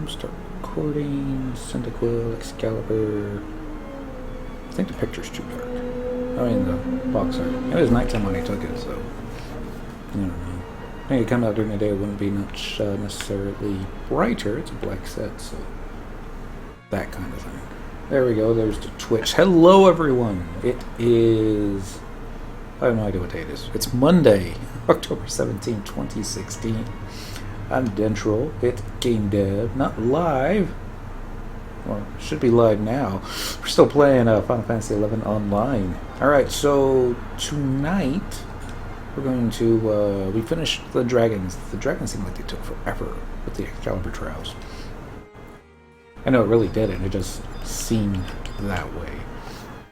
Start recording. Cyndaquil, Excalibur. I think the picture's too dark. I mean, the box art. It was nighttime when I took it, so I don't know. I think it come out during the day, it wouldn't be much necessarily brighter. It's a black set, so that kind of thing. There we go. There's the Twitch. Hello, everyone. It is... I have no idea what day it is. It's Monday, October 17, 2016. I'm Dentral. It's Game Dev. Not live. Well, it should be live now. We're still playing Final Fantasy XI Online. Alright, so tonight we're going to... we finished the dragons. The dragons seemed like they took forever with the Excalibur trials. I know it really didn't. It just seemed that way.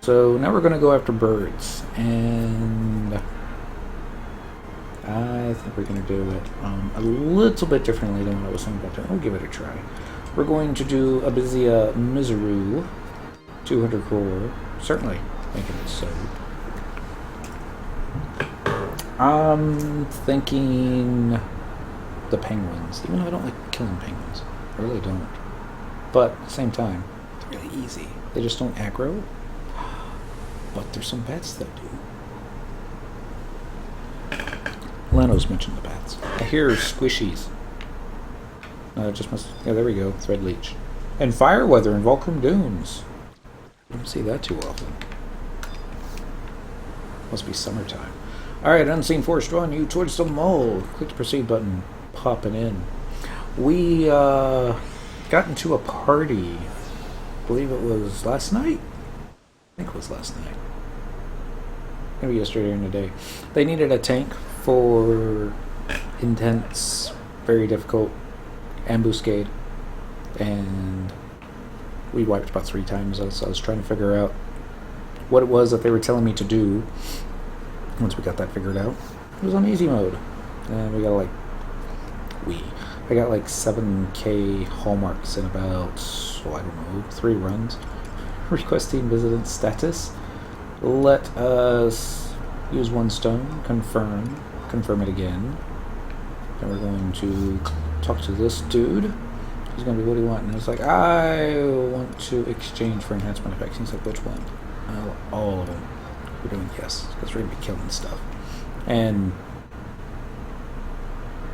So now we're going to go after birds, and I think we're going to do it a little bit differently than what I was thinking about. We'll give it a try. We're going to do Abyssea Miseru, 200 core, certainly making it so. I'm thinking the penguins, even though I don't like killing penguins. I really don't. But at the same time, they're really easy. They just don't aggro. But there's some bats that do. Lano's mentioned the bats. I hear squishies. Just must... Yeah, there we go. Thread leech. And fire weather in Volcrum Dunes. You don't see that too often. Must be summertime. Alright, Unseen Force drawing you towards the mole. Click the proceed button. Popping in. We got into a party. I believe it was last night. I think it was last night. Maybe yesterday or in the day. They needed a tank for intense, very difficult Ambuscade. And we wiped about 3 times. So I was trying to figure out what it was that they were telling me to do. Once we got that figured out, it was on easy mode. And we got like... I got like 7k hallmarks in about, I don't know, 3 runs. Requesting visitant status. Let us use 1 stone. Confirm it again. And we're going to talk to this dude. He's going to be, what do you want? And it's like, I want to exchange for enhancement effects. He's like, which one? All of them. We're doing yes, because we're going to be killing stuff. And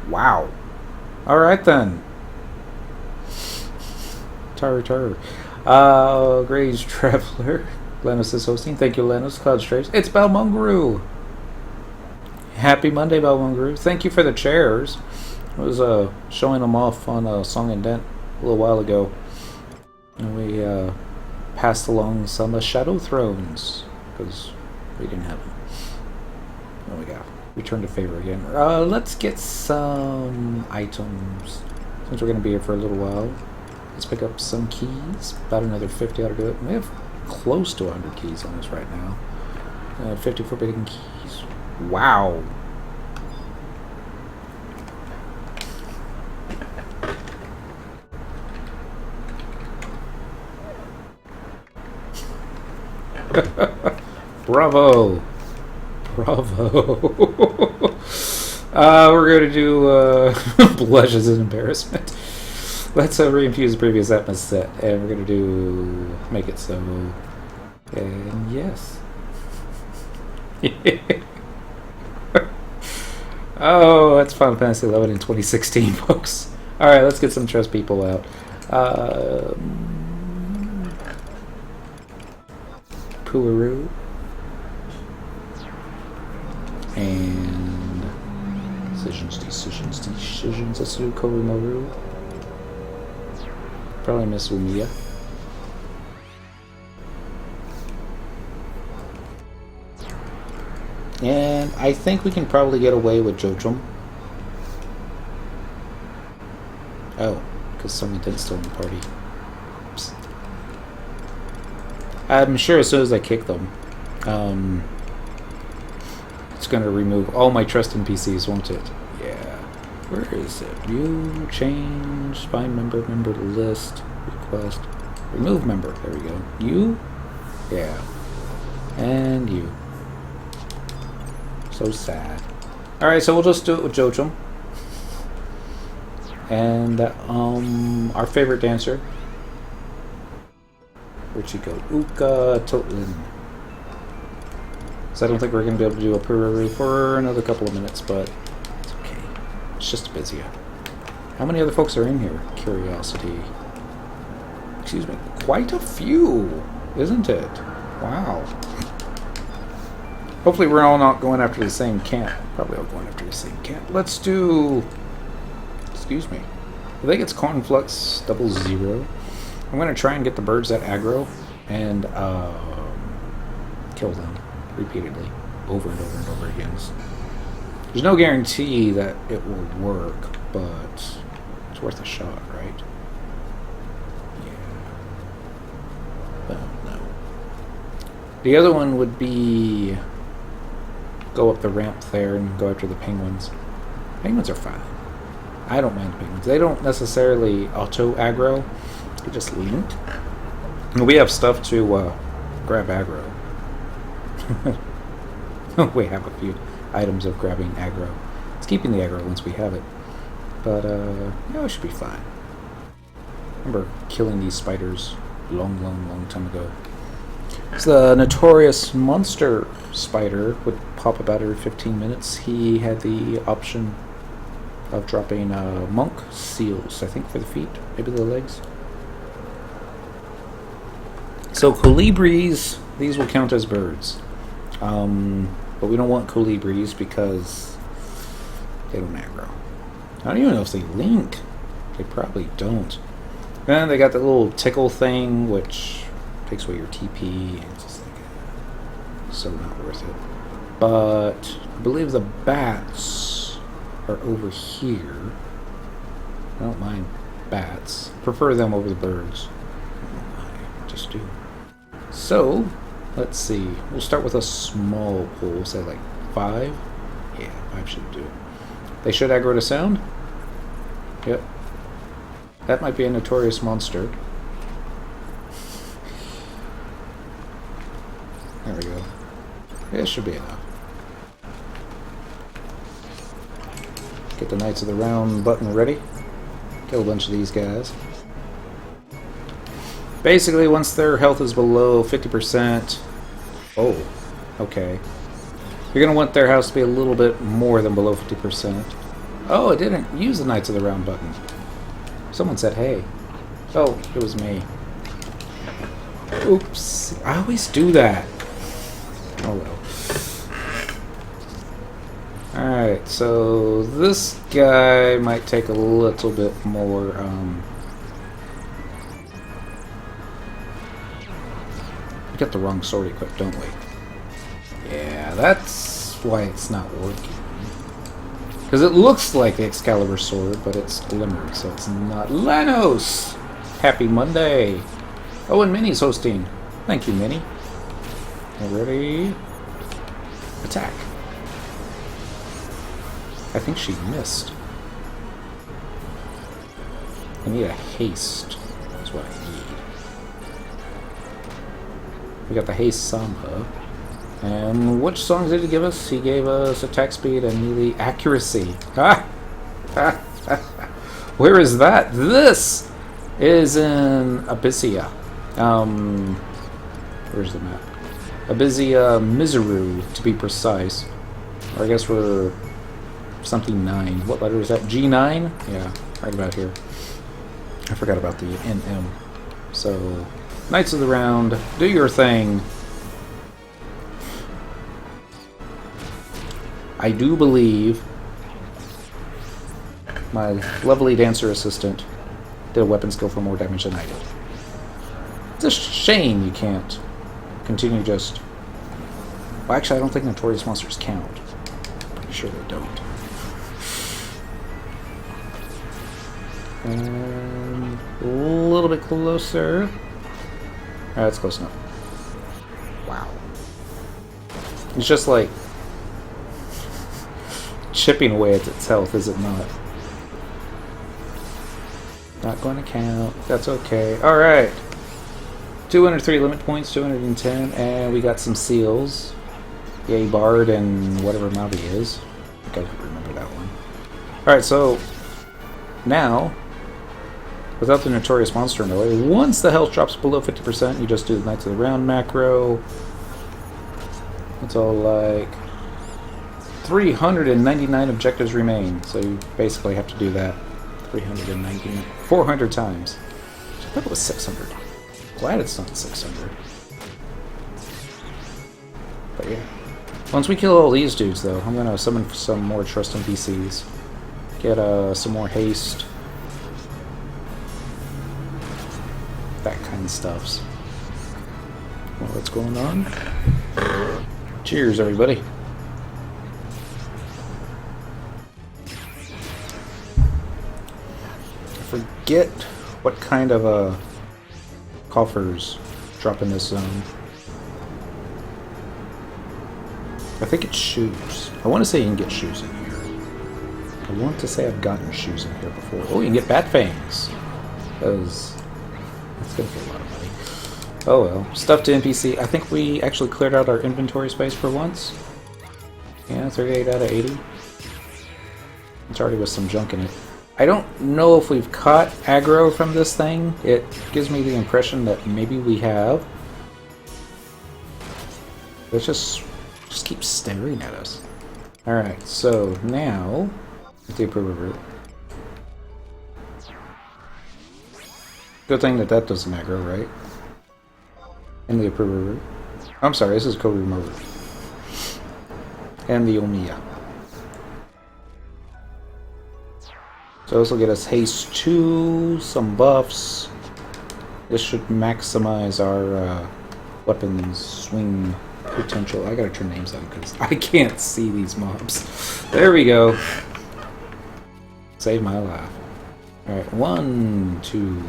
wow. Alright then. Tar. Gray's Traveler. Lenos is hosting. Thank you, Lenos. Cloud Strays. It's Balmungaru. Happy Monday, Balmungaru. Thank you for the chairs. I was showing them off on Song and Dent a little while ago. And we passed along some Shadow Thrones. Because we didn't have them. There we go. Return to favor again. Let's get some items. Since we're going to be here for a little while. Let's pick up some keys. About another 50 ought to do it. We have close to 100 keys on us right now. 50 forbidden keys. Wow. Bravo. We're going to do blushes and embarrassment. Let's reinfuse the previous Atmos set, and we're going to do make it so. And yes. Oh, that's Final Fantasy XI in 2016, folks. Alright, let's get some trust people out. Puaru. And decisions. Let's do Korumaru. Probably miss Umiya. And I think we can probably get away with Jochum. Oh, because someone didn't still in the party. Oops. I'm sure as soon as I kick them, it's going to remove all my trust NPCs, won't it? Yeah. Where is it? View, change, find member list, request, remove member. There we go. You? Yeah. And you. So sad. Alright, so we'll just do it with Jochum. And our favorite dancer. Where'd she go? Uka Totlin. So I don't think we're going to be able to do a Peru for another couple of minutes, but it's okay. It's just Abyssea. How many other folks are in here? Curiosity. Excuse me. Quite a few, isn't it? Wow. Hopefully we're all not going after the same camp. Probably all going after the same camp. Let's do... Excuse me. I think it's Cornflux 00. I'm going to try and get the birds that aggro and kill them repeatedly, over and over and over again. There's no guarantee that it will work, but it's worth a shot, right? Yeah. Well, no. The other one would be go up the ramp there and go after the penguins. Penguins are fine. I don't mind the penguins. They don't necessarily auto-aggro. They just link. And we have stuff to grab aggro. We have a few items of grabbing aggro. It's keeping the aggro once we have it. But, yeah, it should be fine. I remember killing these spiders long time ago. It's the notorious monster spider would pop about every 15 minutes. He had the option of dropping monk seals, I think, for the feet, maybe the legs. So colibris, these will count as birds. But we don't want colibris because they don't aggro. I don't even know if they link. They probably don't. And they got that little tickle thing, which takes away your TP, and it's just like, so not worth it. But I believe the bats are over here. I don't mind bats. Prefer them over the birds. I just do. So, let's see. We'll start with a small pool. Say like 5. Yeah, 5 should do. They should aggro to sound. Yep. That might be a notorious monster. There we go. Yeah, it should be enough. Get the Knights of the Round button ready. Kill a bunch of these guys. Basically, once their health is below 50%... Oh, okay. You're going to want their house to be a little bit more than below 50%. Oh, it didn't use the Knights of the Round button. Someone said, hey. Oh, it was me. Oops. I always do that. Oh well. Alright, so this guy might take a little bit more, we got the wrong sword equipped, don't we? Yeah, that's why it's not working. Because it looks like the Excalibur sword, but it's glimmered, so it's not. Lanos! Happy Monday! Oh, and Minnie's hosting. Thank you, Minnie. Ready? Attack. I think she missed. I need a haste. That's what I need. We got the haste Samba. And which songs did he give us? He gave us attack speed and melee accuracy. Ah! Where is that? This is in Abyssea. Where's the map? Abyssea Miseru, to be precise. Or I guess we're something 9. What letter is that? G9? Yeah, right about here. I forgot about the NM. So, Knights of the Round, do your thing. I do believe my lovely dancer assistant did a weapon skill for more damage than I did. It's a shame you can't continue just... Well, actually, I don't think Notorious Monsters count. Pretty sure they don't. And a little bit closer. Alright, that's close enough. Wow. It's just like chipping away at its health, is it not? Not going to count. That's okay. Alright. 203 limit points, 210, and we got some seals. Yay, Bard and whatever mob he is. I think I can remember that one. Alright, so now, without the notorious monster in the way, once the health drops below 50%, you just do the Knights of the Round macro. It's all like 399 objectives remain, so you basically have to do that 400 times. I thought it was 600. Glad it's not 600. But yeah. Once we kill all these dudes, though, I'm gonna summon some more trust NPCs. Get some more haste. That kind of stuff. Well, what's going on? Cheers, everybody. I forget what kind of coffers drop in this zone. I think it's shoes. I want to say you can get shoes in here. I want to say I've gotten shoes in here before. Oh, you can get bat fangs. That's going to be a lot of money. Oh well. Stuff to NPC. I think we actually cleared out our inventory space for once. Yeah, 38 out of 80. It's already with some junk in it. I don't know if we've caught aggro from this thing. It gives me the impression that maybe we have. Let's just keep staring at us. Alright, so now the approval route. Good thing that doesn't aggro, right? In the approval route. I'm sorry, this is Koru mode. And the Omiya. So this will get us haste 2, some buffs. This should maximize our weapons swing potential. I gotta turn names on because I can't see these mobs. There we go. Save my life. Alright, 1, 2,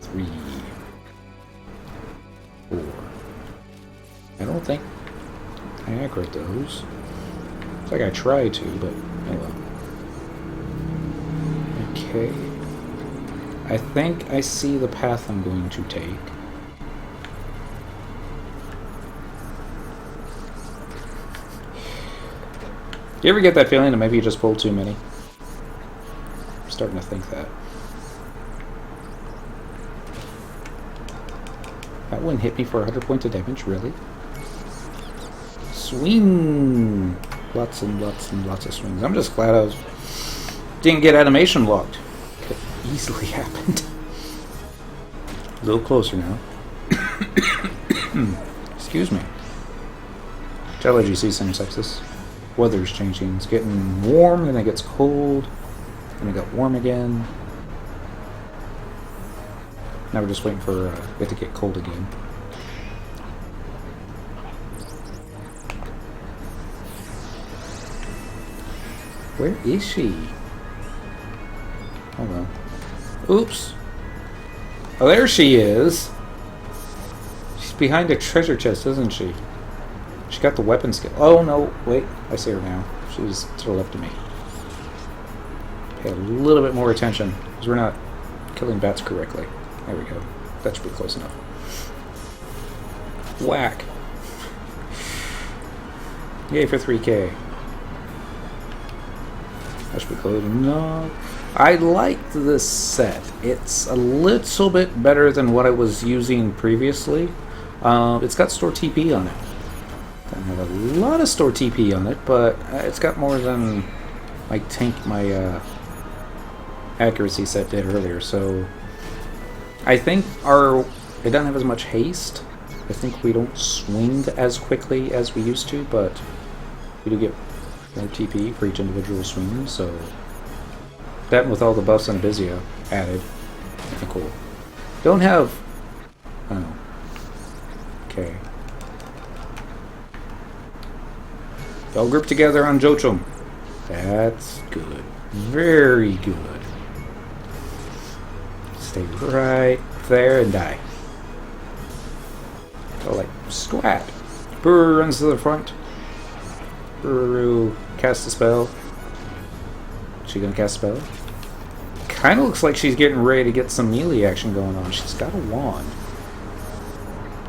3, 4. I don't think I aggro those. It's like I try to, but oh well. Okay. I think I see the path I'm going to take. You ever get that feeling that maybe you just pulled too many? I'm starting to think that. That one hit me for 100 points of damage, really? Swing! Lots and lots and lots of swings. I'm just glad I didn't get animation locked. Could have easily happened. A little closer now. Excuse me. Allergy season, Texas. Weather's changing. It's getting warm, then it gets cold, then it got warm again. Now we're just waiting for it to get cold again. Where is she? Hold on. Oops. Oh, there she is. She's behind a treasure chest, isn't she? She got the weapon skill. Oh, no. Wait. I see her now. She's to the left of me. Pay a little bit more attention, because we're not killing bats correctly. There we go. That should be close enough. Whack. Yay for 3K. That should be close enough. I like this set. It's a little bit better than what I was using previously. It's got store TP on it. Doesn't have a lot of store TP on it, but it's got more than my accuracy set did earlier. So I think it doesn't have as much haste. I think we don't swing as quickly as we used to, but we do get more TP for each individual swing. So that, with all the buffs and Abyssea added, cool. Don't have. Oh. Okay. All grouped together on Jochum. That's good. Very good. Stay right there and die. So, like, squat. Buru runs to the front. Buru casts a spell. Is she gonna cast a spell? Kinda looks like she's getting ready to get some melee action going on. She's got a wand.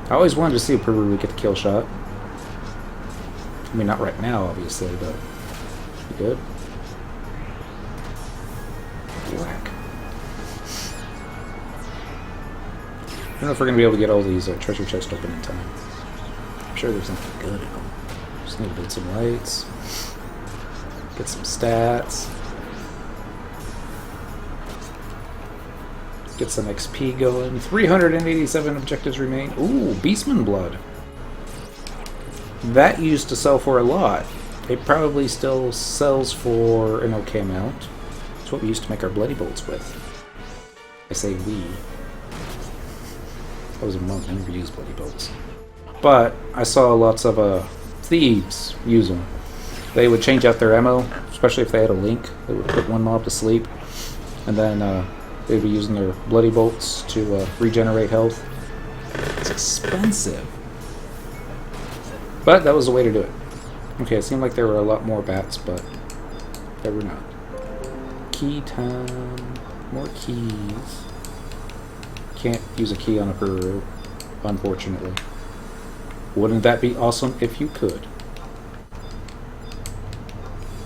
I always wanted to see Buru get the kill shot. I mean, not right now, obviously, but good. I don't know if we're going to be able to get all these treasure chests open in time. I'm sure there's something good in them. Just need to build some lights. Get some stats. Get some XP going. 387 objectives remain. Ooh, Beastman Blood. That used to sell for a lot. It probably still sells for an okay amount. It's what we used to make our bloody bolts with. I say we. I was a monk, I never used bloody bolts. But I saw lots of thieves use them. They would change out their ammo, especially if they had a link. They would put one mob to sleep, and then they'd be using their bloody bolts to regenerate health. It's expensive. But that was the way to do it. Okay, it seemed like there were a lot more bats, but there were not. Key time. More keys. Can't use a key on a Peru, unfortunately. Wouldn't that be awesome if you could?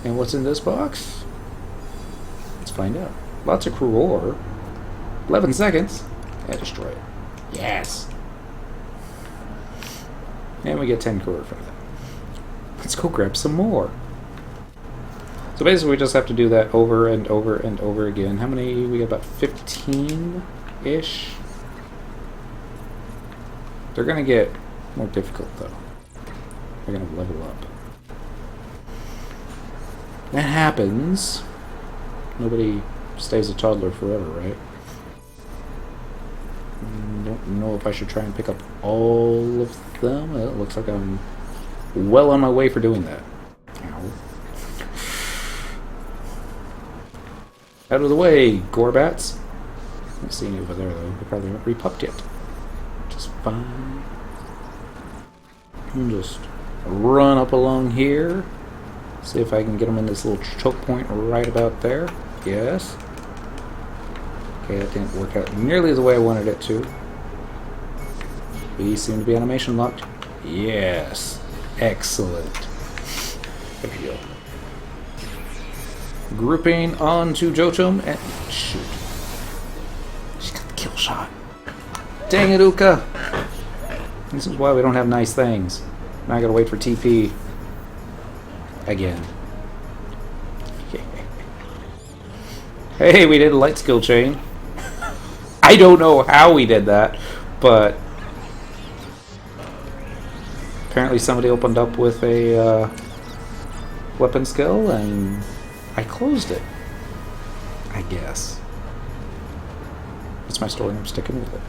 And what's in this box? Let's find out. Lots of crew ore. 11 seconds. And destroy it. Yes! And we get 10 core from that. Let's go grab some more. So basically we just have to do that over and over and over again. How many? We got about 15-ish. They're going to get more difficult though. They're going to level up. That happens. Nobody stays a toddler forever, right? Don't know if I should try and pick up all of them. It looks like I'm well on my way for doing that. Ow. Out of the way, Gorbats. I don't see any over there, though. They probably haven't repupped yet. Which is fine. And just run up along here. See if I can get them in this little choke point right about there. Yes. Okay, that didn't work out nearly the way I wanted it to. These seem to be animation locked. Yes. Excellent. There we go. Grouping onto Jotum and shoot. She got the kill shot. Dang it, Uka. This is why we don't have nice things. Now I gotta wait for TP. Again. Hey, we did a light skill chain. I don't know how we did that, but apparently somebody opened up with a weapon skill and I closed it. I guess. That's my story and I'm sticking with it.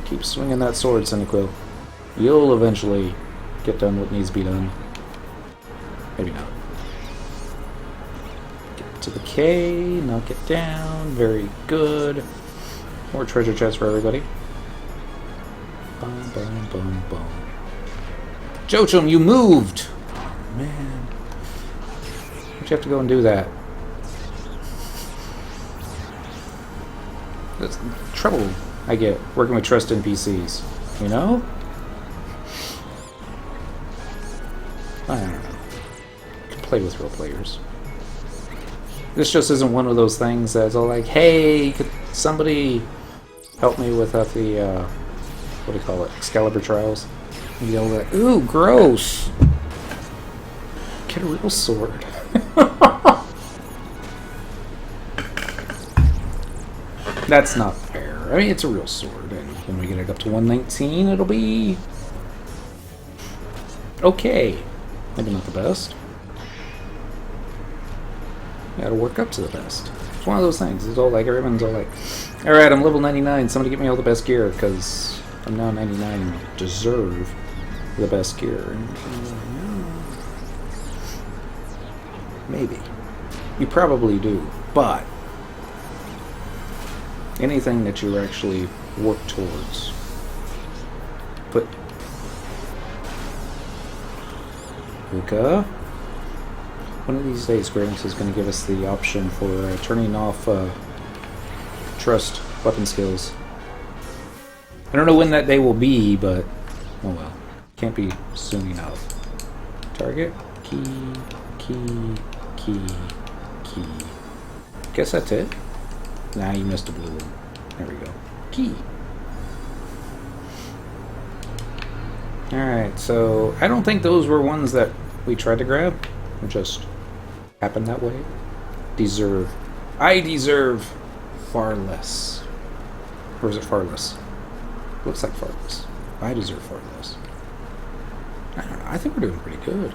Keep swinging that sword, Cynico. You'll eventually get done what needs to be done. Maybe not. Get to the K, knock it down. Very good. More treasure chests for everybody. Boom, boom, boom, boom. Jochum, you moved! Oh, man. Why'd you have to go and do that? That's trouble I get working with trust NPCs. You know? I don't know. You can play with real players. This just isn't one of those things that's all like, hey, could somebody help me with the, what do you call it, Excalibur trials? And you'll be like, ooh, gross! Get a real sword. That's not fair. I mean, it's a real sword, and when we get it up to 119, it'll be okay. Maybe not the best. You gotta work up to the best. It's one of those things. It's all like, everyone's all like, alright, I'm level 99, somebody get me all the best gear, because I'm now 99 and deserve the best gear. And, maybe. You probably do, but anything that you actually work towards. Put Luca. One of these days, Graves is going to give us the option for turning off trust weapon skills. I don't know when that day will be, but oh well. Can't be soon enough. Target. Key. Key. Key. Key. Guess that's it. Nah, you missed a blue one. There we go. Key. Alright, so I don't think those were ones that we tried to grab. It just happened that way. I deserve far less. Or is it far less? Looks like far less. I deserve far less. I don't know. I think we're doing pretty good.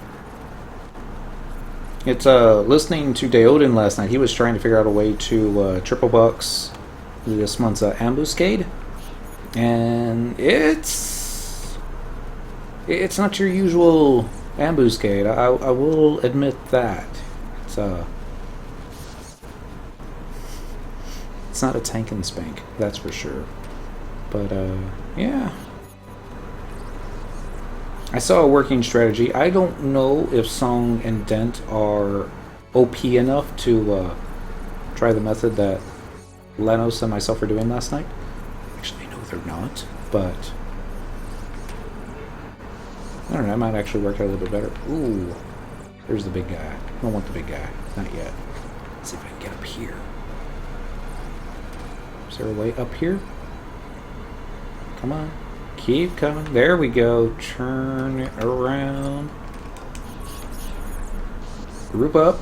It's listening to Deoden last night. He was trying to figure out a way to triple bucks this month's Ambuscade, and it's not your usual Ambuscade. I will admit that it's not a tank and spank, that's for sure. But yeah. I saw a working strategy. I don't know if Song and Dent are OP enough to try the method that Lenos and myself were doing last night. Actually, no, they're not, but I don't know, that might actually work out a little bit better. Ooh, there's the big guy. I don't want the big guy. Not yet. Let's see if I can get up here. Is there a way up here? Come on. Keep coming. There we go. Turn it around. Group up.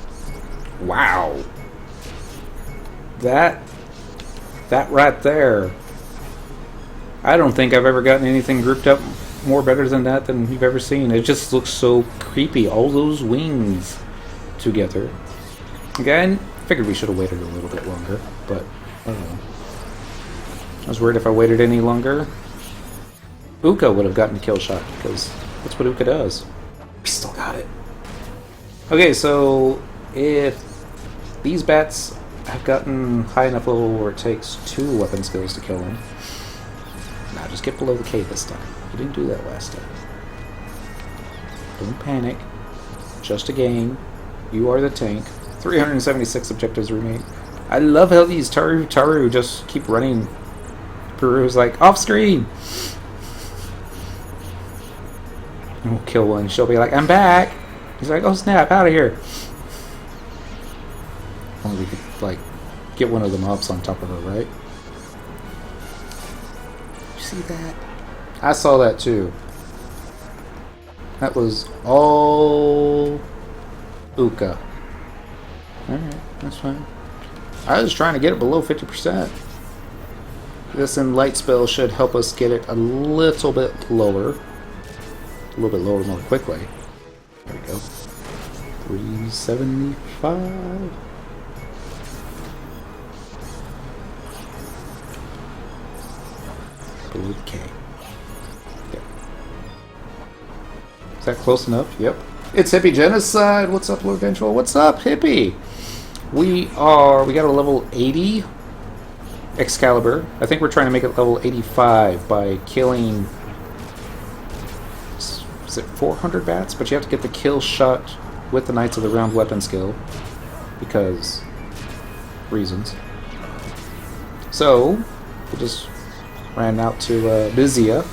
Wow. That right there. I don't think I've ever gotten anything grouped up more better than that than you've ever seen. It just looks so creepy. All those wings together. Again, figured we should have waited a little bit longer, but I don't know. I was worried if I waited any longer, Uka would have gotten a kill shot, because that's what Uka does. We still got it. Okay, so if these bats have gotten high enough level where it takes 2 weapon skills to kill them, now just get below the K this time. You didn't do that last time. Don't panic. Just a game. You are the tank. 376 objectives remain. I love how these Taru just keep running. Peru's like, off screen! And we'll kill one. She'll be like, I'm back! He's like, oh snap, out of here! Only we could, like, get one of them ups on top of her, right? You see that? I saw that too. That was all Uka. Alright, that's fine. I was trying to get it below 50%. This Enlight spell should help us get it a little bit lower. A little bit lower more quickly. There we go. 375. Below the K. There. Is that close enough? Yep. It's Hippie Genocide! What's up, Lord Vengeful? What's up, Hippie? We got a level 80 Excalibur. I think we're trying to make it level 85 by killing... Is it 400 bats? But you have to get the kill shot with the Knights of the Round weapon skill. Because... reasons. So, we just ran out to Abyssea,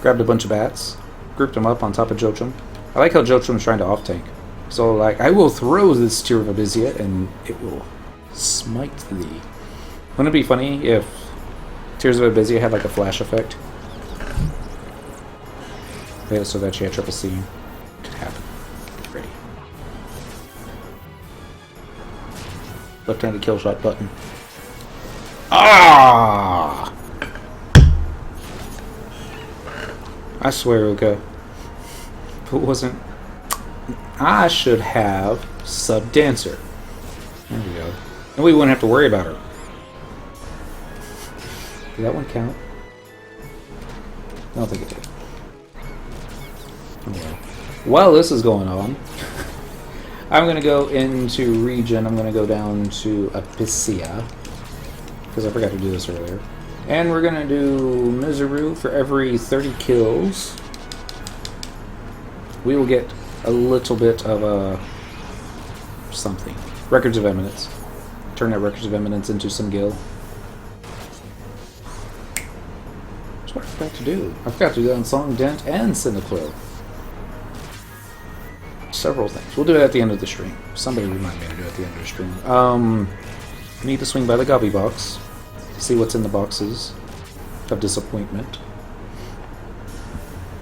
grabbed a bunch of bats, grouped them up on top of Jochum. I like how Jochum's trying to off-tank. So, like, I will throw this Tear of Abyssea, and it will smite thee. Wouldn't it be funny if Tears of Abyssea had, like, a flash effect? Yeah, so that she had triple C. Could happen. Get ready. Left-handed kill shot button. Ah! I swear, Uka. If it wasn't... I should have sub-dancer. There we go. And we wouldn't have to worry about her. Did that one count? I don't think it did. Anyway. While this is going on, I'm going to go into region. I'm going to go down to Abyssea, because I forgot to do this earlier. And we're going to do Miseru for every 30 kills. We will get a little bit of something. Records of Eminence. Turn that Records of Eminence into some gil. That's what I forgot to do. I forgot to do that on Song, Dent, and Cyndaquil. Several things. We'll do it at the end of the stream. Somebody remind me to do it at the end of the stream. Need to swing by the Gobby Box. see what's in the boxes of disappointment.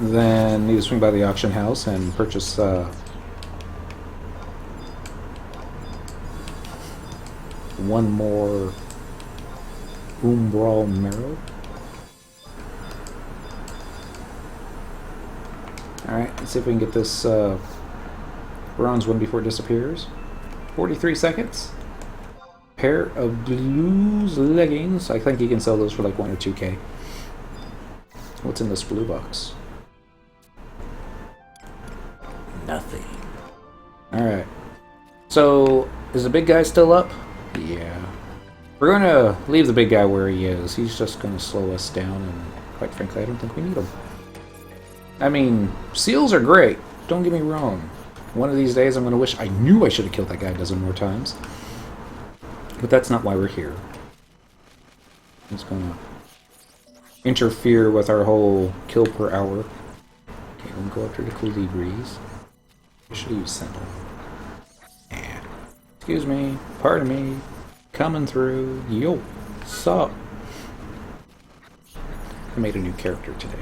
Then need to swing by the auction house and purchase one more Umbral Marrow. Alright, let's see if we can get this bronze one before it disappears. 43 seconds. Pair of blues leggings. I think you can sell those for like 1 or 2K. What's in this blue box? Nothing. Alright. So, is the big guy still up? Yeah. We're going to leave the big guy where he is. He's just going to slow us down, and quite frankly, I don't think we need him. I mean, seals are great. Don't get me wrong. One of these days I'm going to wish I knew I should have killed that guy a dozen more times. But that's not why we're here. It's going to interfere with our whole kill per hour. Okay, we'll go up here to Colibris. I should use Sentinel. Yeah. Excuse me. Pardon me. Coming through. Yo. Sup? I made a new character today.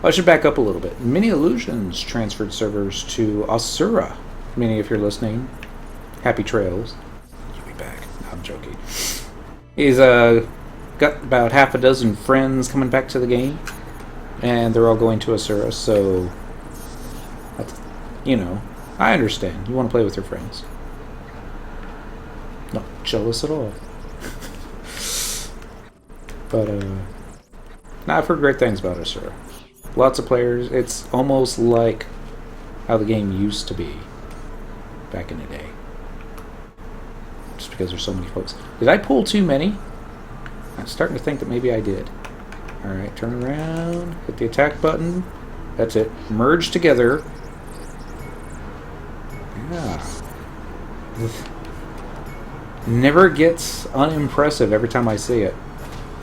Well, I should back up a little bit. Many Illusions transferred servers to Asura. Meaning, if you're listening, happy trails. You'll be back. No, I'm joking. He's got about half a dozen friends coming back to the game, and they're all going to Asura. So, that's, you know, I understand. You want to play with your friends. Not jealous at all. But nah, I've heard great things about Asura. Lots of players. It's almost like how the game used to be back in the day. Just because there's so many folks. Did I pull too many? I'm starting to think that maybe I did. Alright, turn around. Hit the attack button. That's it. Merge together. Yeah. Never gets unimpressive every time I see it.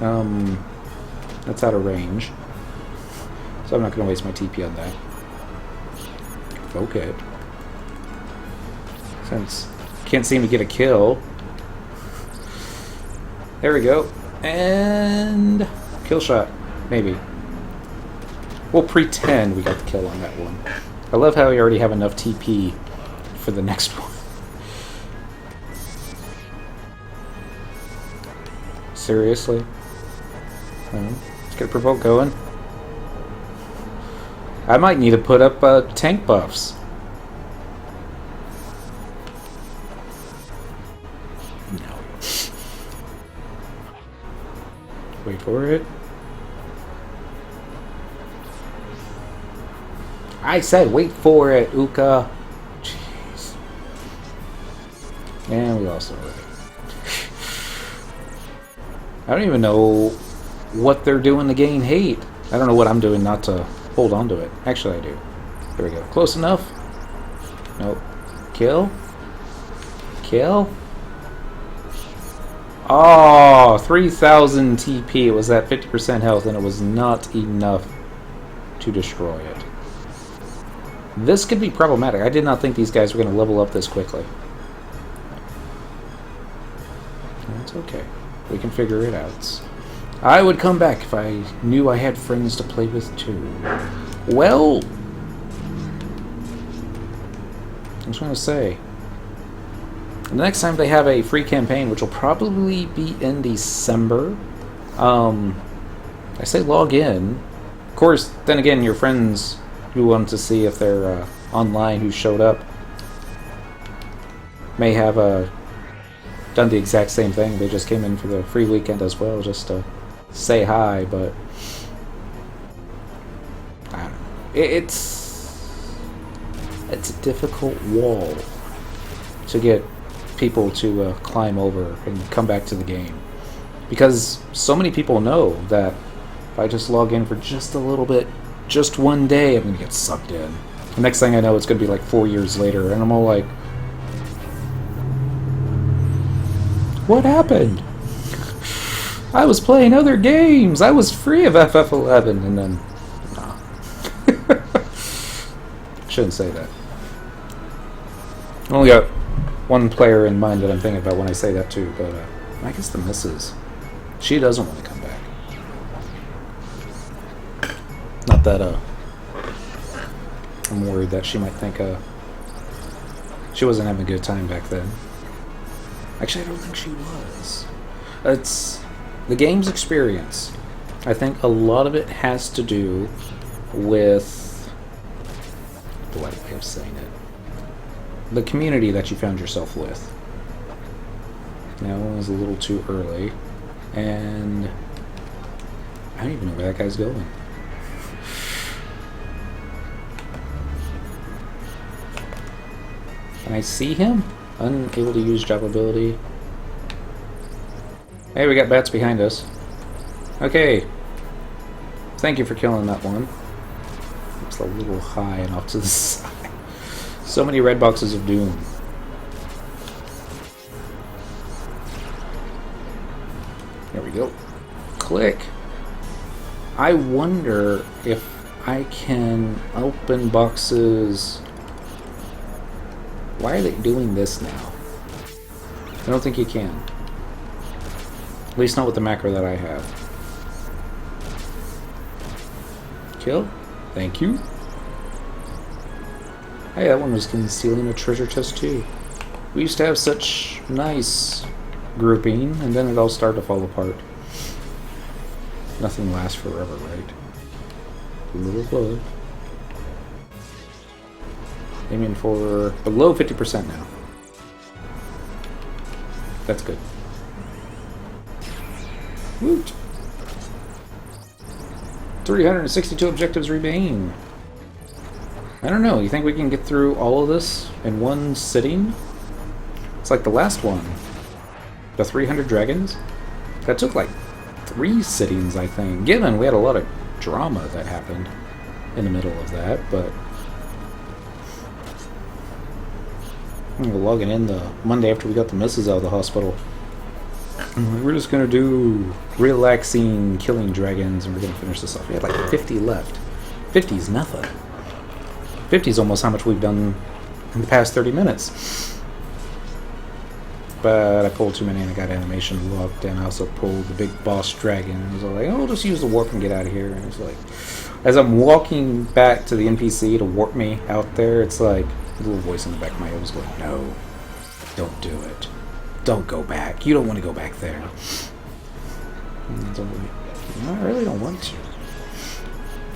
That's out of range. So I'm not going to waste my TP on that. Okay. Since can't seem to get a kill. There we go. And kill shot. Maybe. We'll pretend we got the kill on that one. I love how we already have enough TP for the next one. Seriously? Let's get a provoke going. I might need to put up tank buffs. No. Wait for it. I said wait for it, Uka. Jeez. And we lost already. I don't even know what they're doing to gain hate. I don't know what I'm doing not to hold on to it. Actually, I do. There we go. Close enough? Nope. Kill? Kill? Oh, 3,000 TP. It was at 50% health, and it was not enough to destroy it. This could be problematic. I did not think these guys were going to level up this quickly. That's okay. We can figure it out. I would come back if I knew I had friends to play with too. Well, I was going to say, the next time they have a free campaign, which will probably be in December, I say log in. Of course, then again, your friends who want to see if they're online who showed up may have done the exact same thing. They just came in for the free weekend as well, just to say hi, but I don't know. It's a difficult wall to get people to climb over and come back to the game, because so many people know that if I just log in for just a little bit, just one day, I'm gonna get sucked in. The next thing I know, it's gonna be like 4 years later, and I'm all like, what happened? I was playing other games. I was free of FF11, and then nah. Shouldn't say that. I only got one player in mind that I'm thinking about when I say that too, but I guess the missus. She doesn't want to come back. Not that, I'm worried that she might think, she wasn't having a good time back then. Actually, I don't think she was. It's the game's experience. I think a lot of it has to do with the right way of saying it. The community that you found yourself with. Now, it was a little too early, and I don't even know where that guy's going. Can I see him? Unable to use job ability. Hey, we got bats behind us. Okay. Thank you for killing that one. Looks a little high and off to the side. So many red boxes of doom. There we go. Click. I wonder if I can open boxes. Why are they doing this now? I don't think you can. At least not with the macro that I have. Kill. Thank you. Hey, that one was concealing a treasure chest too. We used to have such nice grouping, and then it all started to fall apart. Nothing lasts forever, right? A little blood. Aiming for below 50% now. That's good. Woot! 362 objectives remain. I don't know, you think we can get through all of this in one sitting? It's like the last one. The 300 dragons? That took like 3 sittings, I think. Given we had a lot of drama that happened in the middle of that, but... I'm logging in the Monday after we got the missus out of the hospital. We're just gonna do relaxing, killing dragons, and we're gonna finish this off. We had like 50 left. 50's nothing. 50's almost how much we've done in the past 30 minutes. But I pulled too many and I got animation locked, and I also pulled the big boss dragon. I was like, oh, just use the warp and get out of here. And it's like, as I'm walking back to the NPC to warp me out there, it's like a little voice in the back of my head was going, no, don't do it. Don't go back. You don't want to go back there. I really don't want to.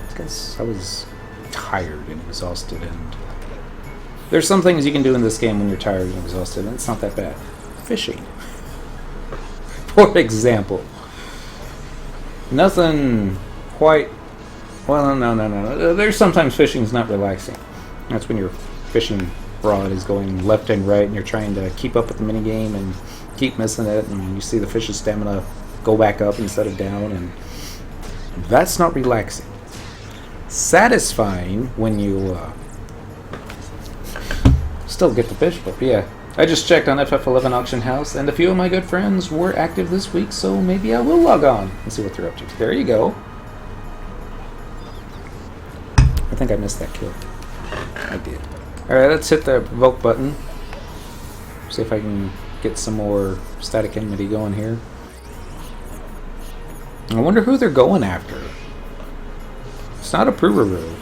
Because I was tired and exhausted, and there's some things you can do in this game when you're tired and exhausted, and it's not that bad. Fishing, for example. Nothing quite... Well, no. There's sometimes fishing's not relaxing. That's when your fishing rod is going left and right, and you're trying to keep up with the minigame and keep missing it, and you see the fish's stamina go back up instead of down, and that's not relaxing. Satisfying when you still get the fish, but yeah. I just checked on FF11 Auction House, and a few of my good friends were active this week, so maybe I will log on and see what they're up to. There you go. I think I missed that kill. I did. Alright, let's hit the provoke button. See if I can get some more static enmity going here. I wonder who they're going after. It's not a Pururu.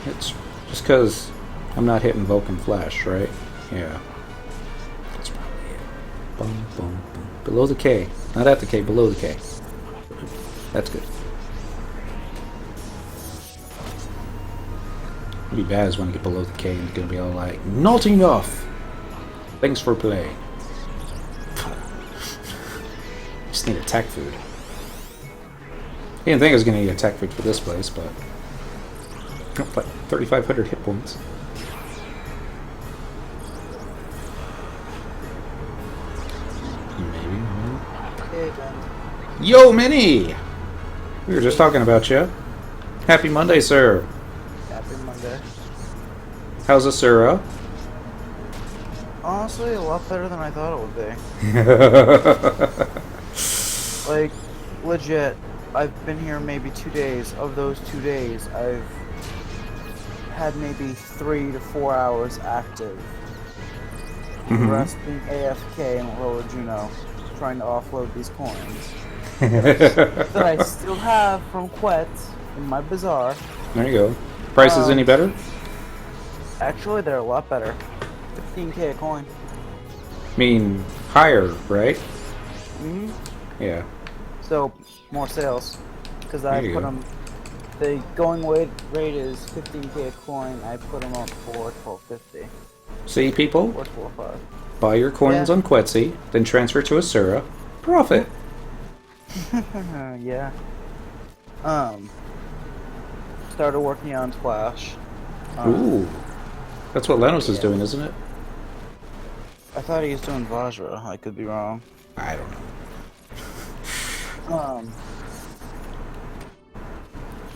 It's just because I'm not hitting Vulcan Flash, right? Yeah. That's probably it. Boom, boom, boom. Below the K. Not at the K, below the K. That's good. It'd be bad is when I get below the K and it's gonna be all like, not enough! Thanks for playing. Just need attack food. I didn't think I was gonna need attack food for this place, but... Oh, but 3,500 hit points. Yo, Minnie! We were just talking about you. Happy Monday, sir. Happy Monday. How's Asura? Honestly, a lot better than I thought it would be. Like, legit, I've been here maybe 2 days. Of those 2 days, I've had maybe 3 to 4 hours active. The rest being AFK in Lower Juneau, trying to offload these coins that I still have from Quet in my bazaar. There you go. Price is any better? Actually, they're a lot better. 15k a coin. Mean higher, right? Hmm. Yeah. So more sales, because I There you put go. them. The going rate is 15k a coin. I put them up for 1250 See, people? or 12.5. Buy your coins Yeah. on Quetzy, then transfer to Asura. Profit. Yeah. Started working on Splash. Ooh. That's what Lenos is yeah. doing, isn't it? I thought he was doing Vajra. I could be wrong. I don't know.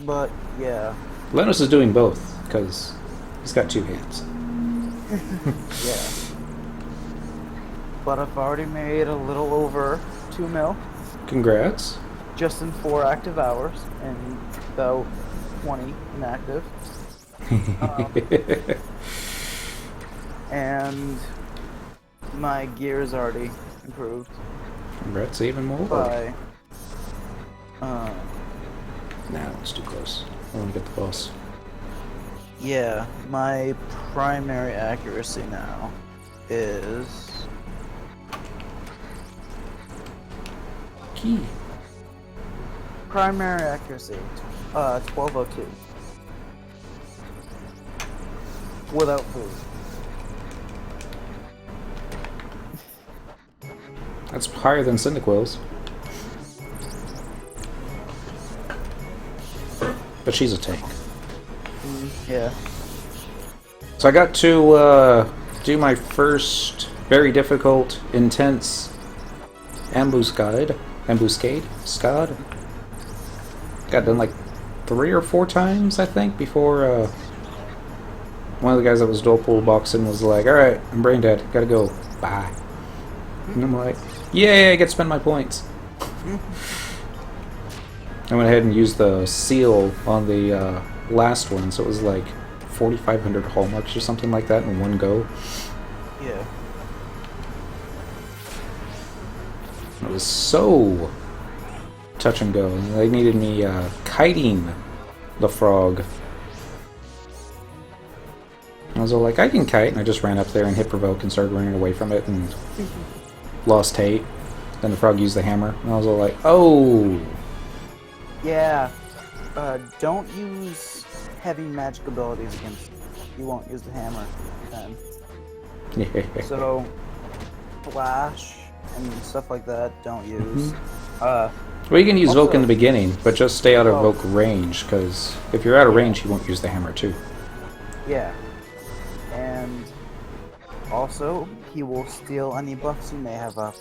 But yeah, Lenos is doing both, because he's got 2 hands. yeah. But I've already made a little over 2 mil Congrats. just in 4 active hours and about 20 inactive. And my gear is already improved Congrats even more. by Nah, it's too close. I want to get the boss. yeah, my primary accuracy now is Key. primary accuracy 1202 without food. That's higher than Cyndaquil's. But she's a tank. Yeah. So I got to do my first very difficult, intense Ambuscade. Scad. Got done like 3 or 4 times, I think, before one of the guys that was dual pool boxing was like, "Alright, I'm brain dead. Gotta go. Bye." And I'm like, "Yay, I get to spend my points." I went ahead and used the seal on the last one, so it was like 4,500 hallmarks or something like that in one go. Yeah. It was so touch and go. They needed me kiting the frog. I was all like, I can kite, and I just ran up there and hit provoke and started running away from it and lost Tate. Then the frog used the hammer, and I was all like, oh! Yeah. Don't use heavy magic abilities against. You won't use the hammer then. So, flash and stuff like that, don't use. Well, you can use Voke in the beginning, but just stay out of Oh. Voke range, because if you're out of range, you won't use the hammer too. Yeah. And also, he will steal any buffs you may have up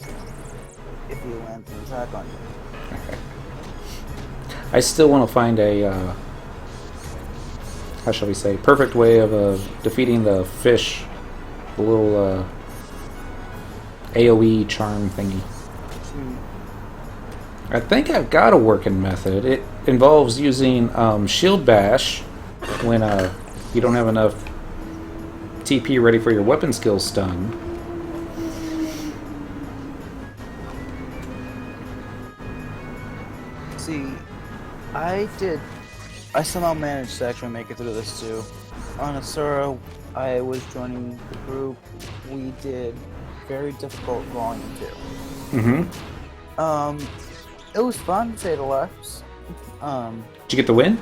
if he lands an attack on you. I still want to find a, how shall we say, perfect way of defeating the fish, the little AoE charm thingy. I think I've got a working method. It involves using shield bash when you don't have enough TP ready for your weapon skill stun. See, I somehow managed to actually make it through this too. On Asura, I was joining the group. We did very difficult volume 2. Mm-hmm. It was fun, to say the least. Did you get the win?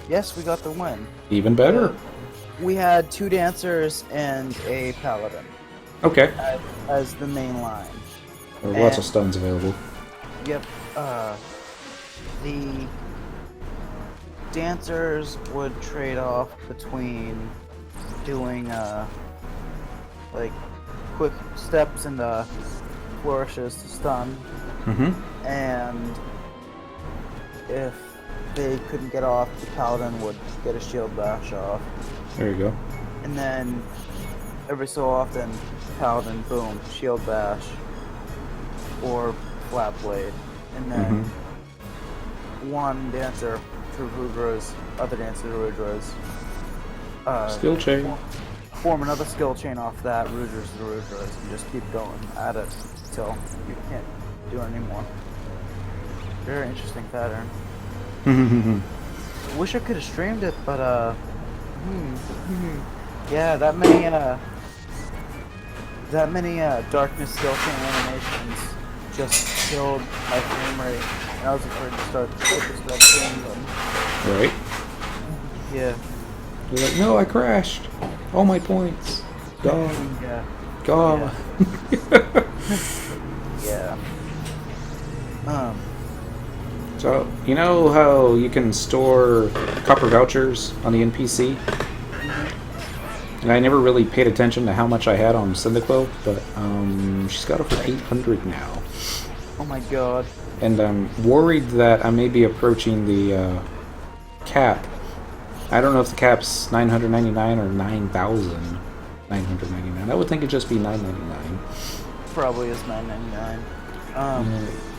Yes, we got the win. Even better. We had 2 dancers and a paladin Okay. as the main line. There were lots of stuns available. Yep. The dancers would trade off between doing like quick steps into flourishes to stun, Mm-hmm. and if they couldn't get off, the paladin would get a shield bash off, There you go. and then every so often, paladin, boom, shield bash, or flat blade, and then one dancer through Rudra's, other dancer through Rudra's. Skill chain. form another skill chain off that, rooters to rooters, and just keep going at it until you can't do it anymore. Very interesting pattern. Wish I could have streamed it, but yeah, that many darkness skill chain animations just killed my frame rate, and I was afraid to start streaming them. Right? Yeah. You're like, no, I crashed. All my points. Gone. Yeah. Gone. Yeah. So, you know how you can store copper vouchers on the NPC? And I never really paid attention to how much I had on Cyndaquil, but she's got over 800 now. Oh my god. And I'm worried that I may be approaching the cap. I don't know if the cap's 999 or 9,999. I would think it'd just be 999. Probably is 999.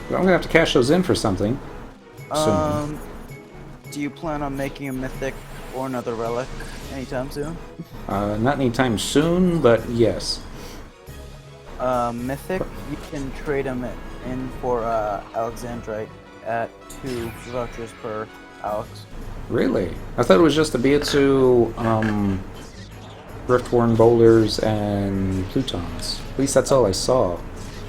But I'm gonna have to cash those in for something. Soon. Do you plan on making a mythic or another relic anytime soon? Not anytime soon, but yes. Mythic, you can trade them in for Alexandrite at 2 vouchers per Alex. Really? I thought it was just the Biatsu, Riftworn Boulders, and Plutons. At least that's all I saw.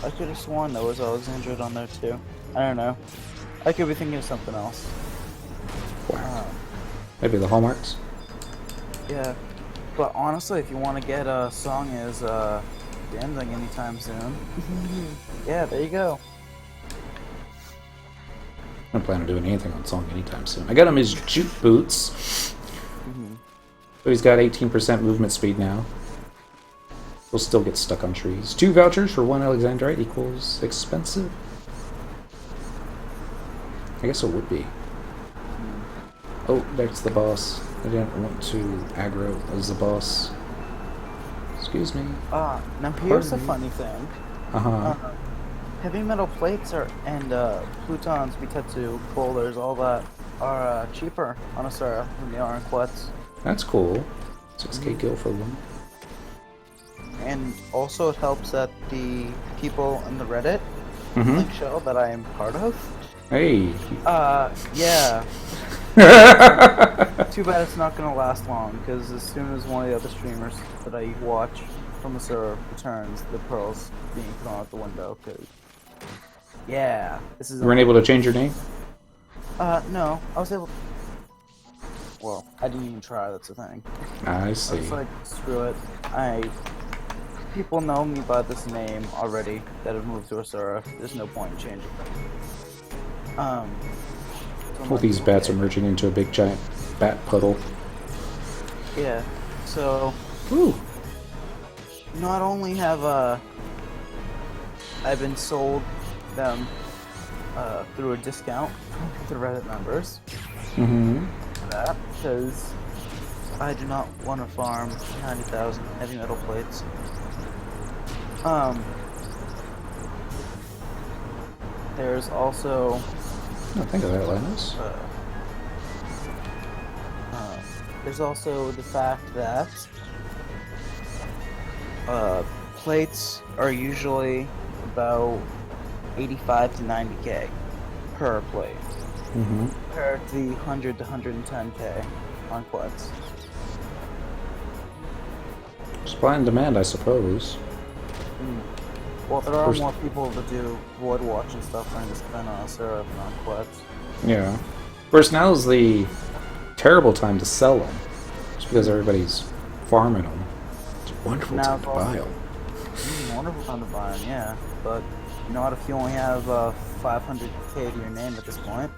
I could have sworn there was Alexandrite on there too. I don't know. I could be thinking of something else. Wow. Maybe the hallmarks? Yeah. But honestly, if you want to get a song as ending anytime soon, yeah, there you go. I don't plan on doing anything on Song anytime soon. I got him his jute boots. So he's got 18% movement speed now. We'll still get stuck on trees. 2 vouchers for 1 Alexandrite equals expensive. I guess it would be. Oh, that's the boss. I didn't want to aggro as the boss. Excuse me. Now here's the funny thing. Heavy metal plates and Plutons, Bitetsu, boulders, all that are cheaper on Asura than they are in Quetz. That's cool. 6k gil for one. And also it helps that the people in the Reddit link show that I am part of. Hey. Yeah. Too bad it's not gonna last long, because as soon as one of the other streamers that I watch from Asura returns, the pearls being thrown out the window. Cause yeah, this is. You weren't able to change your name? No, I was able. Well, I didn't even try. That's the thing. I see. I was like, screw it. People know me by this name already that have moved to Asura. There's no point in changing. All these bats are merging into a big giant bat puddle. Yeah. So. Ooh. Not only have I've been sold them through a discount to Reddit members. That because I do not want to farm 90,000 heavy metal plates. There's also. Oh, think of that, Linus. There's also the fact that plates are usually about 85 to 90k per plate, compared to the 100 to 110k on Quetz. Supply and demand, I suppose. Well, there are more people that do Void Watch and stuff than just spend on Asura than on Quetz. Yeah. Of course, now's the terrible time to sell them. Just because everybody's farming them. It's a wonderful time to buy them. It's a wonderful time to buy them, yeah. But you know what, if you only have 500k to your name at this point.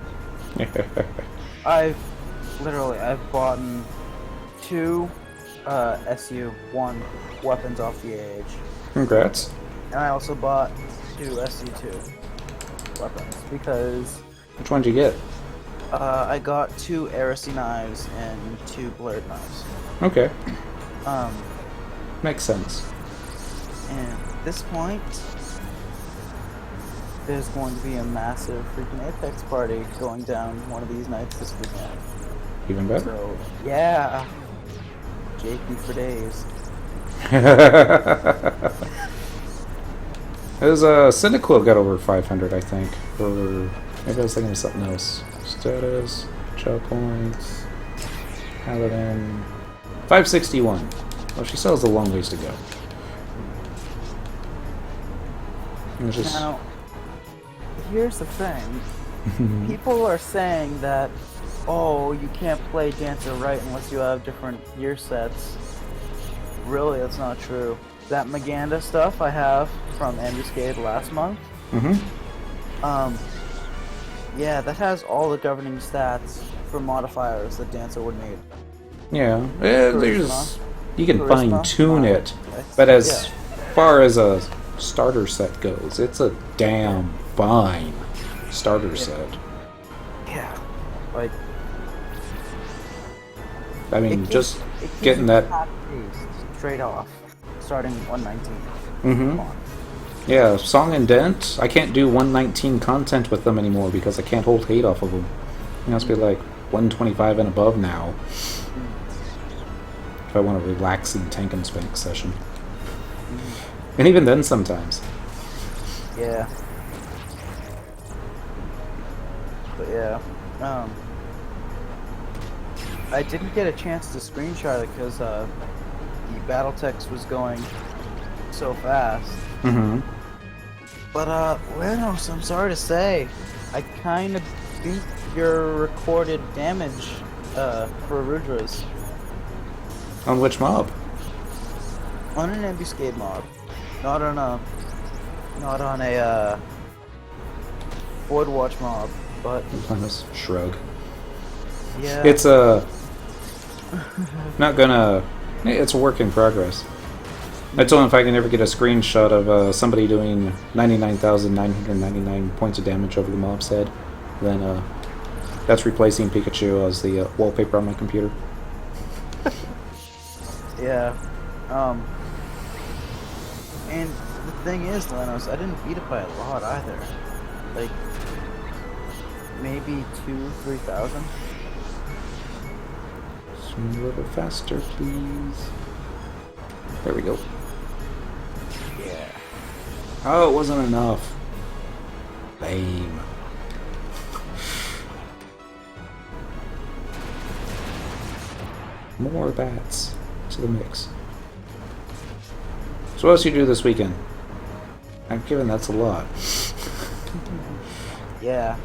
I've bought 2 SU1 weapons off the AH. Congrats. And I also bought 2 SC2 weapons because. Which one did you get? I got 2 Heresy knives and 2 Blurred knives. Okay. Makes sense. And at this point, there's going to be a massive freaking Apex party going down one of these nights this weekend. Even better. So, yeah. JP for days. It was a Cynical got over 500, I think. Or maybe I was thinking of something else. Status, chow points, Paladin, 561. Well, she still has a long ways to go. Just... Now, here's the thing. People are saying that, oh, you can't play Dancer right unless you have different gear sets. Really, that's not true. That Maganda stuff I have from Ambuscade last month. Yeah, that has all the governing stats for modifiers that Dancer would need. Yeah, there's... You can Charisma? fine-tune it, but as far as a starter set goes, it's a damn fine starter set. Yeah, like... I mean, just getting that... Straight off, starting 119. Mm-hmm. Yeah, Song and Dent, I can't do 119 content with them anymore because I can't hold hate off of them. It has to be like 125 and above now. If I want a relaxing tank and spank session. And even then sometimes. Yeah. But yeah, I didn't get a chance to screenshot it because the battle text was going so fast. Mm-hmm. But Lenos, I'm sorry to say, I kind of beat your recorded damage for Rudras. On which mob? On an Ambuscade mob, not on a Voidwatch mob, but Shrug. yeah, It's not gonna. It's a work in progress. I told him if I can ever get a screenshot of somebody doing 99,999 points of damage over the mob's head, then that's replacing Pikachu as the wallpaper on my computer. yeah. And the thing is, Lenos, I didn't beat it by a lot either. Like maybe 2,000-3,000. Swing a little faster, please. There we go. Yeah. Oh, it wasn't enough. Lame. More bats to the mix. So what else you do this weekend? I'm given that's a lot. Yeah.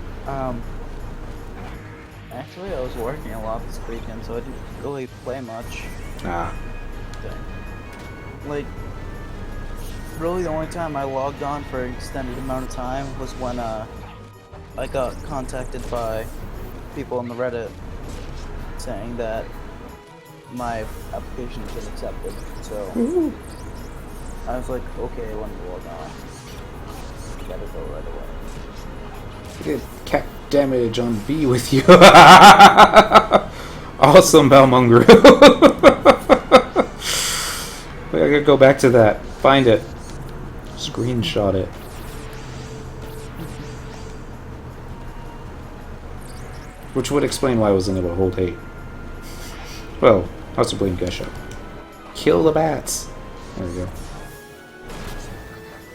Actually, I was working a lot this weekend, so I didn't really play much. Ah. Like, really the only time I logged on for an extended amount of time was when I got contacted by people on the Reddit saying that my application has been accepted. So I was like, okay, let me log on. Gotta go right away. I did cat damage on B with you. Awesome, Balmungru. Wait, I gotta go back to that. Find it. Screenshot it. Which would explain why I wasn't able to hold hate. Well, I also blame Gesha. Kill the bats. There we go.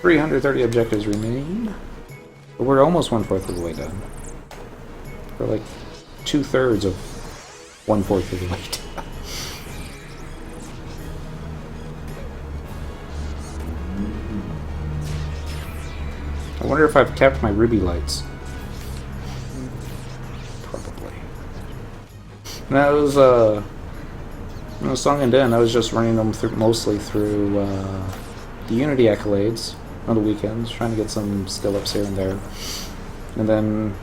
330 objectives remain. But we're almost 1/4 of the way done. We're like 2/3 of 1/4 of the way done. I wonder if I've kept my ruby lights. Probably. And that was Song and Den. I was just running them mostly through the Unity accolades on the weekends, trying to get some skill ups here and there. And then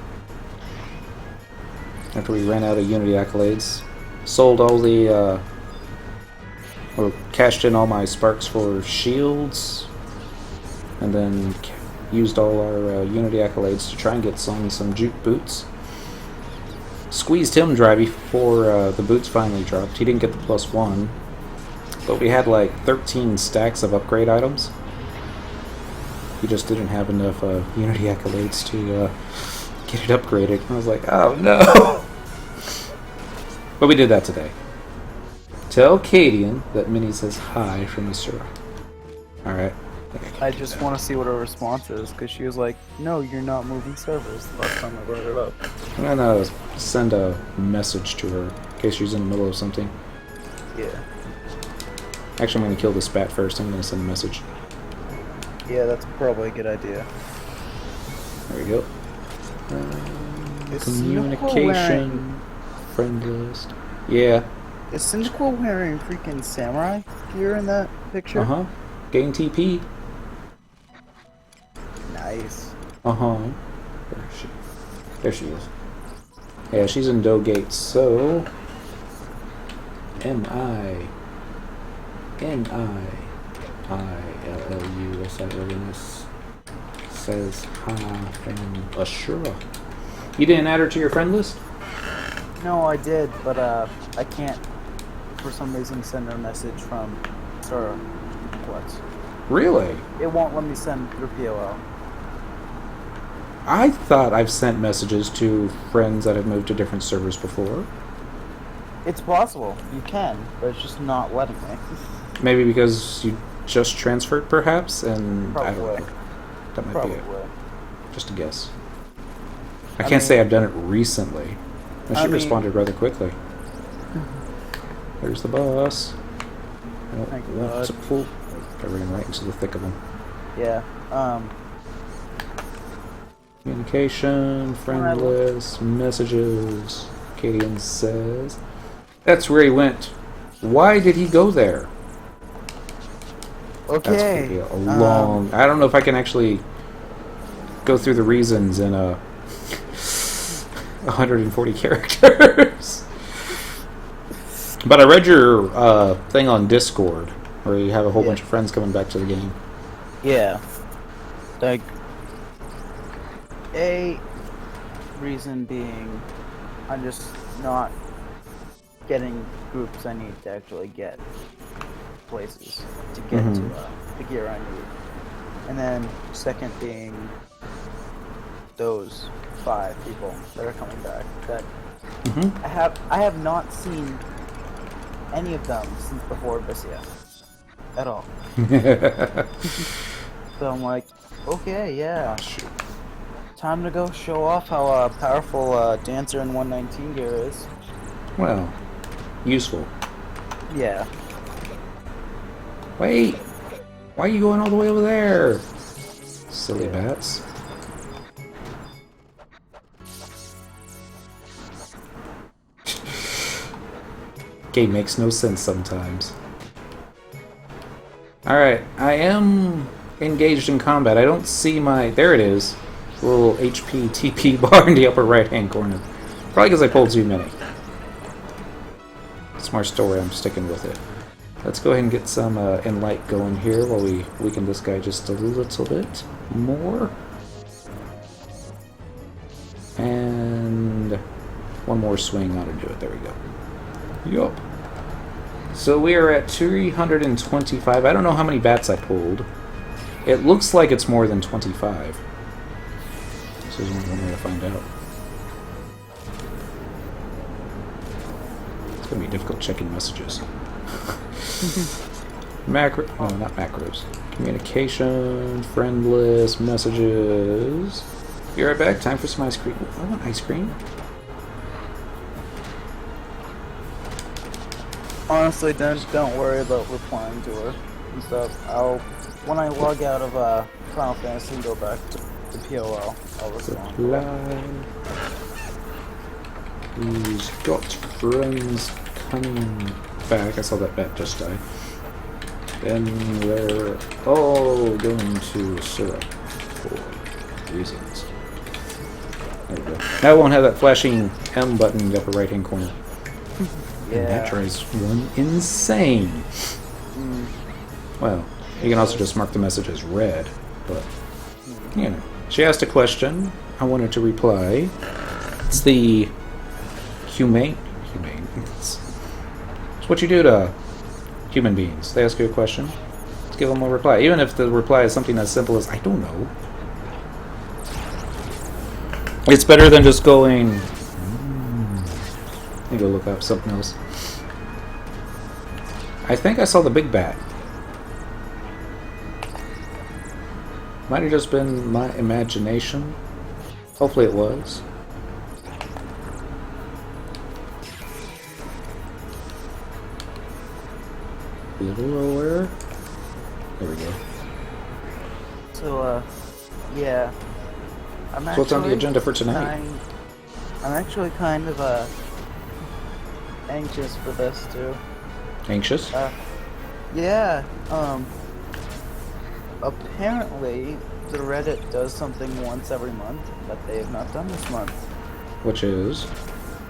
after we ran out of Unity accolades, sold all the or cashed in all my sparks for shields, and then used all our Unity accolades to try and get some juke boots. Squeezed him dry before the boots finally dropped. He didn't get the +1, but we had like 13 stacks of upgrade items. He just didn't have enough Unity accolades to get it upgraded. I was like, oh no! But we did that today. Tell Cadian that Minnie says hi from Asura. Alright. I just want to see what her response is, because she was like, no, you're not moving servers the last time I brought it up. I'm gonna send a message to her in case she's in the middle of something. Yeah. Actually, I'm gonna kill this bat first. I'm gonna send a message. Yeah, that's probably a good idea. There we go. Is Communication. Friend list. Yeah. Is Cyndaquil wearing freaking samurai gear in that picture? Uh-huh. Gain TP. Nice. Uh-huh. Where is she? There she is. Yeah, she's in Doe Gates, so... M-I-N-I-I-L-L-U-S-I-L-N-S says hi from Ashura. You didn't add her to your friend list? No, I did, but I can't, for some reason, send her a message from Sora. What? Really? It won't let me send through POL. I thought I've sent messages to friends that have moved to different servers before. It's possible. You can, but it's just not letting me. Maybe because you just transferred, perhaps, and I don't Probably. know. That might Probably. be it. Just a guess. I can't say I've done it recently. And she responded rather quickly. There's the boss. I don't Thank want God. to pull. I ran right into the thick of them. Yeah. Communication, friend list, messages. Cadian says. That's where he went. Why did he go there? Okay. That's gonna be a long. I don't know if I can actually go through the reasons in 140 characters. But I read your thing on Discord where you have a whole bunch of friends coming back to the game. Yeah. Like, a reason being, I'm just not getting groups I need to actually get places to get to the gear I need. And then second being those 5 people that are coming back that I have not seen any of them since before Abyssea at all. So I'm like, okay, yeah, time to go show off how powerful Dancer in 119 gear is. Well, useful. Yeah. Wait! Why are you going all the way over there? Silly bats. Game makes no sense sometimes. Alright, I am engaged in combat. I don't see my... There it is. Little HP TP bar in the upper right hand corner. Probably because I pulled too many. Smart story, I'm sticking with it. Let's go ahead and get some Enlight going here while we weaken this guy just a little bit more. And one more swing ought to do it. There we go. Yup. So we are at 325. I don't know how many bats I pulled. It looks like it's more than 25. This is one way to find out. It's going to be difficult checking messages. Macro... Oh, not macros. Communication, friend list, messages. Be right back. Time for some ice cream. I want ice cream. Honestly, don't worry about replying to her and stuff. When I log out of Final Fantasy and go back to POL, I'll respond. Who's got friends coming back? I saw that bat just die. Then we're all going to Syrup for reasons. There we go. Now I won't have that flashing M button in the upper right hand corner. Yeah. And that drives one insane. Well, you can also just mark the message as red, but, you know. She asked a question. I wanted to reply. It's the humane. It's what you do to human beings. They ask you a question. Let's give them a reply. Even if the reply is something as simple as, I don't know. It's better than just going... Need to look up something else. I think I saw the big bat. Might have just been my imagination. Hopefully it was. A little lower. There we go. So, yeah. So what's on the agenda for tonight? I'm actually kind of, anxious for this, too. Anxious? Yeah, apparently the Reddit does something once every month that they have not done this month. Which is?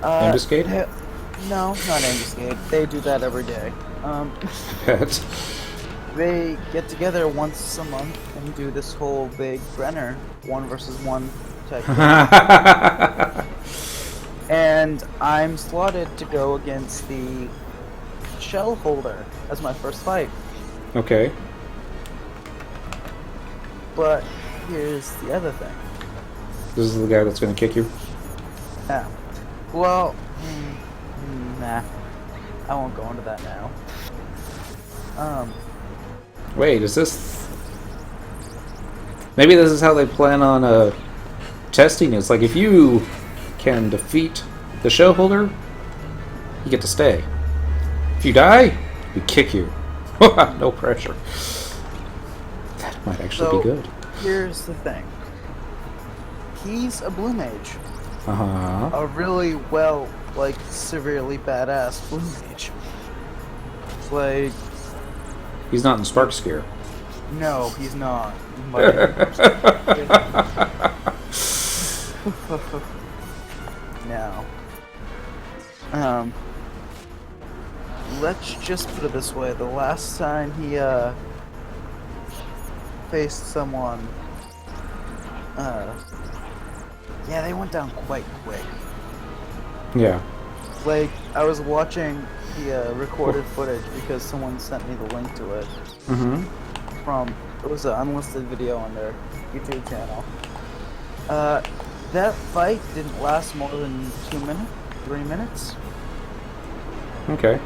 Ambuscade? No, not Ambuscade. They do that every day. Pets. They get together once a month and do this whole big Brenner 1 versus 1 type thing. And I'm slotted to go against the shell holder as my first fight. Okay. But here's the other thing. This is the guy that's going to kick you? Yeah. Well, nah. I won't go into that now. Wait, is this... Maybe this is how they plan on testing. It's like if you can defeat the shell holder, you get to stay. If you die, we kick you. No pressure. That might actually be good. Here's the thing. He's a blue mage. Uh-huh. A really severely badass blue mage. Like... He's not in Spark Scare. No, he's not. No. Let's just put it this way. The last time he, faced someone, yeah, they went down quite quick. Yeah. Like, I was watching the, recorded footage because someone sent me the link to it. Mm-hmm. It was an unlisted video on their YouTube channel. That fight didn't last more than 2 minutes, 3 minutes. Okay.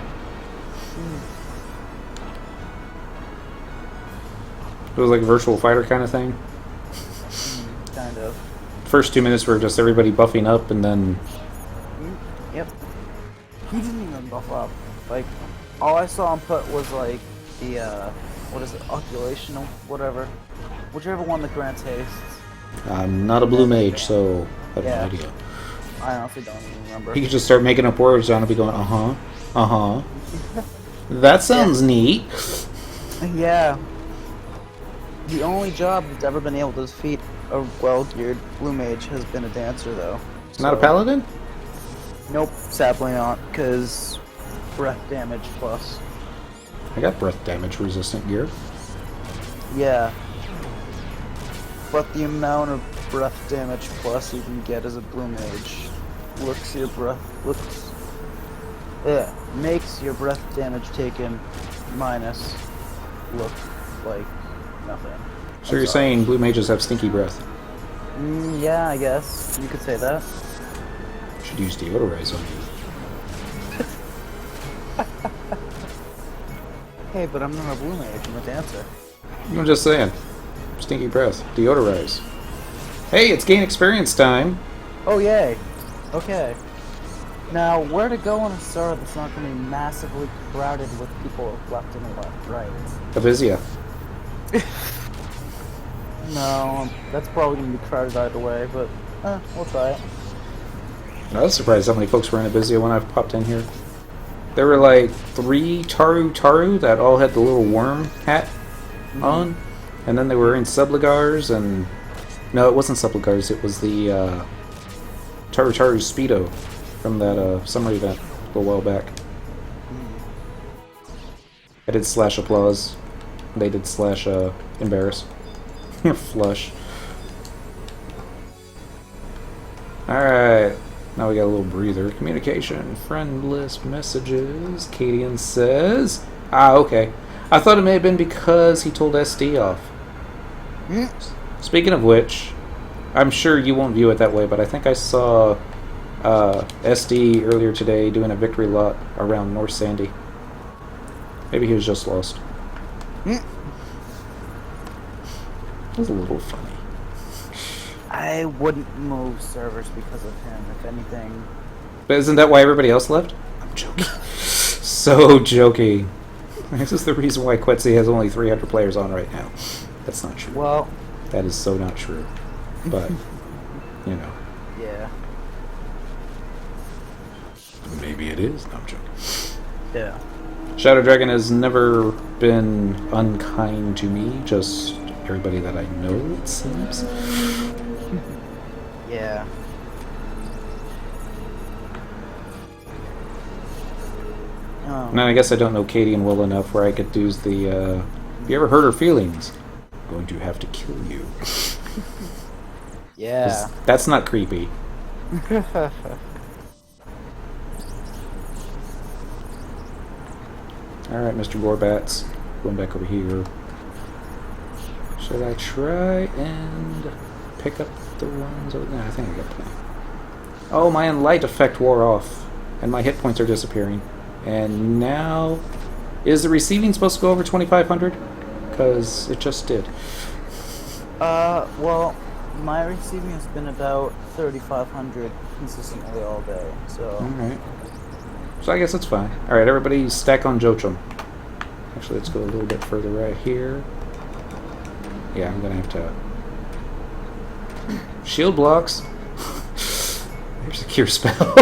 It was like a virtual fighter kind of thing? Kind of. First 2 minutes were just everybody buffing up, and then... Yep. He didn't even buff up. Like, all I saw him put was like the, what is it, oculation or whatever. Whichever one that grants haste. I'm not a blue mage, so I have no idea. I honestly don't even remember. He could just start making up words and I'll be going, uh-huh, uh-huh. That sounds neat. Yeah. The only job that's ever been able to defeat a well-geared blue mage has been a dancer, though. Not a paladin? Nope, sadly not, because breath damage plus. I got breath damage resistant gear. Yeah. But the amount of breath damage plus you can get as a blue mage makes your breath damage taken minus look like nothing. So you're saying blue mages have stinky breath? Yeah, I guess. You could say that. Should use deodorize on you. Hey, but I'm not a blue mage, I'm a dancer. I'm just saying. Stinky breath. Deodorize. Hey, it's gain experience time! Oh, yay. Okay. Now, where to go on a server that's not going to be massively crowded with people left and left, right? Abyssea. No, that's probably going to be crowded either way, but we'll try it. I was surprised how many folks were in Abyssea when I popped in here. There were like 3 Taru that all had the little worm hat on, and then they were in Subligars, and... No, it wasn't Subligars, it was the Taru Speedo from that summer event a little while back. I did slash applause. They did slash embarrass. Flush. Alright. Now we got a little breather. Communication. Friend list messages. Cadian says... Ah, okay. I thought it may have been because he told SD off. Speaking of which, I'm sure you won't view it that way, but I think I saw SD earlier today doing a victory lot around North Sandy. Maybe he was just lost. Hmm. It was a little funny. I wouldn't move servers because of him, if anything. But isn't that why everybody else left? I'm joking. So joking. This is the reason why Quetzi has only 300 players on right now. That's not true. Well, that is so not true. But, you know. Yeah. Maybe it is. No, I'm joking. Yeah. Shadow Dragon has never been unkind to me, just everybody that I know, it seems. Yeah. Oh. And I guess I don't know Cadian well enough where I could use the, have you ever hurt her feelings? I'm going to have to kill you. Yeah. That's not creepy. Alright, Mr. Gorbats. Going back over here. Should I try and pick up the ones over there? I think I got plenty. Oh, my light effect wore off. And my hit points are disappearing. And now... Is the receiving supposed to go over 2,500? Because it just did. Well, my receiving has been about 3,500 consistently all day, so... Alright. So I guess it's fine. Alright, everybody stack on Jochum. Actually, let's go a little bit further right here. Yeah, I'm gonna have to... Shield blocks. There's a cure spell.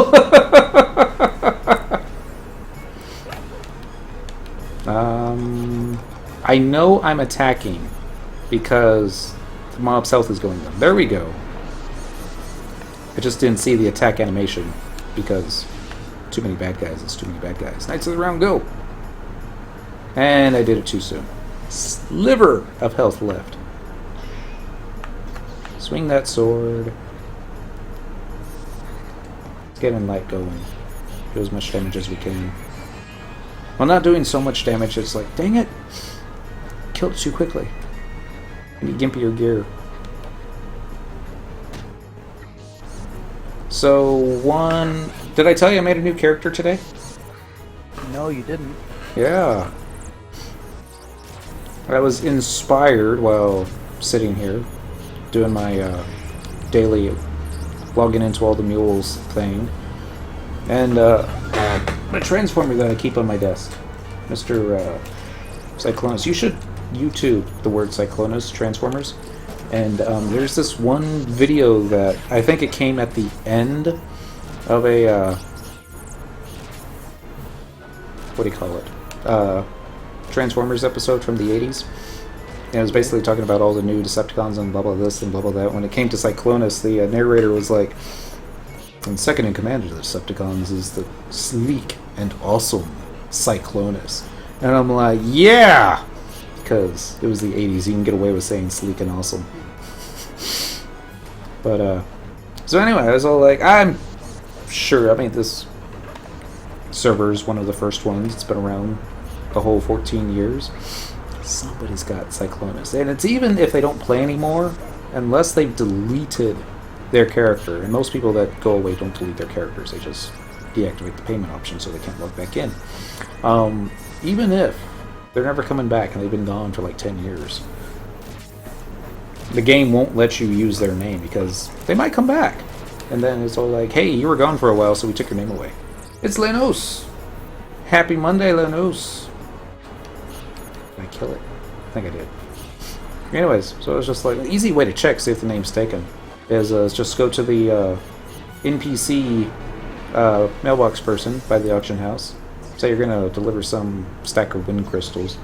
I know I'm attacking because the mob's health is going down. There we go. I just didn't see the attack animation because too many bad guys. It's too many bad guys. Knights of the Round, go! And I did it too soon. Sliver of health left. Swing that sword. Let's get in light going. Do as much damage as we can. Well, not doing so much damage, it's like, dang it! Killed it too quickly. I need gimpier gear. So, did I tell you I made a new character today? No, you didn't. Yeah. I was inspired while sitting here, doing my daily logging into all the mules thing. And my transformer that I keep on my desk, Mr. Cyclonus. You should YouTube the word Cyclonus Transformers. And there's this one video that I think it came at the end of a what do you call it? Transformers episode from the 80s. And it was basically talking about all the new Decepticons and blah blah this and blah blah that. When it came to Cyclonus, the narrator was like, and second in command of the Decepticons is the sleek and awesome Cyclonus. And I'm like, yeah! Because it was the 80s, you can get away with saying sleek and awesome. But, so anyway, I was all like, I'm sure, I mean, this server is one of the first ones. It's been around the whole 14 years. Somebody's got Cyclonus. And it's even if they don't play anymore, unless they've deleted their character. And most people that go away don't delete their characters. They just deactivate the payment option so they can't log back in. Even if they're never coming back and they've been gone for like 10 years, the game won't let you use their name because they might come back. And then it's all like, hey, you were gone for a while, so we took your name away. It's Lenos. Happy Monday, Lenos. Did I kill it? I think I did. Anyways, so it's just like an easy way to check, see if the name's taken, is just go to the NPC mailbox person by the auction house. Say you're going to deliver some stack of wind crystals,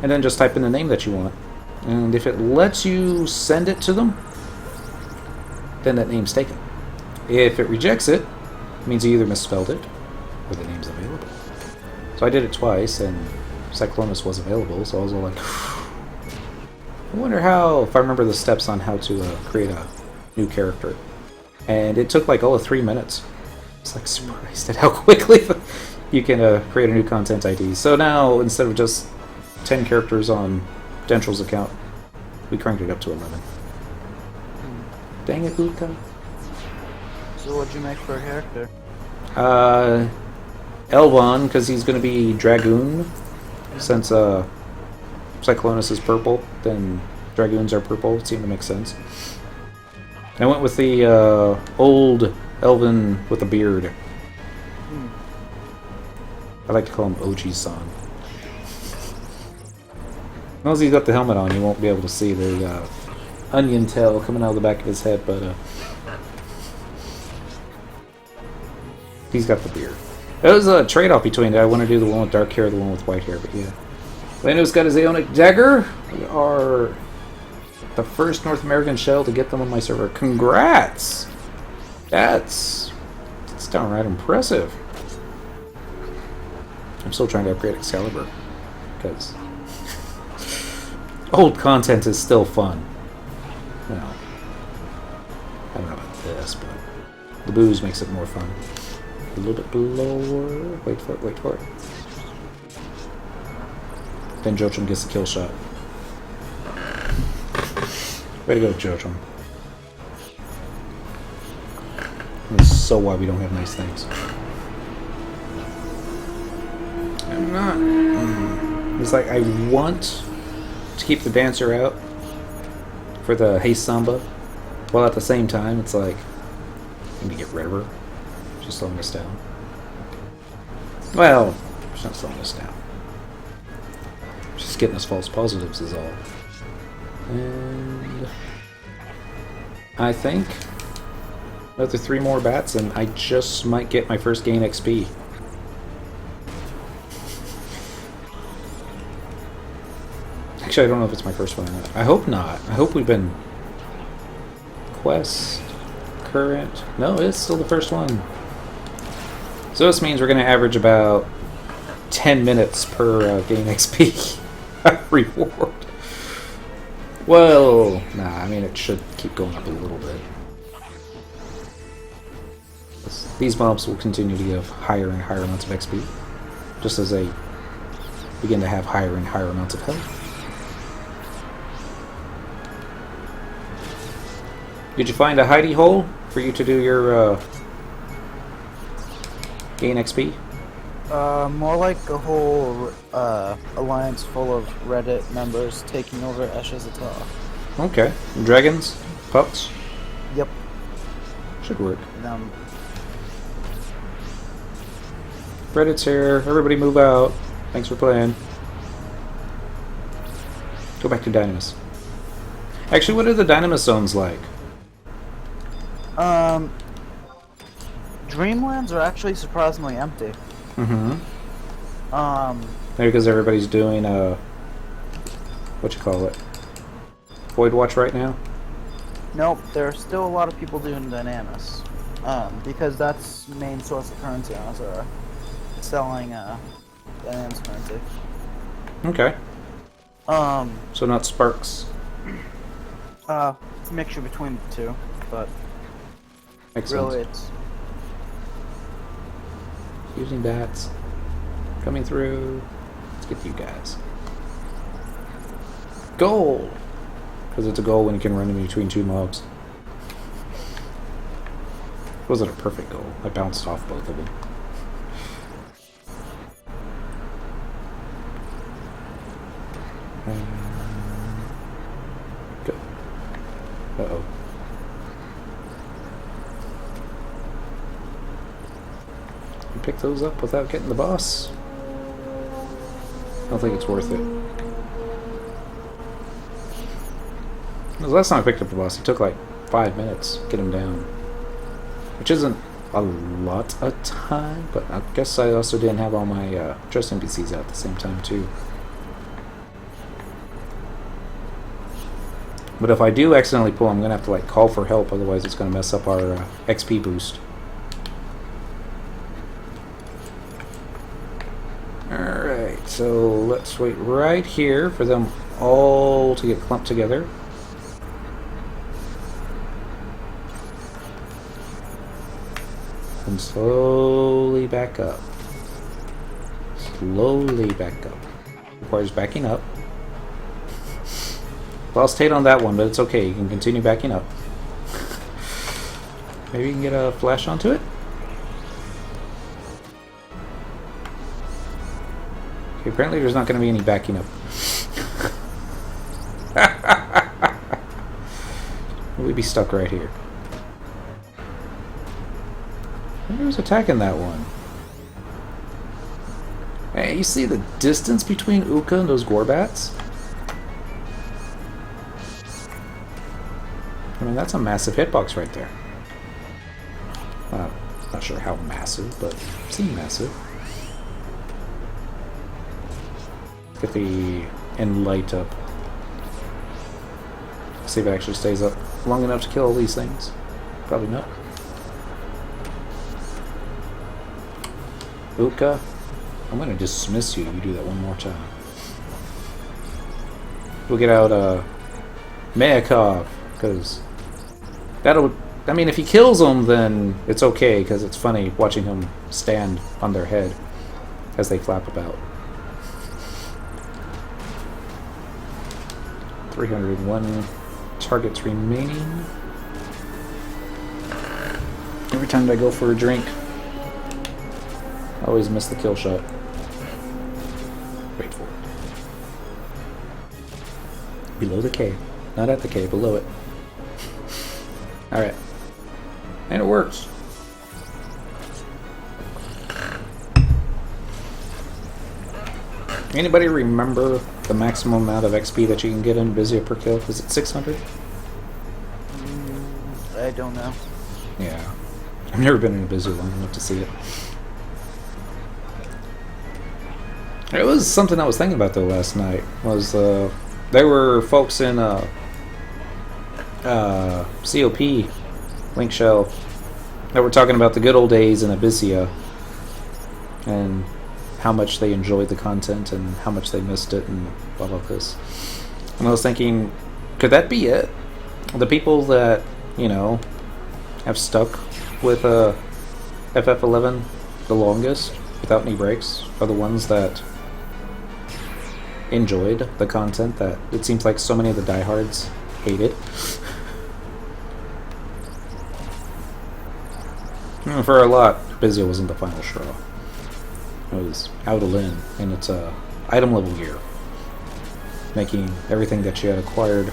and then just type in the name that you want. And if it lets you send it to them, then that name's taken. If it rejects it, it means you either misspelled it or the name's available. So I did it twice, and Cyclonus was available, so I was all like, I wonder how, if I remember the steps on how to create a new character. And it took like all of 3 minutes. I was like surprised at how quickly you can create a new content ID. So now, instead of just 10 characters on Dentral's account, we cranked it up to 11. Dang it, Luca. So what'd you make for a character? Elvon, because he's going to be Dragoon. Since Cyclonus is purple, then Dragoons are purple. It seemed to make sense. And I went with the old Elven with a beard. I like to call him OG-san. As long as he's got the helmet on, you won't be able to see the onion tail coming out of the back of his head, but he's got the beard. It was a trade-off between it. I want to do the one with dark hair or the one with white hair, but yeah. Lando's got his Aeonic Dagger. We are the first North American shell to get them on my server. Congrats! That's downright impressive. I'm still trying to upgrade Excalibur, because old content is still fun. Well, I don't know about this, but the booze makes it more fun. A little bit lower. Wait for it, wait for it. Then Joachim gets the kill shot. Way to go, Joachim. This is so why we don't have nice things. I'm not. It's like I want to keep the dancer out for the haste samba, while at the same time it's like I need to get rid of her. She's slowing us down. Well, she's not slowing us down. She's getting us false positives is all. And I think another 3 more bats and I just might get my first gain XP. Actually, I don't know if it's my first one or not. I hope not. I hope we've been quest, current. No, it's still the first one. So this means we're going to average about 10 minutes per gain XP reward. Well, nah, I mean it should keep going up a little bit. These mobs will continue to give higher and higher amounts of XP, just as they begin to have higher and higher amounts of health. Did you find a hidey hole for you to do your gain XP? More like a whole alliance full of Reddit members taking over Eshazata. Okay. Dragons? Pups? Yep. Should work. Them. Reddit's here. Everybody move out. Thanks for playing. Go back to Dynamis. Actually, what are the Dynamis zones like? Dreamlands are actually surprisingly empty. Mm-hmm. Maybe because everybody's doing what you call it? Void Watch right now? Nope, there's still a lot of people doing Dynamis. Because that's main source of currency on Azura. Selling Dynamis currency. Okay. So not Sparks. Mixture between the two, but Makes really sense. it's Using bats. Coming through. Let's get you guys. Goal! Because it's a goal when you can run in between 2 mobs. It wasn't a perfect goal. I bounced off both of them. Go. Uh-oh. You pick those up without getting the boss? I don't think it's worth it. The last time I picked up the boss, it took like 5 minutes to get him down. Which isn't a lot of time, but I guess I also didn't have all my trust NPCs out at the same time too. But if I do accidentally pull, I'm going to have to like call for help, otherwise it's going to mess up our XP boost. Alright, so let's wait right here for them all to get clumped together. And slowly back up. Slowly back up. Requires backing up. Lost hate on that one, but it's okay. You can continue backing up. Maybe you can get a flash onto it? Apparently there's not going to be any backing up. We'd be stuck right here. Who's attacking that one? Hey, you see the distance between Uka and those Gorbats? I mean, that's a massive hitbox right there. Not sure how massive, but seemed massive. Get the end light up. See if it actually stays up long enough to kill all these things. Probably not. Uka, I'm gonna dismiss you. You do that one more time. We'll get out Mayakov, because that'll. I mean, if he kills them, then it's okay, because it's funny watching him stand on their head as they flap about. 301 targets remaining. Every time I go for a drink, I always miss the kill shot. Wait for it. Below the K. Not at the K, below it. Alright. And it works. Anybody remember the maximum amount of XP that you can get in Abyssea per kill? Is it 600? I don't know. Yeah. I've never been in Abyssea long enough to see it. It was something I was thinking about though last night. Was there were folks in COP Link Shell that were talking about the good old days in Abyssea and how much they enjoyed the content and how much they missed it and blah blah this. And I was thinking, could that be it? The people that, you know, have stuck with FF11 the longest without any breaks are the ones that enjoyed the content that it seems like so many of the diehards hated. For a lot, Abyssea wasn't the final straw. It was out of Lin and its item level gear, making everything that you had acquired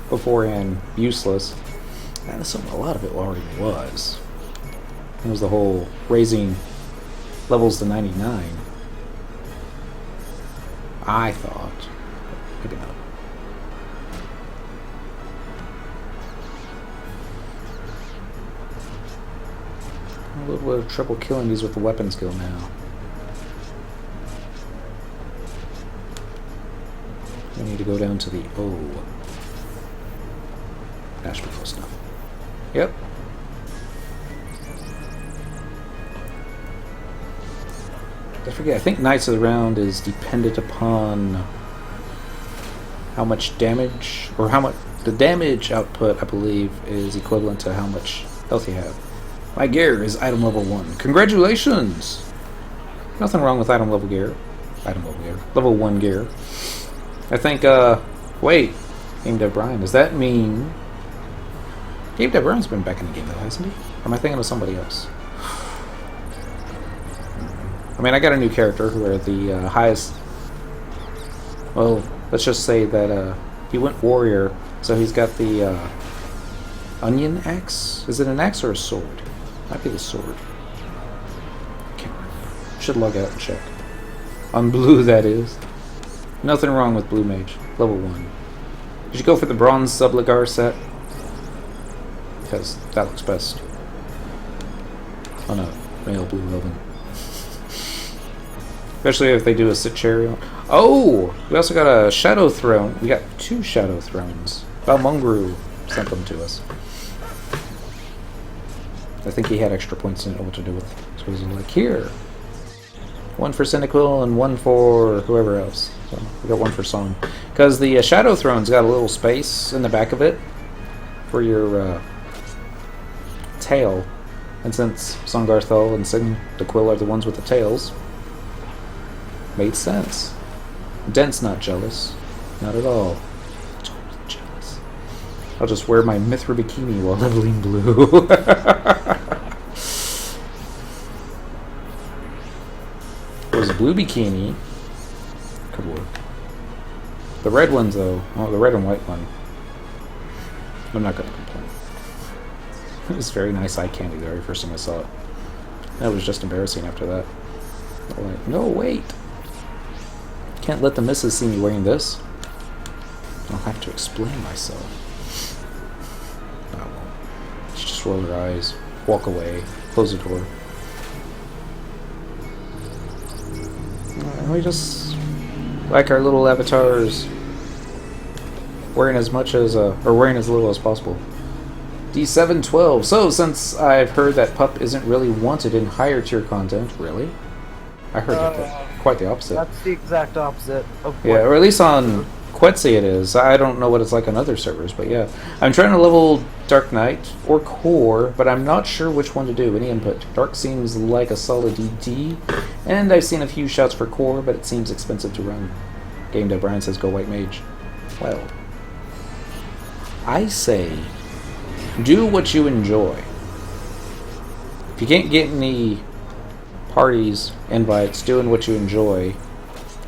beforehand useless. And a lot of it already was. It was the whole raising levels to 99. I thought. Maybe not. A little bit of trouble killing these with the weapon skill now. We need to go down to the O. That should be close enough. Yep. I forget, I think Knights of the Round is dependent upon how much damage, or how much, the damage output, I believe, is equivalent to how much health you have. My gear is item level 1. Congratulations! Nothing wrong with item level gear. Item level gear. Level 1 gear. I think, wait. Game Dev Brian, does that mean... Game Dev Brian's been back in the game though, hasn't he? Or am I thinking of somebody else? I mean, I got a new character where the highest... Well, let's just say that he went warrior, so he's got the onion axe? Is it an axe or a sword? Might be the sword. Can't remember. Should log out and check. On blue, that is. Nothing wrong with blue mage. Level 1. Did you go for the bronze Subligar set? Because that looks best. Oh no, male blue Elven. Especially if they do a sit chariot. Oh! We also got a Shadow Throne. We got 2 Shadow Thrones. Balmungru sent them to us. I think he had extra points in it what to do with. So he's like, here! 1 for Cyndaquil and 1 for whoever else. So we got 1 for Song. Because the Shadow Throne's got a little space in the back of it for your tail. And since Songarthol and Cyndaquil are the ones with the tails, made sense. Dent's not jealous. Not at all. Totally jealous. I'll just wear my Mithra bikini while leveling blue. It was blue bikini, The red ones, though, oh, the red and white one, I'm not going to complain. It was very nice eye candy the very first time I saw it. That was just embarrassing after that. Like, no, wait. Can't let the missus see me wearing this. I'll have to explain myself. I won't. She just roll her eyes, walk away, close the door. We just like our little avatars wearing as much as, or wearing as little as possible. D712. So, since I've heard that pup isn't really wanted in higher tier content, really? I heard that quite the opposite. That's the exact opposite of what... Yeah, or at least on Quetzy it is. I don't know what it's like on other servers, but yeah. I'm trying to level Dark Knight or Core, but I'm not sure which one to do. Any input? Dark seems like a solid DD, and I've seen a few shots for Core, but it seems expensive to run. Game Dev Brian says go White Mage. Well, I say do what you enjoy. If you can't get any parties, invites, doing what you enjoy,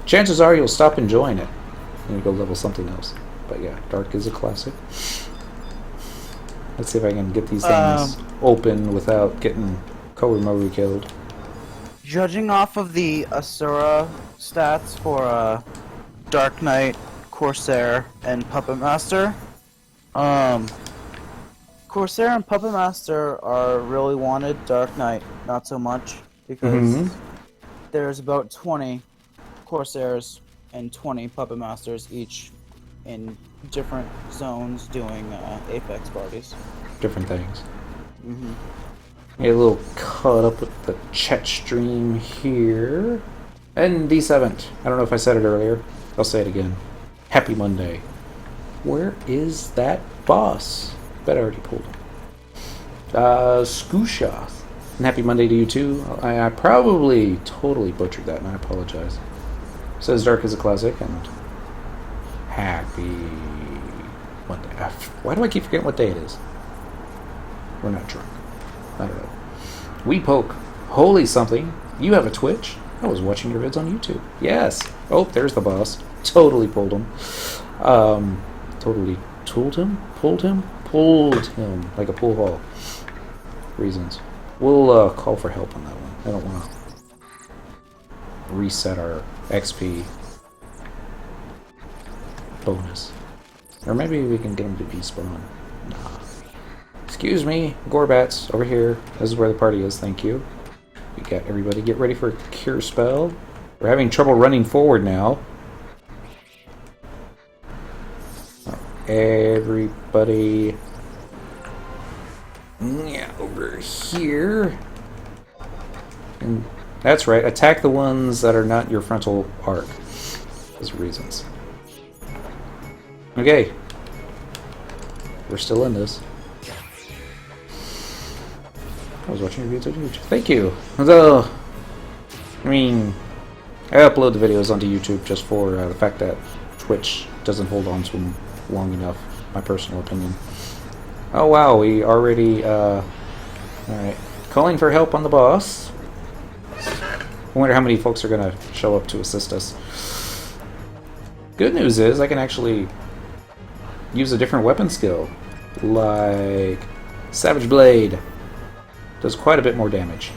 chances are you'll stop enjoying it and you go level something else. But yeah, Dark is a classic. Let's see if I can get these things open without getting Korumaru killed. Judging off of the Asura stats for Dark Knight, Corsair, and Puppet Master, Corsair and Puppet Master are really wanted. Dark Knight, not so much, because there's about 20 Corsairs and 20 Puppet Masters each in different zones doing Apex parties. Different things. Get a little caught up with the chat stream here. And D7. I don't know if I said it earlier. I'll say it again. Happy Monday. Where is that boss? Bet I already pulled him. Skushoth. And happy Monday to you too. I probably totally butchered that and I apologize. Says Dark is a classic and happy Monday. Why do I keep forgetting what day it is? We're not drunk. I don't know. We poke. Holy something. You have a Twitch? I was watching your vids on YouTube. Yes. Oh, there's the boss. Totally pulled him. Totally tooled him? Pulled him? Pulled him. Like a pool hall. Reasons. We'll call for help on that one. I don't want to reset our XP bonus. Or maybe we can get him to despawn. Nah. Excuse me, Gorbats, over here. This is where the party is, thank you. We got everybody get ready for a cure spell. We're having trouble running forward now. Everybody... yeah, over here. And that's right, attack the ones that are not your frontal arc. Those reasons. Okay. We're still in this. I was watching your videos on YouTube. Thank you. Although, I mean, I upload the videos onto YouTube just for the fact that Twitch doesn't hold on to them long enough. My personal opinion. Oh wow, we already, alright. Calling for help on the boss. I wonder how many folks are gonna show up to assist us. Good news is, I can actually use a different weapon skill. Like Savage Blade. Does quite a bit more damage.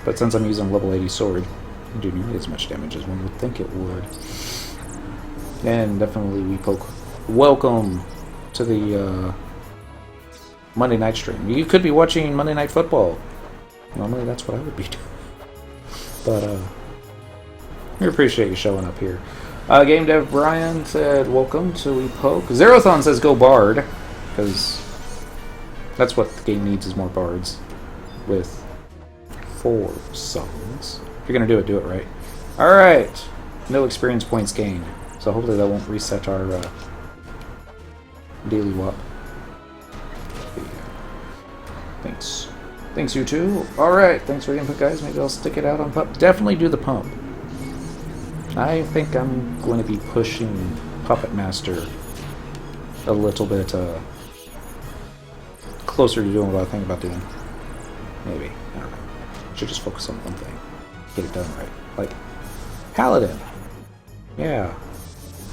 But since I'm using level 80 sword, it can do nearly as much damage as one would think it would. And definitely we poke. Welcome to the Monday night stream. You could be watching Monday Night Football. Normally that's what I would be doing. But we appreciate you showing up here. Game Dev Brian said, welcome to We Poke. Zerothon says go Bard, because that's what the game needs is more Bards. With 4 songs. If you're going to do it right. Alright. No experience points gained. So hopefully that won't reset our daily WAP. Thanks. Thanks you too. Alright, thanks for the input guys. Maybe I'll stick it out on pump. Definitely do the pump. I think I'm going to be pushing Puppet Master a little bit closer to doing what I think about doing. Maybe. I don't know. Should just focus on one thing. Get it done right. Like, Paladin. Yeah.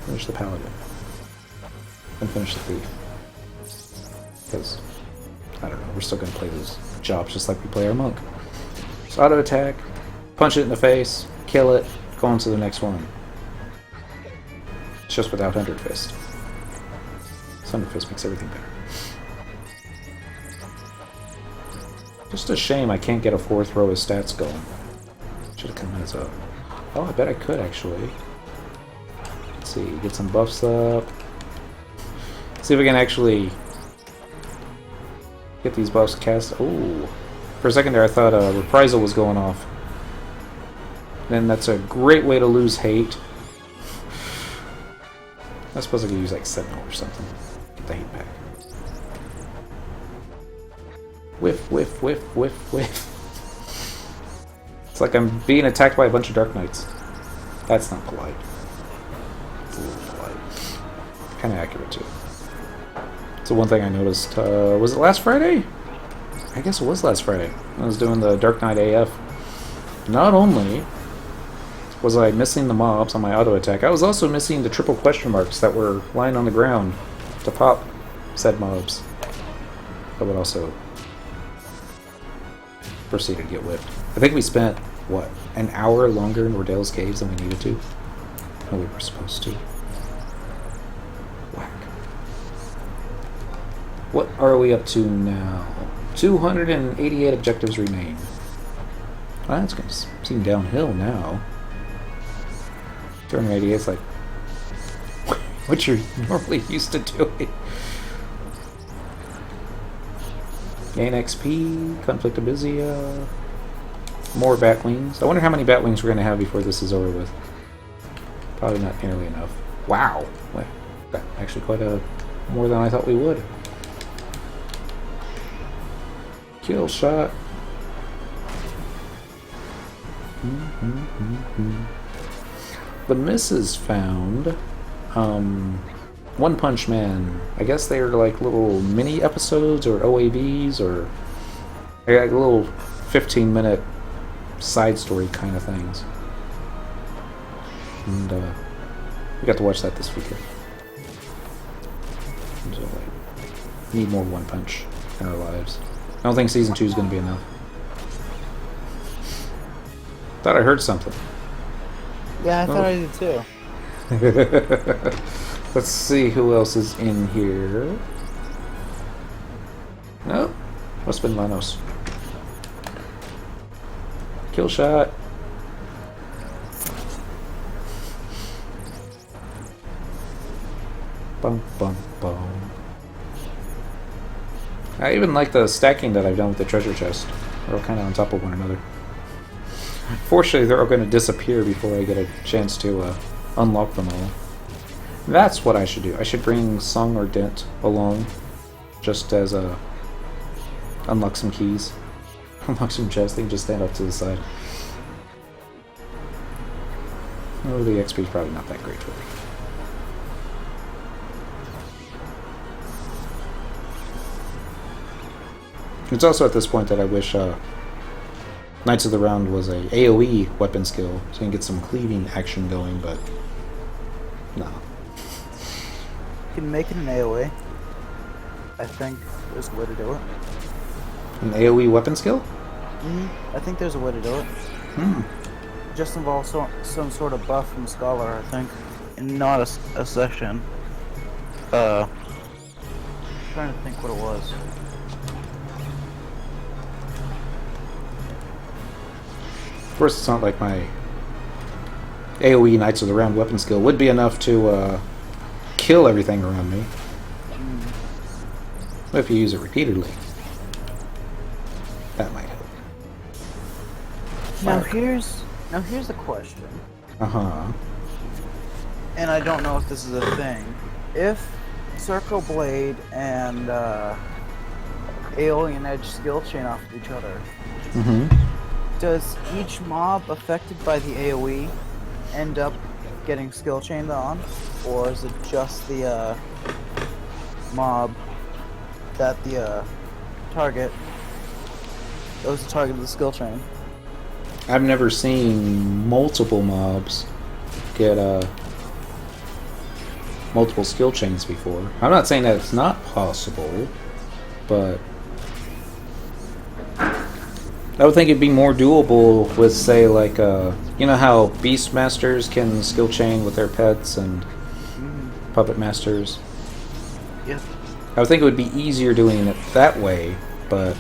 Finish the paladin. And finish the thief. Because, I don't know, we're still going to play those jobs just like we play our monk. So auto attack, punch it in the face, kill it, go on to the next one. It's just without 100 Fist. 100 Fist makes everything better. Just a shame I can't get a 4th row of stats going. Should have come as a... Oh, I bet I could actually. Let's see, get some buffs up. See if we can actually get these buffs cast. Oh, for a second there I thought Reprisal was going off. Then that's a great way to lose hate. I suppose I could use like Sentinel or something. Get the hate back. Whiff, whiff, whiff, whiff, whiff. It's like I'm being attacked by a bunch of Dark Knights. That's not polite. It's a little polite. Kind of accurate too. So one thing I noticed, was it last Friday? I guess it was last Friday. I was doing the Dark Knight AF. Not only was I missing the mobs on my auto attack, I was also missing the triple question marks that were lying on the ground to pop said mobs. That would also proceed to get whipped. I think we spent, what, an hour longer in Rordale's Caves than we needed to? No, we were supposed to. Whack. What are we up to now? 288 objectives remain. Well, that's going to seem downhill now. 288 is like what you're normally used to doing. Gain XP, Post-abyssea, more Batwings. I wonder how many Batwings we're going to have before this is over with. Probably not nearly enough. Wow! Well, actually quite a more than I thought we would. Kill shot. The misses found One Punch Man. I guess they're like little mini episodes or OAVs or like little 15-minute side story kind of things. And we got to watch that this weekend. So, like, need more One Punch in our lives. I don't think Season 2 is going to be enough. Thought I heard something. Yeah, I thought I did too. Let's see who else is in here. No? Must have been Manos. Kill shot. Bum, bum, bum. I even like the stacking that I've done with the treasure chest. They're all kind of on top of one another. Fortunately, they're all going to disappear before I get a chance to unlock them all. That's what I should do. I should bring Song or Dent along, just as a unlock some keys, unlock some chests. They can just stand up to the side. Oh, the XP is probably not that great for me. It's also at this point that I wish Knights of the Round was a AoE weapon skill, so you can get some cleaving action going, but no. You can make it an AoE. I think there's a way to do it. An AoE weapon skill? I think there's a way to do it. Just involves some sort of buff from Scholar, I think, and not a session. Trying to think what it was. Of course, it's not like my AoE Knights of the Round weapon skill would be enough to kill everything around me. But if you use it repeatedly, that might help. Now here's a question. Uh-huh. And I don't know if this is a thing. If Circle Blade and Aeolian Edge skill chain off of each other, does each mob affected by the AoE end up getting skill chained on? Or is it just the mob that the target goes to target the skill chain? I've never seen multiple mobs get multiple skill chains before. I'm not saying that it's not possible, but I would think it'd be more doable with, say, like, you know how Beast Masters can skill chain with their pets and Puppet Masters? Yeah. I would think it would be easier doing it that way, but...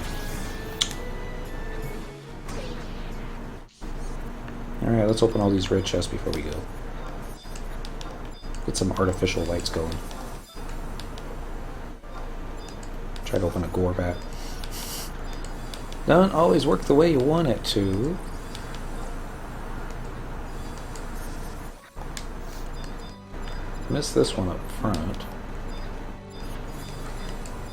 Alright, let's open all these red chests before we go. Get some artificial lights going. Try to open a Gorbat. Don't always work the way you want it to. Missed this one up front.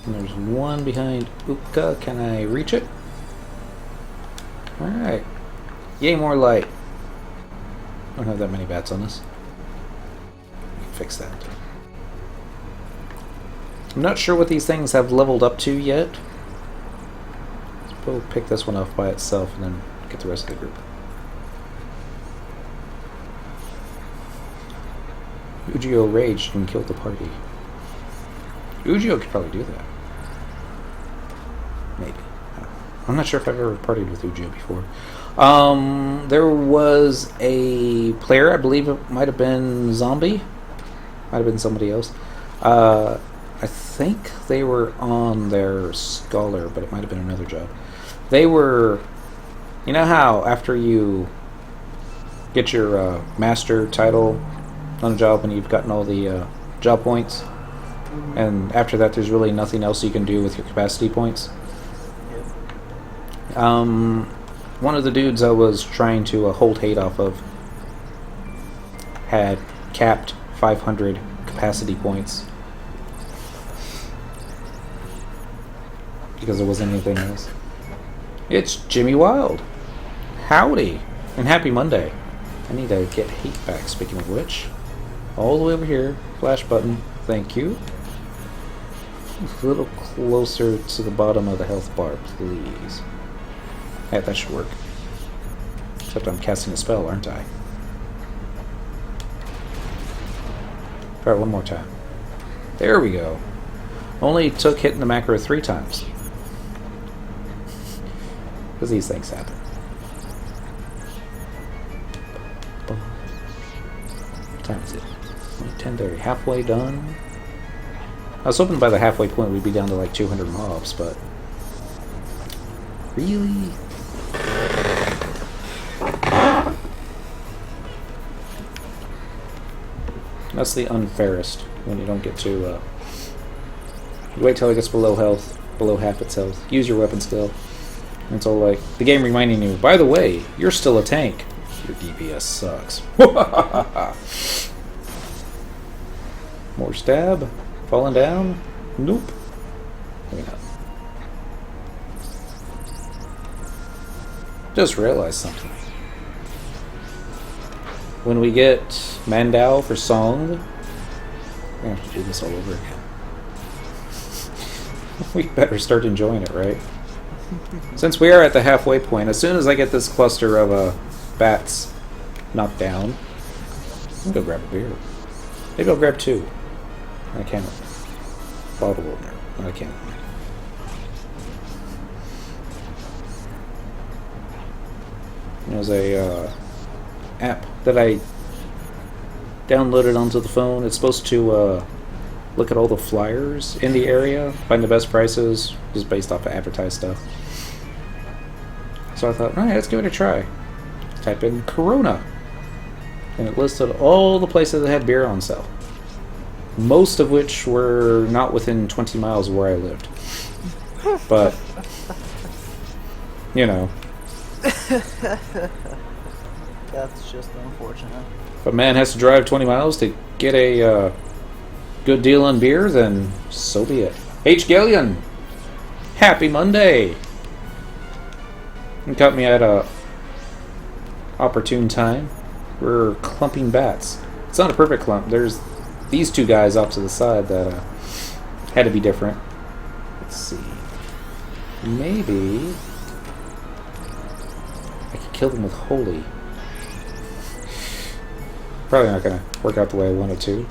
And there's one behind Uka. Can I reach it? Alright. Yay, more light. Don't have that many bats on us. We can fix that. I'm not sure what these things have leveled up to yet. We'll pick this one off by itself and then get the rest of the group. Ujio raged and killed the party. Ujio could probably do that. Maybe. I'm not sure if I've ever partied with Ujio before. There was a player, I believe it might have been Zombie. Might have been somebody else. I think they were on their Scholar, but it might have been another job. They were... You know how after you get your master title on a job and you've gotten all the job points, and after that there's really nothing else you can do with your capacity points? One of the dudes I was trying to hold hate off of had capped 500 capacity points because there wasn't anything else. It's Jimmy Wild. Howdy, and happy Monday. I need to get hate back, speaking of which. All the way over here. Flash button. Thank you. A little closer to the bottom of the health bar, please. Yeah, that should work. Except I'm casting a spell, aren't I? Try it one more time. There we go. Only took hitting the macro 3 times. Because these things happen. What time is it? 10:30. Halfway done. I was hoping by the halfway point we'd be down to like 200 mobs, but... Really? That's the unfairest, when you don't get to... You wait till it gets below health, below half its health. Use your weapon skill. And it's all like, the game reminding you, by the way, you're still a tank. Your DPS sucks. More stab. Falling down. Nope. Maybe not. Just realized something. When we get Mandao for Song, we're gonna have to do this all over again. We better start enjoying it, right? Since we are at the halfway point, as soon as I get this cluster of bats knocked down, I'm gonna go grab a beer. Maybe I'll grab 2. I can't. Bottle opener. I can't. There's a app that I downloaded onto the phone. It's supposed to look at all the flyers in the area, find the best prices, just based off of advertised stuff. So I thought, alright, let's give it a try. Type in Corona. And it listed all the places that had beer on sale. Most of which were not within 20 miles of where I lived. But, you know. That's just unfortunate. If a man has to drive 20 miles to get a good deal on beer, then so be it. H. Galleon! Happy Monday! You caught me at a opportune time. We're clumping bats. It's not a perfect clump. There's these 2 guys off to the side that had to be different. Let's see. Maybe I could kill them with Holy. Probably not gonna work out the way I wanted to.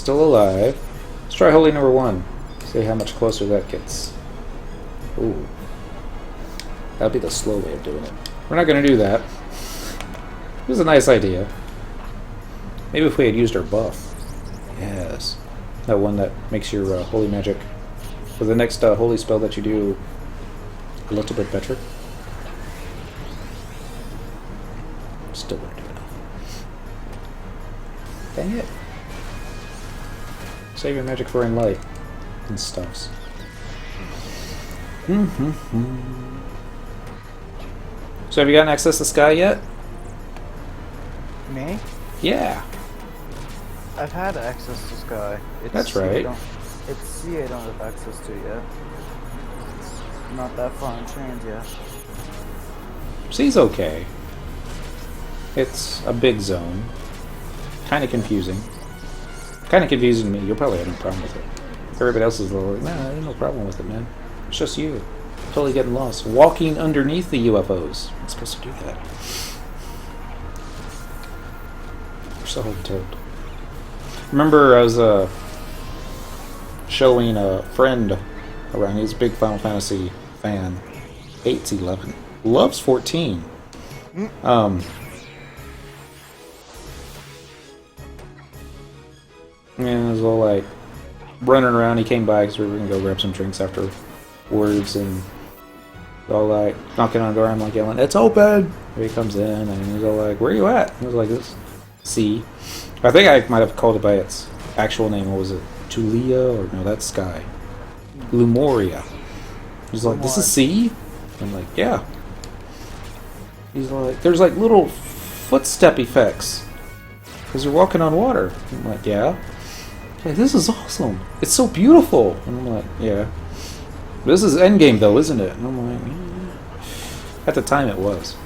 still alive. Let's try holy number 1. See how much closer that gets. Ooh. That'd be the slow way of doing it. We're not going to do that. It was a nice idea. Maybe if we had used our buff. Yes. That one that makes your holy magic for the next holy spell that you do a little bit better. Still won't do enough. Dang it. Save your magic for in light and stuffs. So have you gotten access to Sky yet? Me? Yeah. I've had access to Sky. That's right. It's C I don't have access to yet. It's not that far in trains yet. C's okay. It's a big zone. Kind of confusing. Kind of confusing to me. You'll probably have no problem with it. Everybody else is a little like, nah, I have no problem with it, man. It's just you. Totally getting lost. Walking underneath the UFOs. I'm supposed to do that. You're so hard-toed. Remember, I was showing a friend around. He's a big Final Fantasy fan. Hates 11. Loves 14. And I was all like running around. He came by because we were going to go grab some drinks afterwards, and all like knocking on the door. I'm like yelling, "It's open!" Here he comes in, and he's all like, "Where are you at?" I was like, "This C." I think I might have called it by its actual name. What was it? Tulia? Or no, that's Sky. Lumoria. He's like, "This is C?" I'm like, "Yeah." He's like, "There's like little footstep effects because you're walking on water." I'm like, "Yeah." He's like, "This is awesome. It's so beautiful." And I'm like, "Yeah." This is endgame though, isn't it? And I'm like, yeah. At the time it was.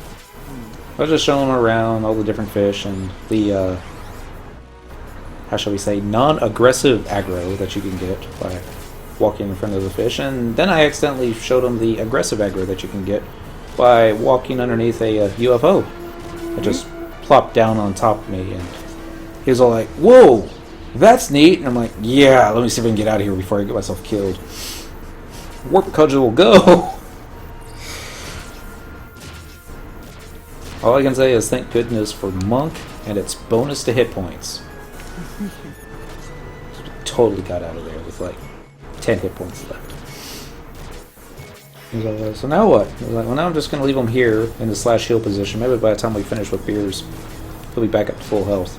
I was just showing him around all the different fish and the, how shall we say, non-aggressive aggro that you can get by walking in front of the fish. And then I accidentally showed him the aggressive aggro that you can get by walking underneath a UFO. It just plopped down on top of me, and he was all like, "Whoa, that's neat." And I'm like, "Yeah, let me see if I can get out of here before I get myself killed." Warp cudgel will go. All I can say is thank goodness for Monk and its bonus to hit points. Totally got out of there with like 10 hit points left. Like, so now what? I was like, well, now I'm just going to leave him here in the slash heal position. Maybe by the time we finish with beers, he'll be back up to full health.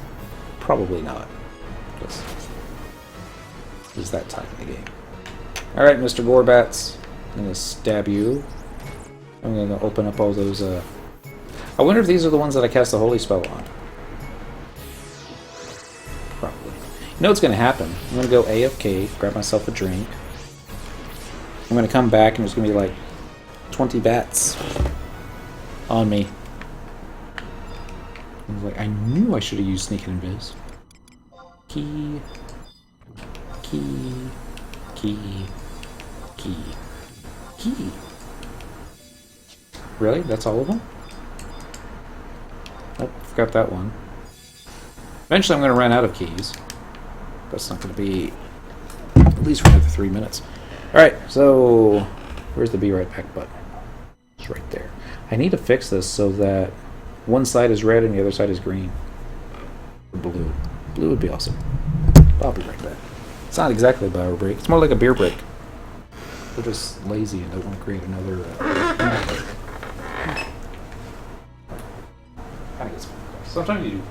Probably not. Just it's that time in the game. Alright, Mr. Gorbats. I'm going to stab you. I'm going to open up all those, I wonder if these are the ones that I cast the holy spell on. Probably. You know what's going to happen? I'm going to go AFK, grab myself a drink. I'm going to come back and there's going to be like 20 bats on me. I was like, I knew I should have used Sneak and Invis. Key. Really? That's all of them? Oh, forgot that one. Eventually I'm going to run out of keys. That's not going to be at least for another 3 minutes. Alright, so where's the be right back button? It's right there. I need to fix this so that one side is red and the other side is green. Or blue. Blue would be awesome. I'll be right back. It's not exactly a power break. It's more like a beer break. We're just lazy and don't want to create another... Sometimes you do.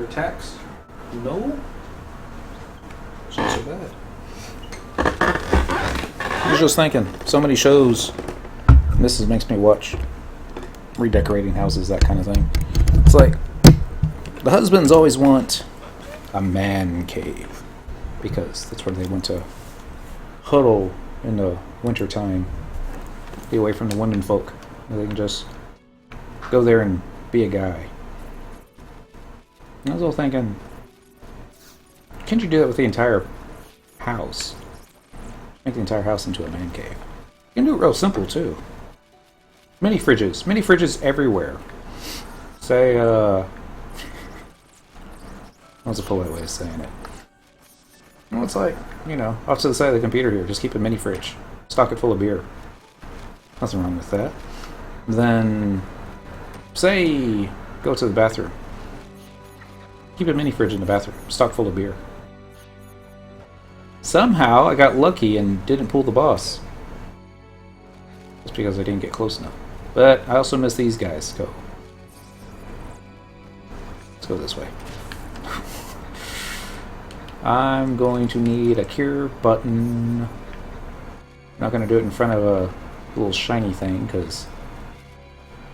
Attacks? No? It's not so bad. I was just thinking, so many shows, and makes me watch redecorating houses, that kind of thing. It's like, The husbands always want a man cave, because that's where they want to huddle in the winter time, be away from the women folk. They can just go there and be a guy. I was all thinking, can't you do that with the entire house? Make the entire house into a man cave. You can do it real simple too. Mini fridges everywhere. Say, what's a polite way of saying it? Well, it's like, you know, off to the side of the computer here, just keep a mini fridge. Stock it full of beer. Nothing wrong with that. Then, say, go to the bathroom. Keep a mini fridge in the bathroom. Stock full of beer. Somehow, I got lucky and didn't pull the boss. Just because I didn't get close enough. But I also missed these guys. Go. Let's go this way. I'm going to need a cure button. I'm not going to do it in front of a little shiny thing, because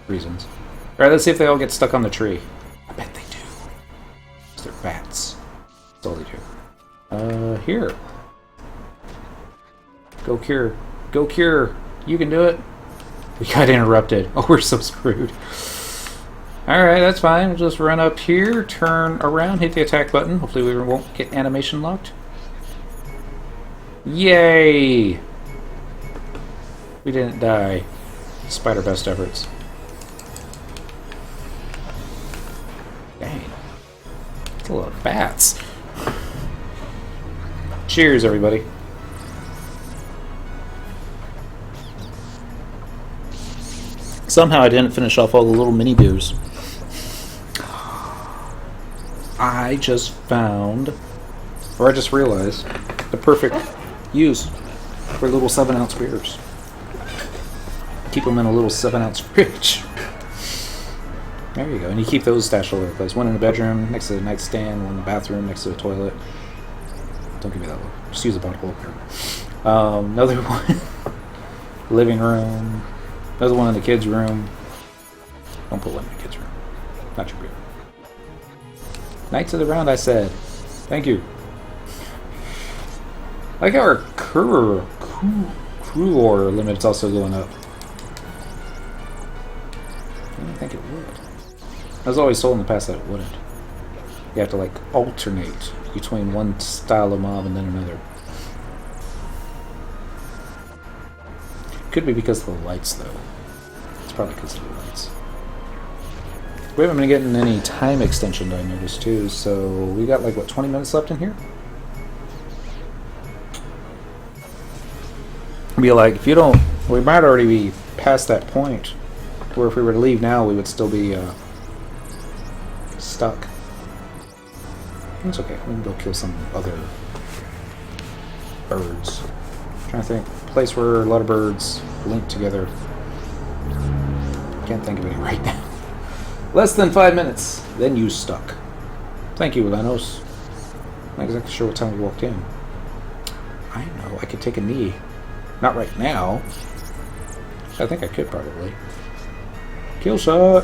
reasons. Alright, let's see if they all get stuck on the tree. I bet they do. Because they're bats. That's all they do. Here. Go cure. Go cure. You can do it. We got interrupted. Oh, we're so screwed. Alright, that's fine. We'll just run up here, turn around, hit the attack button. Hopefully we won't get animation locked. Yay! We didn't die, despite our best efforts. Dang. That's a lot of bats. Cheers, everybody. Somehow I didn't finish off all the little mini beers. I just found, or I just realized, the perfect use for little 7-ounce beers. Keep them in a little 7-ounce fridge. There you go. And you keep those stashed all over the place. One in the bedroom, next to the nightstand, one in the bathroom, next to the toilet. Don't give me that look. Just use a bottle opener. Another one, living room. Another one in the kids' room. Don't put one in the kids' room. Not your beer. Knights of the round, I said. Thank you. I like how our crew limit's also going up. I didn't think it would. I was always told in the past that it wouldn't. You have to, like, alternate between one style of mob and then another. Could be because of the lights, though. It's probably because of the lights. We haven't been getting any time extension, I noticed, too, so we got, like, what, 20 minutes left in here? Be like, if you don't... We might already be past that point, where if we were to leave now, we would still be, stuck. It's okay, we can go kill some other birds. I'm trying to think. A place where a lot of birds link together. Can't think of any right now. Less than 5 minutes, then you stuck. Thank you, Lenos. Not exactly sure what time we walked in. I know, I could take a knee. Not right now. I think I could probably. Kill shot!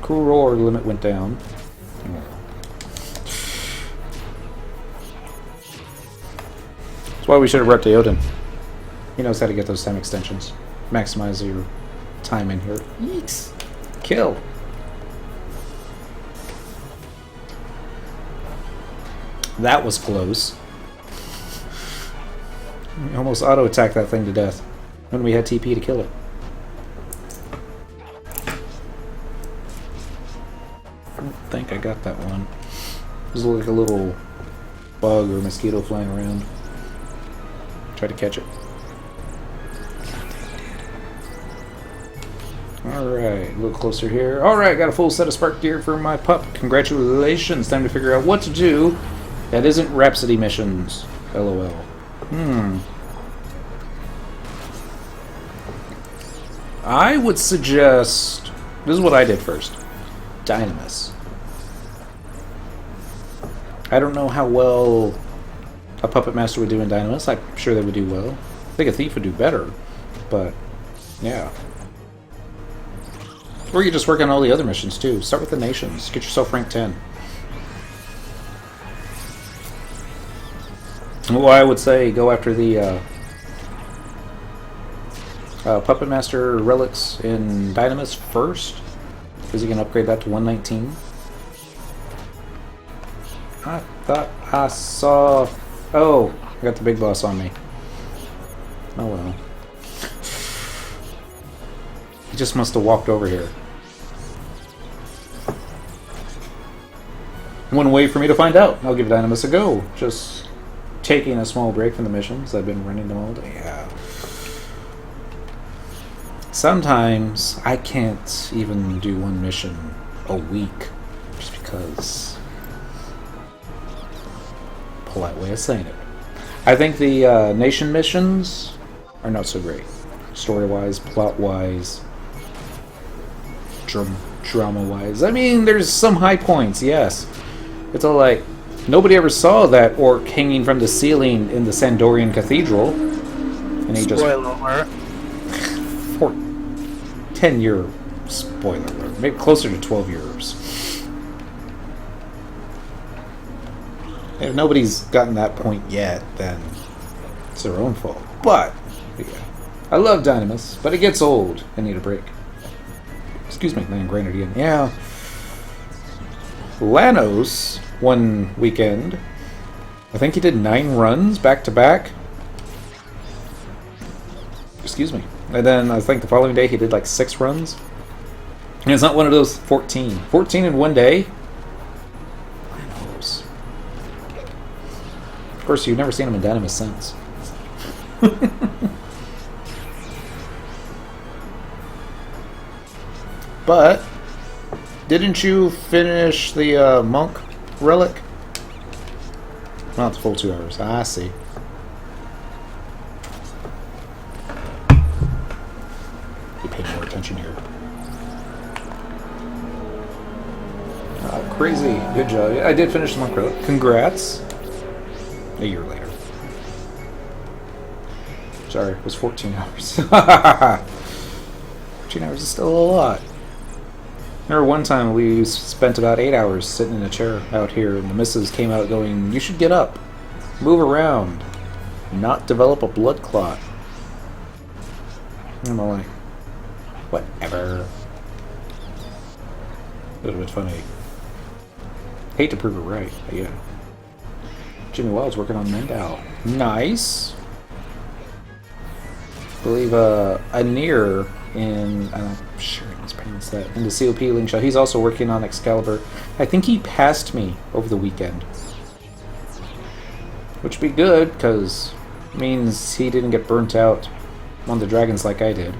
Cool roar limit went down. That's why we should have repped Eodin. He knows how to get those time extensions. Maximize your time in here. Yeeks! Kill! That was close. We almost auto-attacked that thing to death when we had TP to kill it. I don't think I got that one. There's like a little bug or mosquito flying around. Try to catch it. Alright, a little closer here. Alright, got a full set of spark gear for my pup. Congratulations. Time to figure out what to do. That isn't Rhapsody missions. LOL. I would suggest... This is what I did first. Dynamis. I don't know how well a Puppet Master would do in Dynamis. I'm sure they would do well. I think a Thief would do better. But, yeah. Or you just work on all the other missions too. Start with the nations. Get yourself rank 10. Well, I would say go after the Puppet Master relics in Dynamis first, because you can upgrade that to 119. I thought I saw... Oh, I got the big boss on me. Oh well. He just must have walked over here. One way for me to find out. I'll give Dynamis a go. Just taking a small break from the missions. I've been running them all day. Yeah. Sometimes I can't even do one mission a week just because... Polite way of saying it. I think the nation missions are not so great. Story-wise, plot-wise, drama-wise. I mean, there's some high points, yes. It's all like, nobody ever saw that orc hanging from the ceiling in the Sandorian Cathedral. And he just... Spoiler alert. 10-year spoiler alert. Maybe closer to 12 years. If nobody's gotten that point yet, then it's their own fault. But, yeah. I love Dynamis, but it gets old. I need a break. Excuse me, land granted again. Yeah. Lanos, one weekend, I think he did 9 runs back to back. Excuse me. And then I think the following day he did like 6 runs. And it's not one of those 14. 14 in one day? Lanos. Of course, you've never seen him in Dynamis since. But didn't you finish the monk relic? Not the full 2 hours. I see. You pay more attention here. Crazy. Good job. I did finish the monk relic. Congrats. A year later. Sorry, it was 14 hours. 14 hours is still a lot. I remember one time we spent about 8 hours sitting in a chair out here, and the missus came out going, "You should get up, move around, not develop a blood clot." And I'm all like, whatever. It would have been funny. Hate to prove it right, but yeah. Jimmy Wild's working on Mendal. Nice. I believe Anir in... I'm sure I mispronounced that. In the COP link shot. He's also working on Excalibur. I think he passed me over the weekend. Which would be good, because it means he didn't get burnt out on the dragons like I did.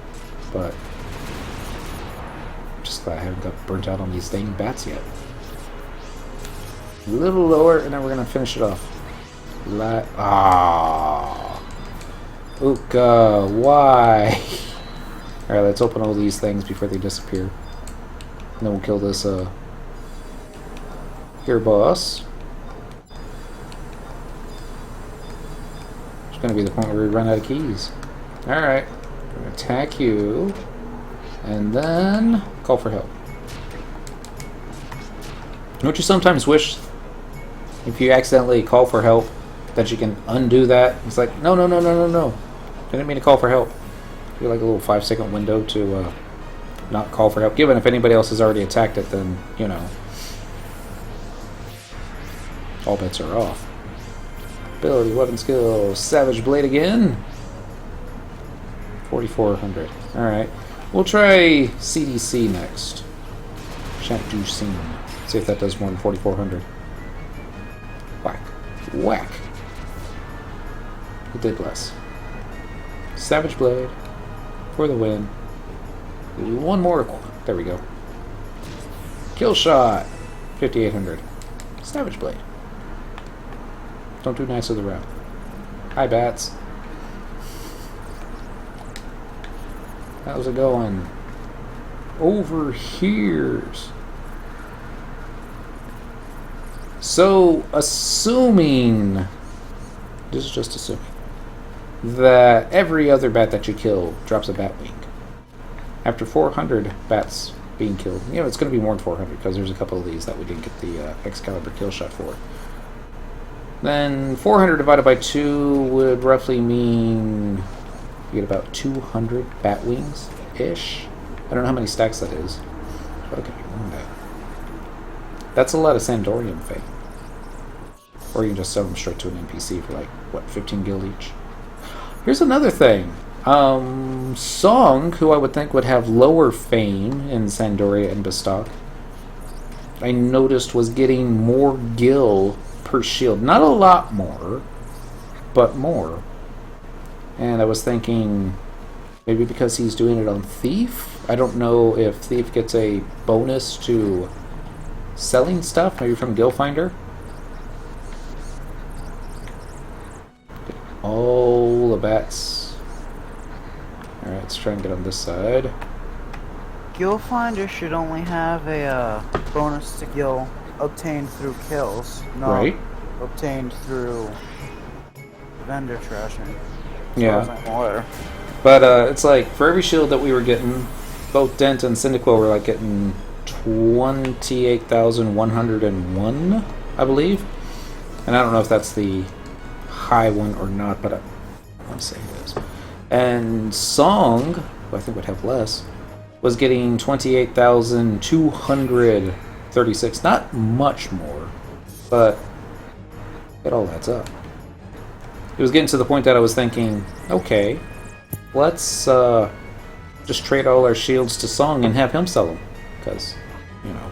But... just glad I haven't got burnt out on these dang bats yet. A little lower, and then we're going to finish it off. Uka, why? Alright, let's open all these things before they disappear. And then we'll kill this, here boss. It's gonna be the point where we run out of keys. Alright. I'm gonna attack you. And then call for help. Don't you sometimes wish, if you accidentally call for help, that you can undo that? It's like, no. Didn't mean to call for help. You like a little 5-second window to not call for help. Given if anybody else has already attacked it, then, you know, all bets are off. Ability, weapon skill, Savage Blade again. 4,400. Alright. We'll try CDC next. Shan't do scene. See if that does more than 4,400. Whack. Whack. It did less. Savage Blade. For the win. One more. There we go. Kill shot. 5,800. Savage Blade. Don't do nice with the route. Hi, bats. How's it going? Over here's. So, assuming, this is just assuming, that every other bat that you kill drops a bat wing. After 400 bats being killed. You know, it's going to be more than 400 because there's a couple of these that we didn't get the Excalibur kill shot for. Then 400 divided by 2 would roughly mean you get about 200 bat wings-ish. I don't know how many stacks that is. But it could be more than that. That's a lot of Sandorium Fate. Or you can just sell them straight to an NPC for like, what, 15 gil each? Here's another thing. Song, who I would think would have lower fame in Sandoria and Bestock, I noticed was getting more gil per shield. Not a lot more, but more. And I was thinking, maybe because he's doing it on Thief? I don't know if Thief gets a bonus to selling stuff, maybe from Gil Finder. All the bats. Alright, let's try and get on this side. Gil Finder should only have a bonus to gil obtained through kills, not Right. obtained through vendor trashing. Yeah. But it's like, for every shield that we were getting, both Dent and Cyndaquil were like getting 28,101, I believe. And I don't know if that's the high one or not, but I want to say it is. And Song, who I think would have less, was getting 28,236. Not much more, but it all adds up. It was getting to the point that I was thinking, okay, let's just trade all our shields to Song and have him sell them. Because, you know,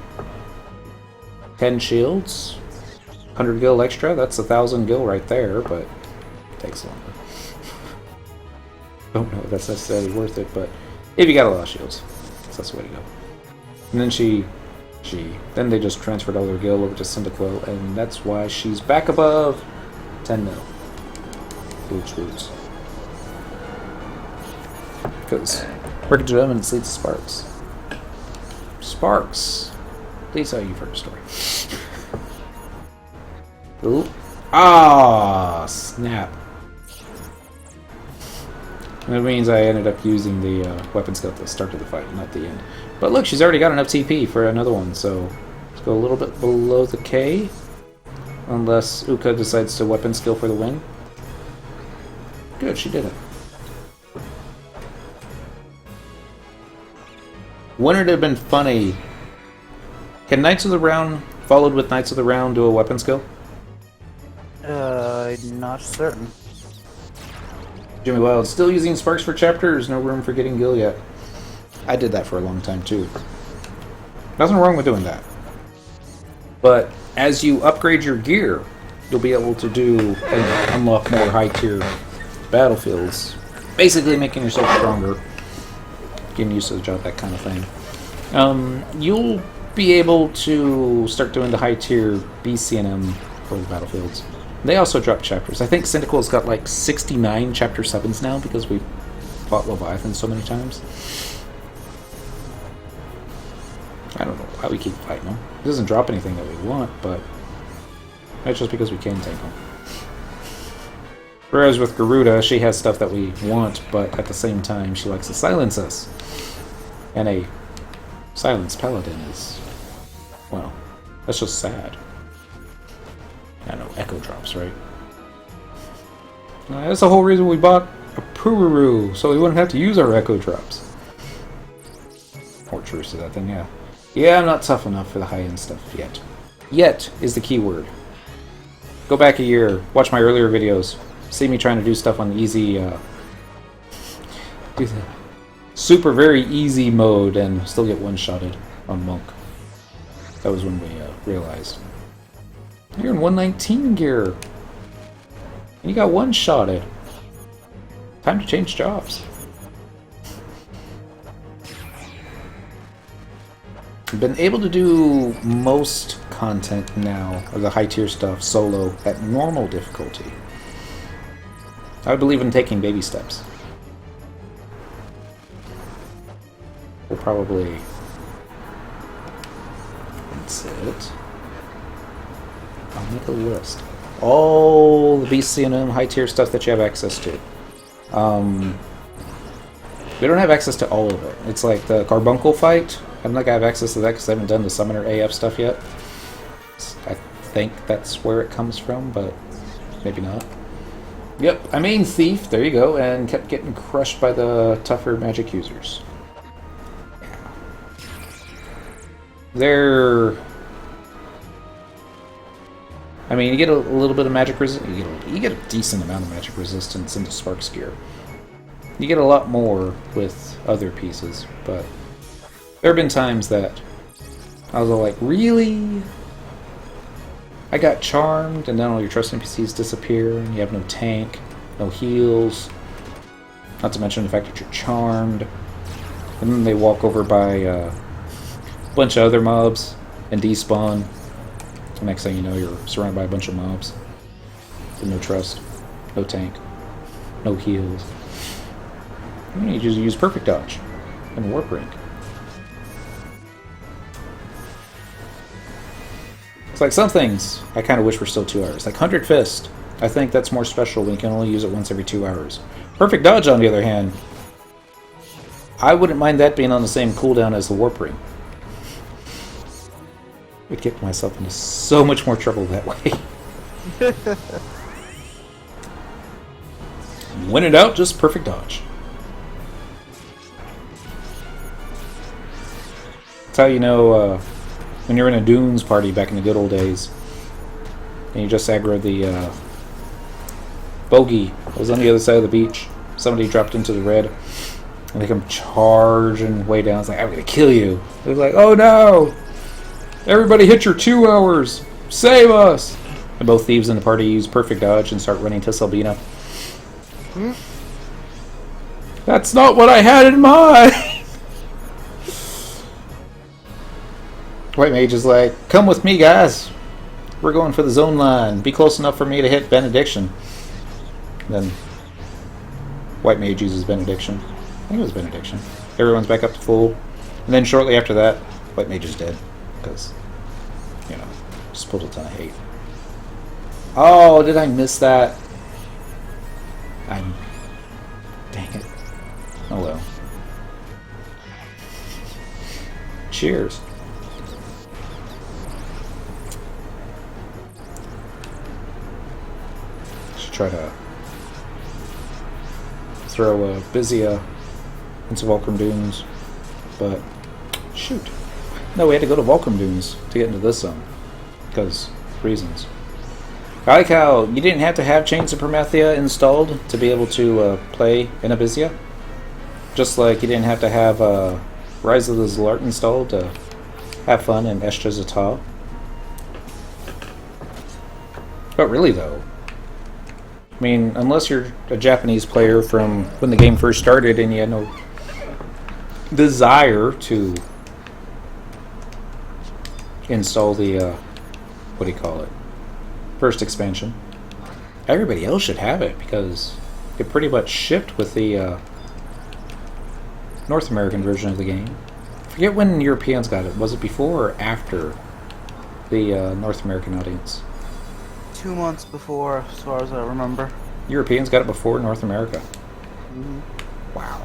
10 shields, 100 gil extra, that's 1,000 gil right there, but it takes longer. Don't know if that's necessarily worth it, but if you got a lot of shields, that's the way to go. And then then they just transferred all their gil over to Cyndaquil, and that's why she's back above 10 mil. Boots. Because Wreckage of Eminence leads to Sparks. Sparks. Please tell you've heard the story. Ooh. Ah, snap. That means I ended up using the weapon skill at the start of the fight, not the end. But look, she's already got enough TP for another one, so let's go a little bit below the K. Unless Uka decides to weapon skill for the win. Good, she did it. Wouldn't it have been funny? Can Knights of the Round followed with Knights of the Round do a weapon skill? Not certain. Jimmy Wild, still using Sparks for chapters, no room for getting gil yet. I did that for a long time too. Nothing wrong with doing that. But as you upgrade your gear, you'll be able to do and unlock more high tier battlefields. Basically making yourself stronger. Getting used to the job, that kind of thing. You'll be able to start doing the high tier BCNM for the battlefields. They also drop chapters. I think Cyndaquil's got like 69 chapter 7s now because we've fought Leviathan so many times. I don't know why we keep fighting them. It doesn't drop anything that we want, but that's just because we can take them. Whereas with Garuda, she has stuff that we want, but at the same time, she likes to silence us. And a silenced paladin is, well, that's just sad. I know, echo drops, right? That's the whole reason we bought a Pururu, so we wouldn't have to use our echo drops. More truth to that then, yeah. Yeah, I'm not tough enough for the high-end stuff yet. Yet is the key word. Go back a year, watch my earlier videos, see me trying to do stuff on the easy, do the super very easy mode and still get one-shotted on Monk. That was when we realized. You're in 119 gear. And you got one-shotted. Time to change jobs. I've been able to do most content now, of the high-tier stuff, solo, at normal difficulty. I would believe in taking baby steps. We'll probably... That's it. I'll make a list. All the BCNM high-tier stuff that you have access to. We don't have access to all of it. It's like the Carbuncle fight. I don't think I have access to that because I haven't done the Summoner AF stuff yet. I think that's where it comes from, but maybe not. Yep, I main Thief, there you go, and kept getting crushed by the tougher magic users. They're... I mean, you get a little bit of magic resistance. You get a decent amount of magic resistance into Spark's gear. You get a lot more with other pieces, but there have been times that I was all like, really? I got charmed, and then all your trust NPCs disappear, and you have no tank, no heals, not to mention the fact that you're charmed. And then they walk over by a bunch of other mobs and despawn. The next thing you know, you're surrounded by a bunch of mobs with no trust, no tank, no heals. You just use Perfect Dodge and Warp Ring. It's like some things I kind of wish were still 2 hours. Like 100 Fist, I think that's more special when you can only use it once every 2 hours. Perfect Dodge, on the other hand, I wouldn't mind that being on the same cooldown as the Warp Ring. I'd get myself into so much more trouble that way. When in doubt, just Perfect Dodge. That's how you know when you're in a Dunes party back in the good old days, and you just aggro the bogey that was on the other side of the beach. Somebody dropped into the red, and they come charging way down. It's like, I'm gonna kill you. They're like, oh no! Everybody hit your 2 hours! Save us! And both thieves in the party use Perfect Dodge and start running to Selbina. Hmm? That's not what I had in mind! White Mage is like, come with me, guys. We're going for the zone line. Be close enough for me to hit Benediction. Then White Mage uses Benediction. I think it was Benediction. Everyone's back up to full. And then shortly after that, White Mage is dead. Because, you know, just pulled a ton of hate. Oh, did I miss that? Dang it. Oh well. Cheers. Should try to throw a Abyssea into Volcrum Dunes, but shoot. No, we had to go to Volcrum Dunes to get into this zone, because reasons. I like how you didn't have to have Chains of Promethea installed to be able to play in Abyssea. Just like you didn't have to have Rise of the Zalart installed to have fun in Estra Zata. But really though, I mean, unless you're a Japanese player from when the game first started and you had no desire to install the, what do you call it? First expansion. Everybody else should have it because it pretty much shipped with the North American version of the game. I forget when Europeans got it. Was it before or after the North American audience? 2 months before, as far as I remember. Europeans got it before North America. Mm-hmm. Wow.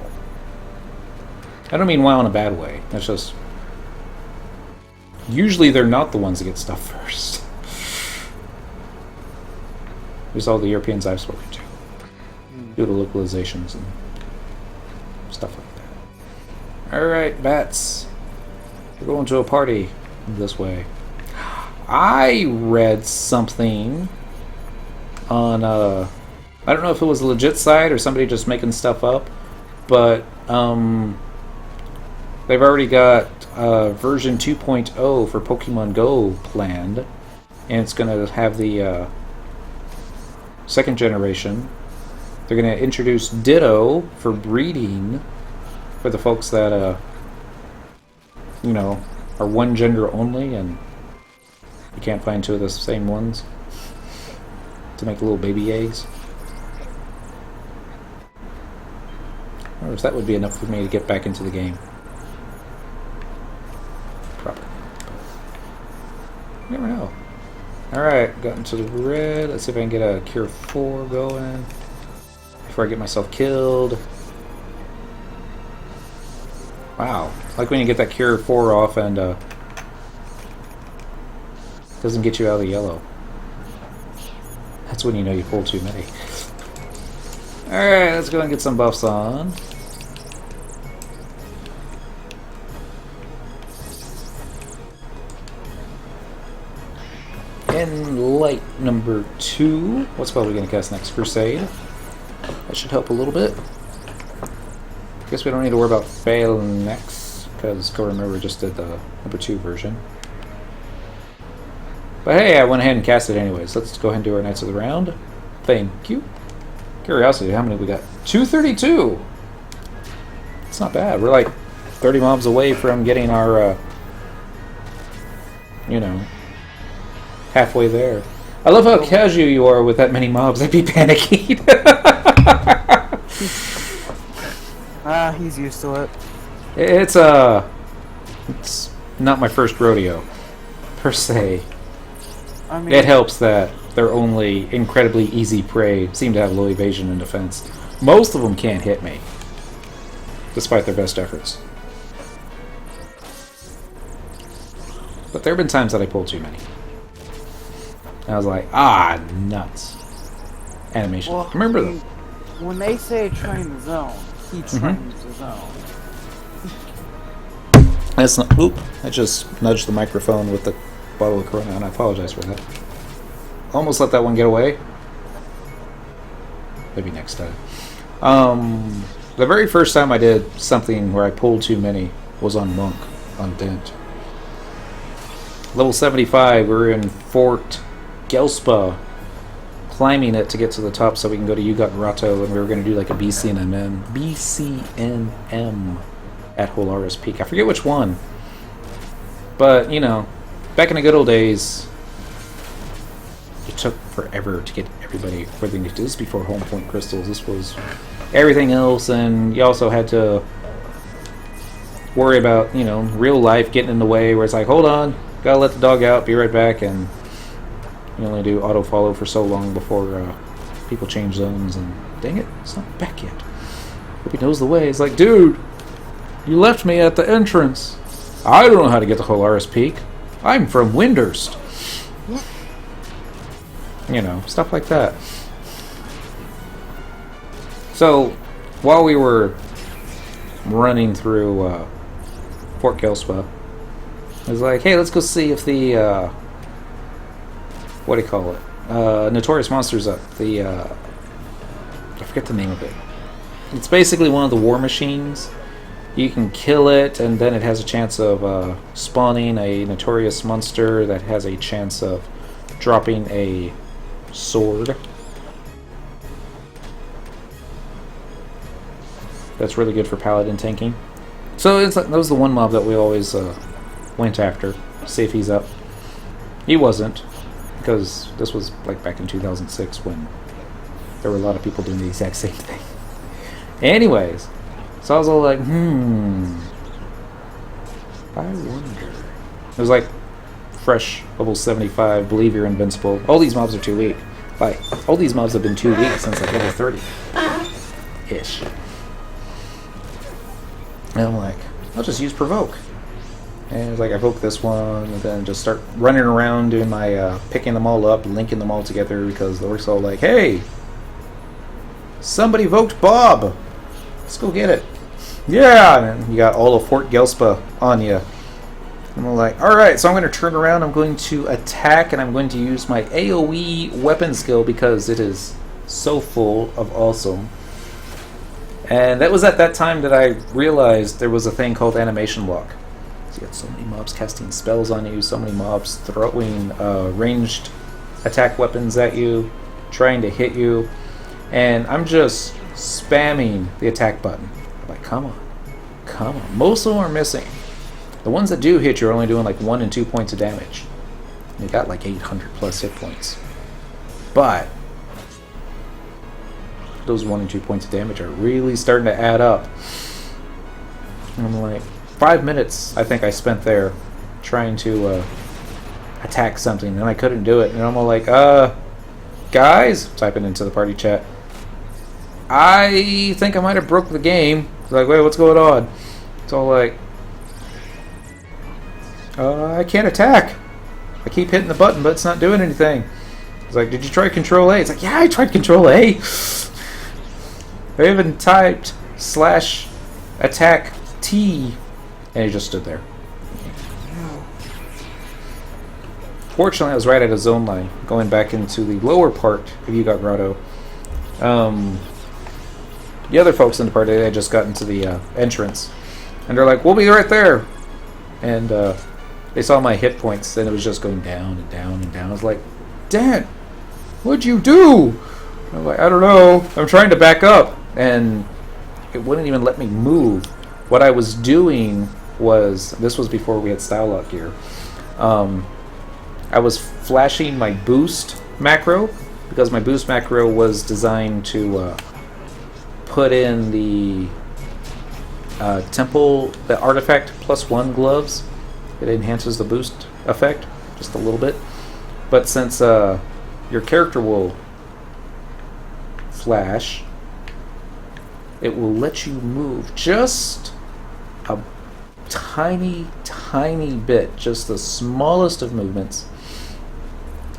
I don't mean wow in a bad way. That's just... Usually they're not the ones that get stuff first. There's all the Europeans I've spoken to. Due to localizations and stuff like that. Alright, bats. We're going to a party this way. I read something on, I don't know if it was a legit site or somebody just making stuff up, but they've already got version 2.0 for Pokemon Go planned, and it's going to have the second generation. They're going to introduce Ditto for breeding for the folks that, you know, are one gender only and you can't find two of the same ones to make little baby eggs. I wonder if that would be enough for me to get back into the game. Probably. You never know. Alright, got into the red. Let's see if I can get a Cure 4 going before I get myself killed. Wow. Like when you get that cure 4 off and doesn't get you out of the yellow. That's when you know you pulled too many. Alright, let's go and get some buffs on. In light number 2, what spell are we going to cast next? Crusade. That should help a little bit. Guess we don't need to worry about fail next, because go remember just did the number 2 version. But hey, I went ahead and cast it anyways. Let's go ahead and do our Knights of the Round. Thank you. Curiosity, how many we got? 232! It's not bad. We're like 30 mobs away from getting our, you know, halfway there. I love how casual you are with that many mobs. I'd be panicking. He's used to it. It's not my first rodeo, per se. I mean, It helps that they're only incredibly easy prey, seem to have low evasion and defense. Most of them can't hit me, despite their best efforts. But there have been times that I pulled too many. I was like, nuts. Animation. well, Remember I mean, them. when they say train the zone, he trains the zone. That's not. Oop! I just nudged the microphone with the bottle of Corona, and I apologize for that. Almost let that one get away. Maybe next time. The very first time I did something where I pulled too many was on Monk, on Dent. Level 75, we were in Fort Gelspa, climbing it to get to the top so we can go to Yugat and Rato, and we were going to do like a BCNM at Holaris Peak. I forget which one. But, you know, back in the good old days, it took forever to get everybody where they needed to. This is before home point crystals. This was everything else, and you also had to worry about, you know, real life getting in the way, where it's like, hold on, gotta let the dog out, be right back, and you only do auto follow for so long before people change zones, and dang it, it's not back yet. Hope he knows the way. It's like, dude, you left me at the entrance. I don't know how to get to Holaris Peak. I'm from Windhurst. You know, stuff like that. So, while we were running through Fort Gelspa, I was like, hey, let's go see if the, what do you call it? Notorious Monster's up. I forget the name of it. It's basically one of the war machines. You can kill it, and then it has a chance of spawning a Notorious Monster that has a chance of dropping a sword. That's really good for paladin tanking. So that was the one mob that we always went after, see if he's up. He wasn't, because this was like back in 2006 when there were a lot of people doing the exact same thing. Anyways, so I was all like, I wonder. It was like fresh level 75, believe you're invincible. All these mobs are too weak. Like, all these mobs have been too weak since like level 30-ish. And I'm like, I'll just use provoke. And it's like I evoke this one, and then just start running around doing my picking them all up, linking them all together, because the orcs all like, hey, somebody evoked Bob. Let's go get it. Yeah, and then you got all of Fort Gelspa on you. And I'm like, alright, so I'm going to turn around, I'm going to attack, and I'm going to use my AoE weapon skill because it is so full of awesome. And that was at that time that I realized there was a thing called animation lock. So you got so many mobs casting spells on you, so many mobs throwing ranged attack weapons at you, trying to hit you, and I'm just spamming the attack button. I'm like, come on, come on. Most of them are missing. The ones that do hit you are only doing like 1 and 2 points of damage. They got like 800 plus hit points. But those 1 and 2 points of damage are really starting to add up. And I'm like, 5 minutes I think I spent there trying to attack something, and I couldn't do it. And I'm all like, guys, typing into the party chat, I think I might have broke the game. Like, wait, what's going on? It's all like, I can't attack. I keep hitting the button, but it's not doing anything. It's like, did you try Control A? It's like, yeah, I tried Control A. I even typed /attack T, and he just stood there. Fortunately, I was right at a zone line, going back into the lower part of You Got Grotto. The other folks in the party, they had just gotten to the entrance, and they're like, we'll be right there. And they saw my hit points, and it was just going down and down and down. I was like, Dan, what'd you do? I'm like, I don't know. I'm trying to back up, and it wouldn't even let me move. What I was doing was, this was before we had style lock gear, I was flashing my boost macro, because my boost macro was designed to put in the temple, the artifact +1 gloves. It enhances the boost effect just a little bit. But since your character will flash, it will let you move just a tiny, tiny bit, just the smallest of movements.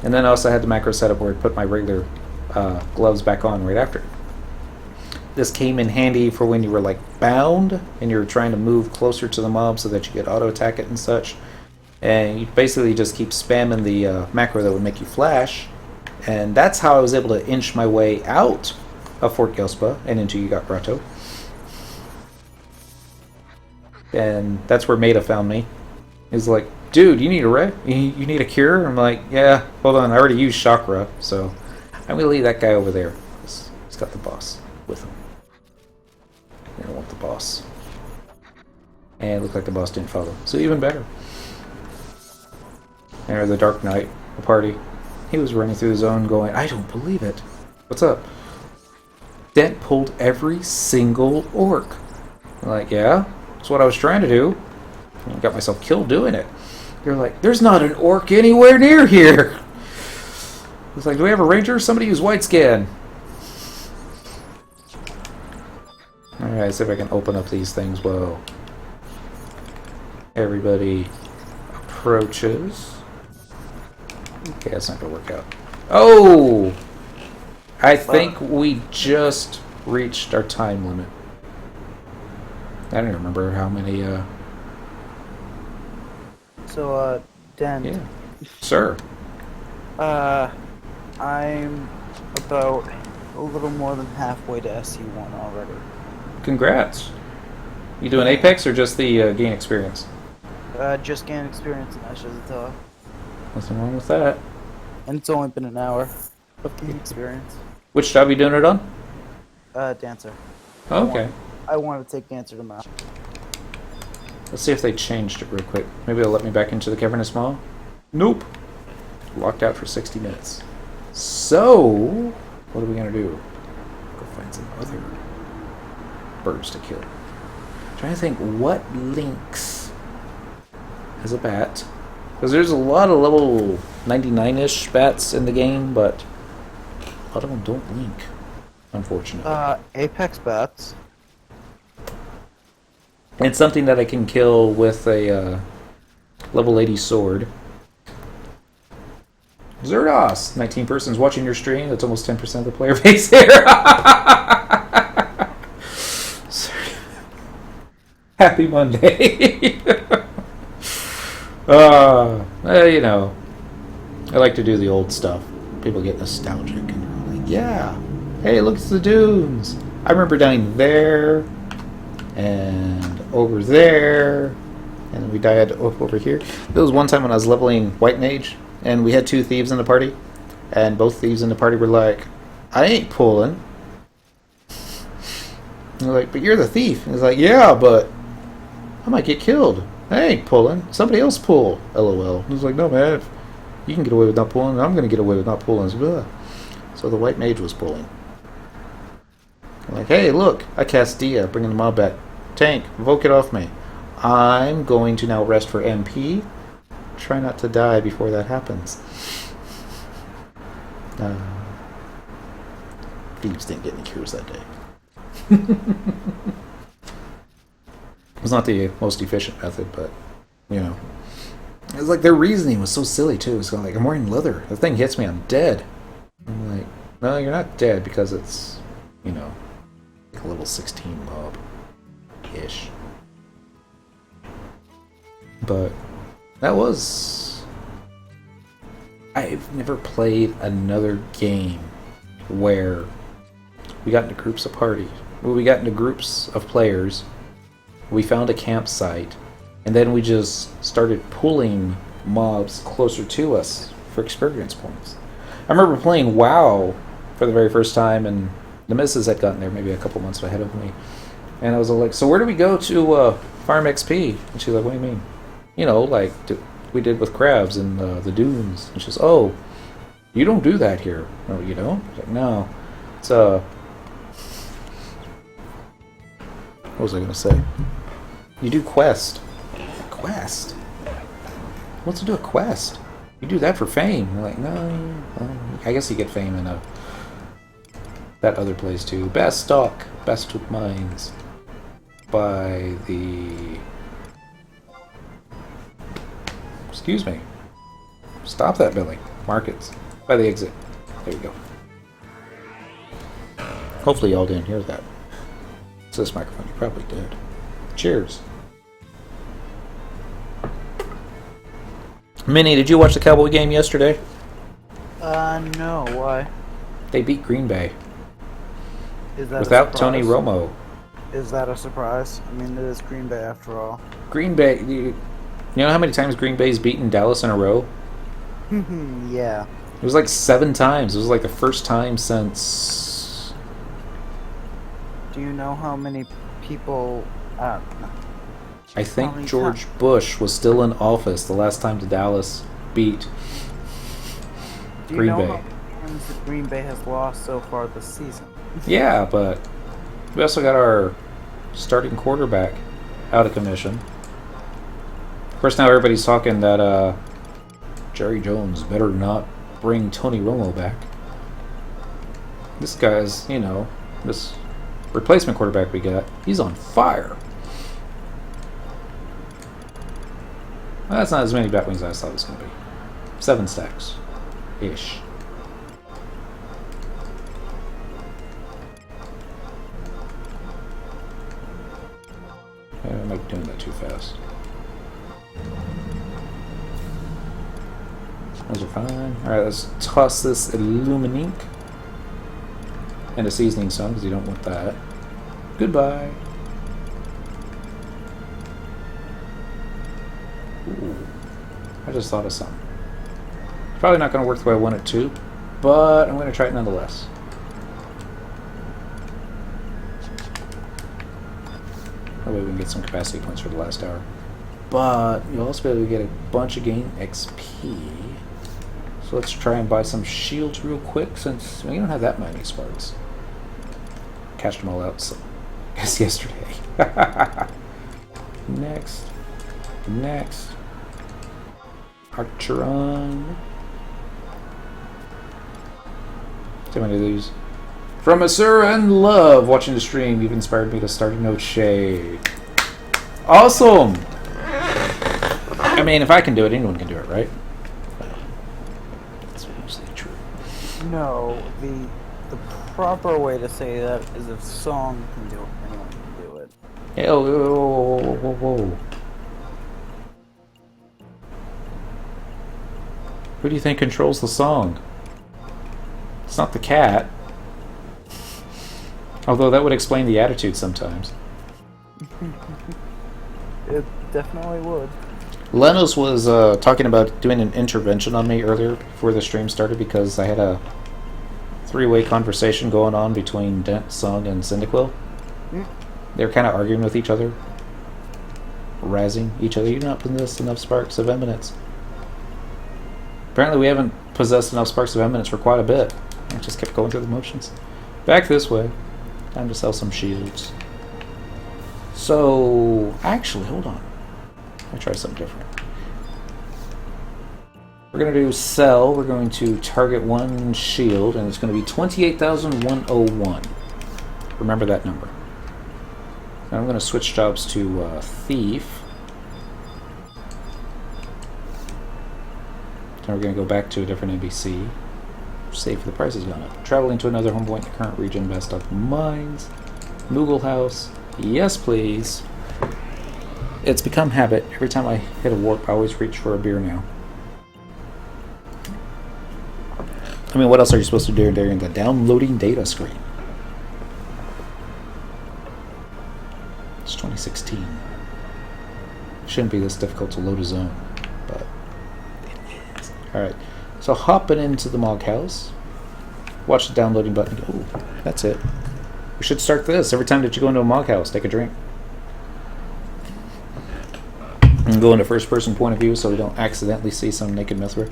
And then I also had the macro setup where I put my regular gloves back on right after. This came in handy for when you were like bound and you were trying to move closer to the mob so that you could auto attack it and such. And you basically just keep spamming the macro that would make you flash. And that's how I was able to inch my way out of Fort Gelspa and into You Got Grotto. And that's where Maida found me. He's like, dude, you need a you need a cure? I'm like, yeah, hold on, I already used chakra, so I'm gonna leave that guy over there. He's got the boss with him. I don't want the boss. And it looked like the boss didn't follow, so even better. And the Dark Knight, the party, he was running through the zone going, I don't believe it. What's up? Dent pulled every single orc. I'm like, yeah, that's what I was trying to do. I got myself killed doing it. They're like, there's not an orc anywhere near here. It's like, do we have a ranger? Somebody use white scan. Alright, see if I can open up these things. Whoa. Everybody approaches. Okay, that's not going to work out. Oh! I think we just reached our time limit. I don't remember how many, So, Dan. Yeah. Sir. I'm about a little more than halfway to SC1 already. Congrats. You doing Apex or just the gain experience? Just gain experience in Ashes of Thought. Nothing wrong with that. And it's only been an hour of gain experience. Which job are you doing it on? Dancer. Oh, okay. I want to take Dancer tomorrow. Let's see if they changed it real quick. Maybe they'll let me back into the cavernous maw. Nope. Locked out for 60 minutes. So, what are we going to do? Go find some other birds to kill. I'm trying to think what links as a bat. Because there's a lot of level 99-ish bats in the game, but a lot of them don't link, unfortunately. Apex bats. It's something that I can kill with a level 80 sword. Zerdos! 19 persons watching your stream. That's almost 10% of the player base here. Happy Monday. You know, I like to do the old stuff. People get nostalgic and they're like, yeah, hey, look, it's the dunes. I remember dying there and over there, and then we died over here. There was one time when I was leveling White Mage, and we had two thieves in the party, and both thieves in the party were like, I ain't pulling. And they're like, but you're the thief. And he's like, yeah, but I might get killed. I ain't pulling. Somebody else pull. LOL. And he's like, no, man, if you can get away with not pulling, I'm going to get away with not pulling. So the White Mage was pulling. I'm like, hey, look, I cast Dia, bringing the mob back. Tank, revoke it off me. I'm going to now rest for MP. Try not to die before that happens. Thieves didn't get any cures that day. It was not the most efficient method, but, you know, It was like their reasoning was so silly too. It's like, I'm wearing leather. The thing hits me, I'm dead. I'm like, no, you're not dead because it's, you know, like a level 16 mob ish. But that was. I've never played another game where we got into groups of parties. Well, we got into groups of players. We found a campsite. And then we just started pulling mobs closer to us for experience points. I remember playing WoW for the very first time, and the missus had gotten there maybe a couple months ahead of me. And I was like, so where do we go to farm XP? And she's like, what do you mean? You know, like we did with crabs in the dunes. And she's, oh, you don't do that here. No, you don't? I was like, no. It's, what was I going to say? You do quest. Quest? What's to do a quest? You do that for fame. You're like, no, I guess you get fame in that other place too. Best stock, best of mines. By the... Excuse me. Stop that, Billy. Markets. By the exit. There you go. Hopefully y'all didn't hear that. It's this microphone. You probably did. Cheers. Minnie, did you watch the Cowboy game yesterday? No. Why? They beat Green Bay. Is that without Tony Romo. Is that a surprise? I mean, it is Green Bay after all. Green Bay... You know how many times Green Bay's beaten Dallas in a row? Yeah. It was like 7 times. It was like the first time since... Do you know how many people... I think George Bush was still in office the last time the Dallas beat Green Bay. How many times that Green Bay has lost so far this season? Yeah, but we also got our starting quarterback out of commission. Of course, now everybody's talking that Jerry Jones better not bring Tony Romo back. This guy's, you know, this replacement quarterback we got, he's on fire. Well, that's not as many Batwings as I thought it was going to be. 7 stacks. Ish. I might be doing that too fast. Those are fine. Alright, let's toss this Illuminique. And a seasoning stone, because you don't want that. Goodbye. Ooh, I just thought of something. It's probably not going to work the way I want it to, but I'm going to try it nonetheless. That way we can get some capacity points for the last hour. But you'll also be able to get a bunch of gain XP. So let's try and buy some shields real quick, since we don't have that many sparks. Cashed them all out, so I guess yesterday. Next. Next. Archeron. Too many of these. From a sir and love watching the stream, you've inspired me to start a note shade. Awesome! I mean, if I can do it, anyone can do it, right? That's mostly true. No, the proper way to say that is if song can do it, anyone can do it. Hey, oh, whoa, whoa, whoa. Who do you think controls the song? It's not the cat. Although that would explain the attitude sometimes. It definitely would. Lenos was talking about doing an intervention on me earlier before the stream started because I had a 3-way conversation going on between Dent, Sung, and Cyndaquil. They were kind of arguing with each other. Razzing each other. You do not possess enough sparks of eminence. Apparently we haven't possessed enough sparks of eminence for quite a bit. I just kept going through the motions. Back this way. Time to sell some shields. So, actually, hold on. I'll try something different. We're going to do sell. We're going to target 1 shield, and it's going to be 28,101. Remember that number. Now I'm going to switch jobs to thief. Then we're going to go back to a different NBC. Save for the price has gone up. Traveling to another home point in the current region. Best of mines. Moogle House. Yes, please. It's become habit. Every time I hit a warp, I always reach for a beer now. I mean, what else are you supposed to do during the downloading data screen? It's 2016. Shouldn't be this difficult to load a zone, but it is. Alright, so hopping into the Mog House. Watch the downloading button. Oh, that's it. We should start this. Every time that you go into a Mog House, take a drink. And go into first person point of view so we don't accidentally see some naked Mithra.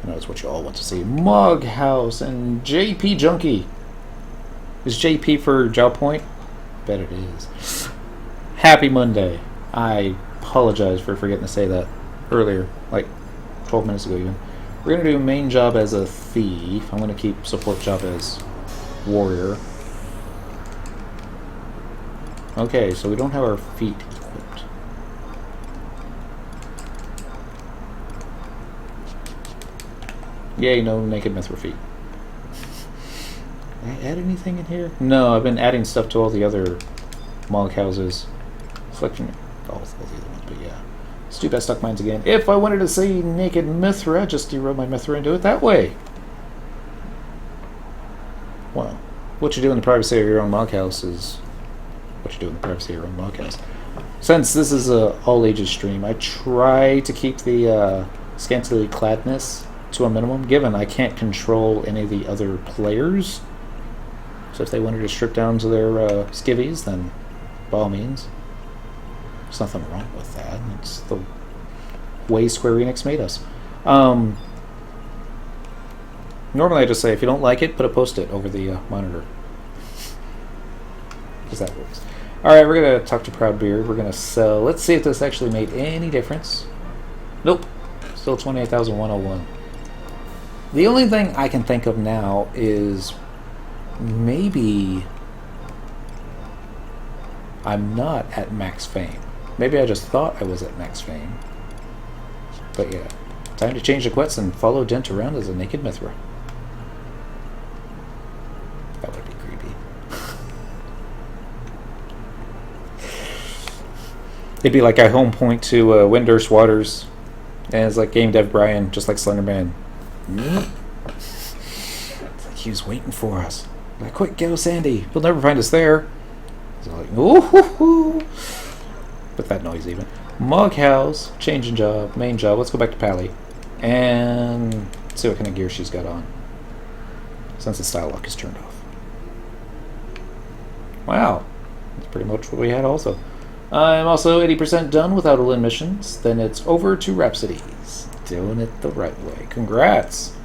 I know it's what you all want to see. Mog House and JP Junkie. Is JP for Jow Point? Bet it is. Happy Monday. I apologize for forgetting to say that earlier, like 12 minutes ago even. We're going to do main job as a thief. I'm going to keep support job as warrior. Okay, so we don't have our feet equipped. Yay, no naked Mithra feet. Did I add anything in here? No, I've been adding stuff to all the other Mog houses. Selection. All the other ones, but yeah. Let's do best duck mines again. If I wanted to see naked Mithra, just erode my Mithra and do it that way. Well, what you do in the privacy of your own Mog house is what you do in the privacy of your own Mog house. Since this is a all ages stream, I try to keep the scantily cladness to a minimum, given I can't control any of the other players. So if they wanted to strip down to their skivvies, then by all means. There's nothing wrong with that. It's the way Square Enix made us. Normally I just say, if you don't like it, put a post-it over the monitor. Because that works. Alright, we're going to talk to Proudbeard. We're going to sell. Let's see if this actually made any difference. Nope. Still 28,101. The only thing I can think of now is maybe I'm not at max fame. Maybe I just thought I was at max fame. But yeah, time to change the quets and follow Dent around as a naked Mithra. That would be creepy. It'd be like I home point to Windurst Waters, and it's like Game Dev Brian, just like Slenderman. It's like he was waiting for us. Like, quick, go Sandy. He'll never find us there. So like, ooh hoo hoo. With that noise even. Mog House, changing job, main job. Let's go back to Pally. And see what kind of gear she's got on. Since the style lock is turned off. Wow. That's pretty much what we had also. I'm also 80% done with Outerland missions. Then it's over to Rhapsodies. Doing it the right way. Congrats.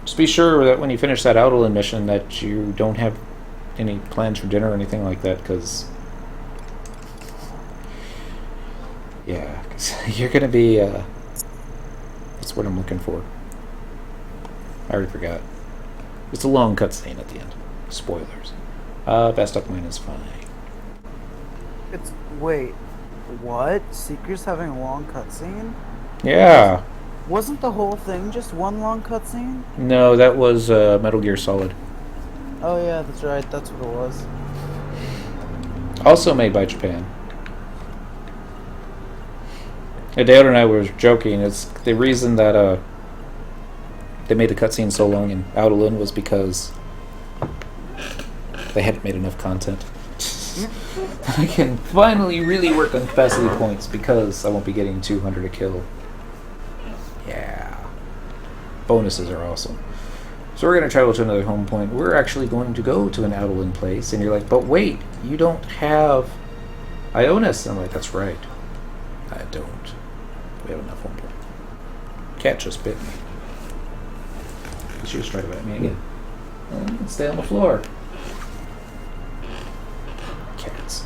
Just be sure that when you finish that Outerland mission that you don't have any plans for dinner or anything like that, because yeah, cause you're gonna be that's what I'm looking for. I already forgot. It's a long cutscene at the end. Spoilers. Best up mine is fine. It's wait, what? Seeker's having a long cutscene? Yeah. Wasn't the whole thing just one long cutscene? No, that was Metal Gear Solid. Oh yeah, that's right. That's what it was. Also made by Japan. Dale and I were joking. It's the reason that they made the cutscene so long in Outerland was because they hadn't made enough content. I can finally really work on capacity points because I won't be getting 200 a kill. Yeah. Bonuses are awesome. So we're going to travel to another home point. We're actually going to go to an Outerland place. And you're like, but wait, you don't have Ionis. I'm like, that's right. I don't. We have enough home point. Cat just bit me. She was trying to bite me again. Stay on the floor. Cats.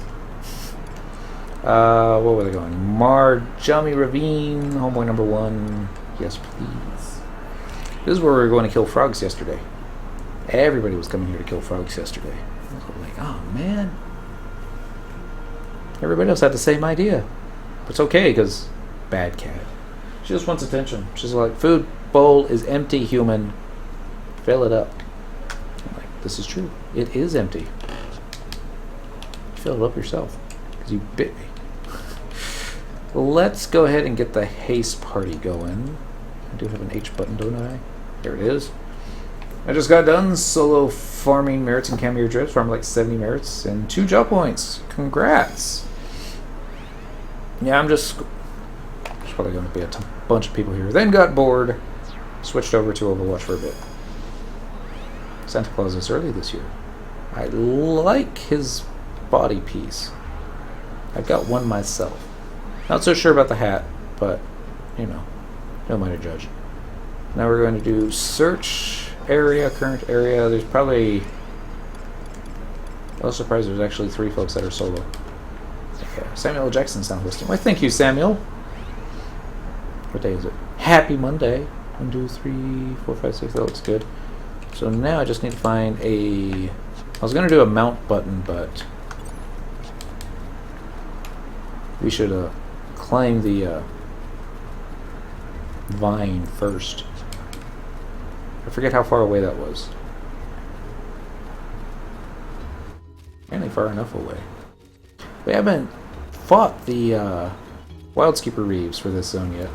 What were they going? Marjami Ravine, homeboy number 1. Yes, please. This is where we were going to kill frogs yesterday. Everybody was coming here to kill frogs yesterday. I was like, oh man. Everybody else had the same idea. But it's okay, because bad cat. She just wants attention. She's like, food bowl is empty, human. Fill it up. I'm like, this is true. It is empty. Fill it up yourself. Because you bit me. Let's go ahead and get the haste party going. I do have an H button, don't I? There it is. I just got done solo farming merits and cameo drips. Farmed like 70 merits and 2 job points. Congrats. Yeah, I'm just... There's probably going to be a bunch of people here. Then got bored. Switched over to Overwatch for a bit. Santa Claus is early this year. I like his body piece. I've got one myself. Not so sure about the hat, but, you know, no mind to judge. Now we're going to do search area, current area. There's probably... I was surprised there's actually 3 folks that are solo. Okay, Samuel L. Jackson's not listing. Why, thank you, Samuel. What day is it? Happy Monday. 1, 2, 3, 4, 5, 6. That looks good. So now I just need to find a... I was going to do a mount button, but... we should climb the vine first. I forget how far away that was. Apparently far enough away. We haven't fought the Wildskeeper Reeves for this zone yet.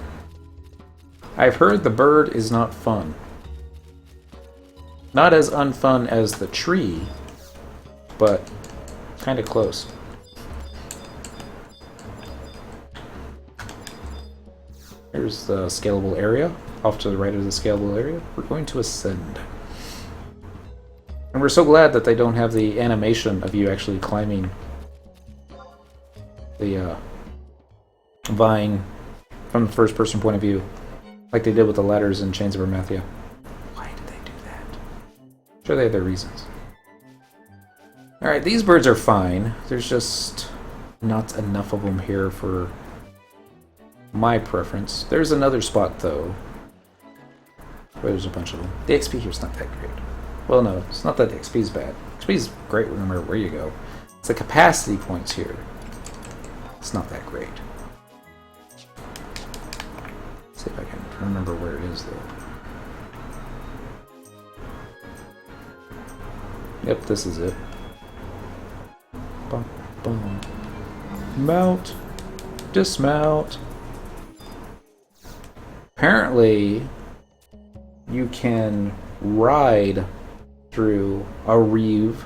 I've heard the bird is not fun. Not as unfun as the tree, but kind of close. Here's the scalable area. Off to the right of the scalable area. We're going to ascend. And we're so glad that they don't have the animation of you actually climbing the vine from the first person point of view, like they did with the ladders in Chains of Armathia. Why did they do that? I'm sure they have their reasons. Alright, these birds are fine. There's just not enough of them here for my preference. There's another spot, though, where there's a bunch of them. The XP here's not that great. Well, no, it's not that the XP's bad. XP's great no matter where you go. It's the capacity points here. It's not that great. Let's see if I can remember where it is, though. Yep, this is it. Bum, bum. Mount. Dismount. Apparently, you can ride through a Reeve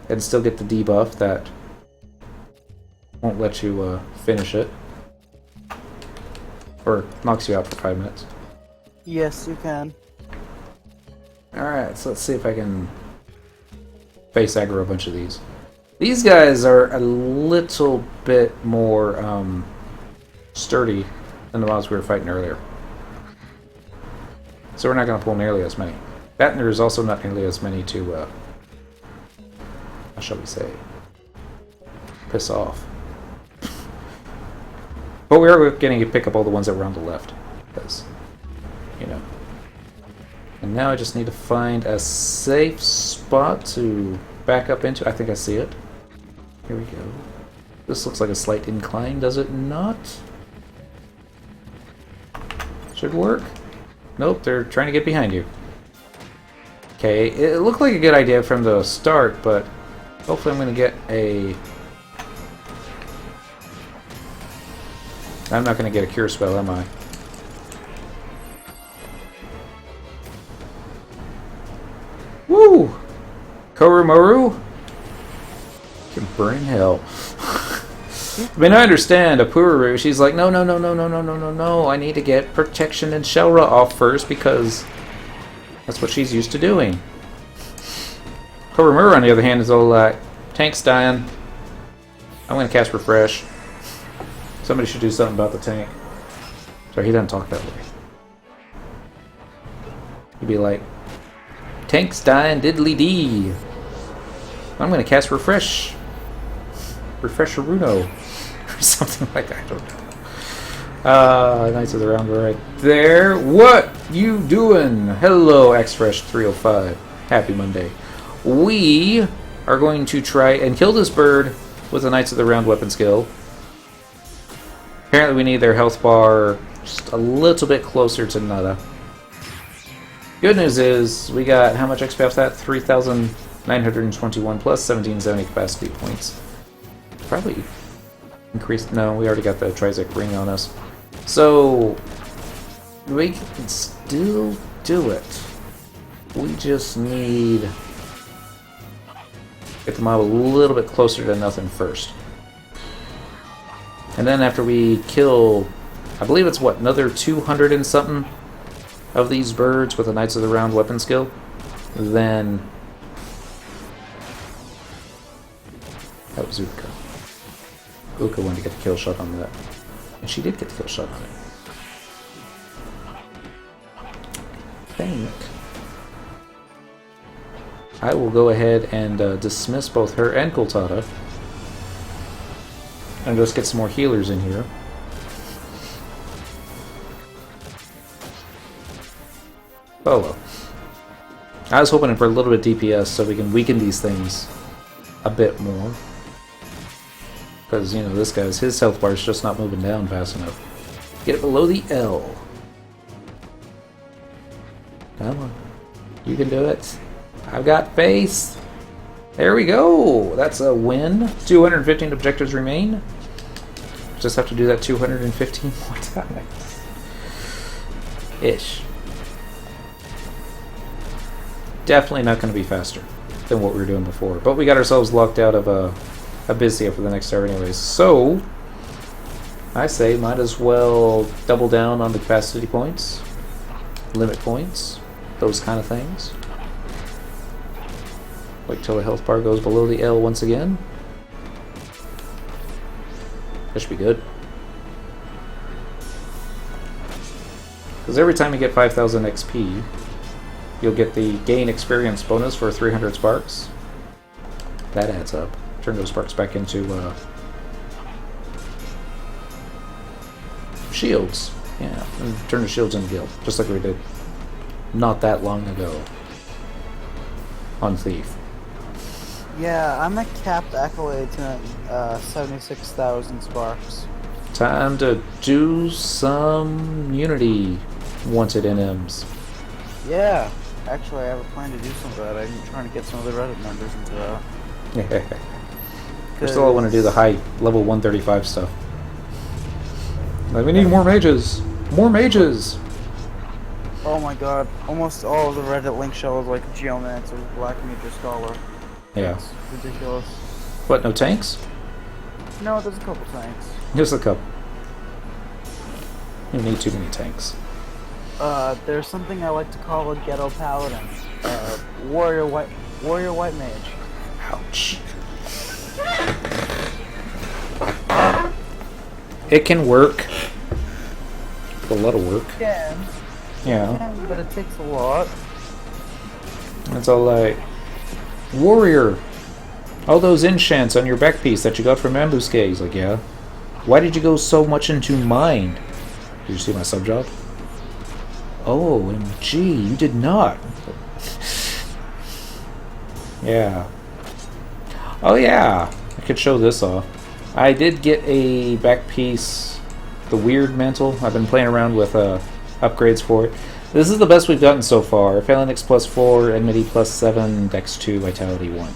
and still get the debuff that won't let you finish it. Or knocks you out for 5 minutes. Yes, you can. Alright, so let's see if I can face aggro a bunch of these. These guys are a little bit more sturdy than the mobs we were fighting earlier. So we're not going to pull nearly as many. Batner is also not nearly as many to, how shall we say, piss off. But we are getting to pick up all the ones that were on the left. Because, you know. And now I just need to find a safe spot to back up into. I think I see it. Here we go. This looks like a slight incline, does it not? Should work. Nope, they're trying to get behind you. Okay, it looked like a good idea from the start, but hopefully I'm going to get a... I'm not going to get a cure spell, am I? Woo! Korumoru? Can burn in hell. I mean, I understand Apuru. She's like, no, no, no, no, no, no, no, no, no. I need to get protection and Shelra off first because that's what she's used to doing. Korumoru, on the other hand, is all like, tank's dying. I'm going to cast Refresh. Somebody should do something about the tank. Sorry, he doesn't talk that way. He'd be like, tank's dying, diddly dee. I'm going to cast Refresh. Refresh Aruno. Or something like that. I don't know. Knights of the Round right there. What you doing? Hello, XFresh305. Happy Monday. We are going to try and kill this bird with the Knights of the Round weapon skill. Apparently we need their health bar Just a little bit closer to nada. Good news is, we got how much XP off that? 3,921 plus 1770 capacity points. Probably increased. No, we already got the Trizic ring on us. So, we can still do it. We just need... get the mob a little bit closer to nothing first. And then after we kill, I believe it's what, another 200 and something of these birds with the Knights of the Round weapon skill, then... that was Uka. Uka wanted to get the kill shot on that. And she did get the kill shot on it. I think I will go ahead and dismiss both her and Koltada. And just get some more healers in here. Oh well. I was hoping for a little bit DPS so we can weaken these things a bit more. Because, you know, this guy's, his health bar is just not moving down fast enough. Get it below the L. Come on. You can do it. I've got faith. There we go. That's a win. 215 objectives remain. Just have to do that 215 more times. Ish. Definitely not going to be faster than what we were doing before. But we got ourselves locked out of Abyssea for the next hour anyways. So, I say might as well double down on the capacity points, limit points, those kind of things. Wait till the health bar goes below the L once again. That should be good. Because every time you get 5,000 XP, you'll get the gain experience bonus for 300 sparks. That adds up. Turn those sparks back into shields. Yeah, and turn the shields into gil, just like we did not that long ago on Thief. Yeah, I'm at capped accolade to 76,000 sparks. Time to do some Unity wanted NMs. Yeah, actually I have a plan to do some of that. I'm trying to get some of the Reddit members into that. I still want to do the high level 135 stuff. Like, we need more mages! More mages! Oh my god, almost all of the Reddit link shows like Geomancer, Black Mage, Scholar. Yeah. It's ridiculous. What, no tanks? No, there's a couple tanks. Just a couple. You need too many tanks. There's something I like to call a ghetto paladin. Warrior white mage. Ouch. It can work. A lot of work. Yeah. Yeah. But it takes a lot. It's all like, warrior, all those enchants on your back piece that you got from Ambuscade. He's like, yeah. Why did you go so much into mind? Did you see my sub job? Oh, MG, you did not. Yeah. Oh yeah, I could show this off. I did get a back piece, the weird mantle. I've been playing around with upgrades for it. This is the best we've gotten so far. Phalanx plus 4, Enmity plus 7, Dex 2, Vitality 1.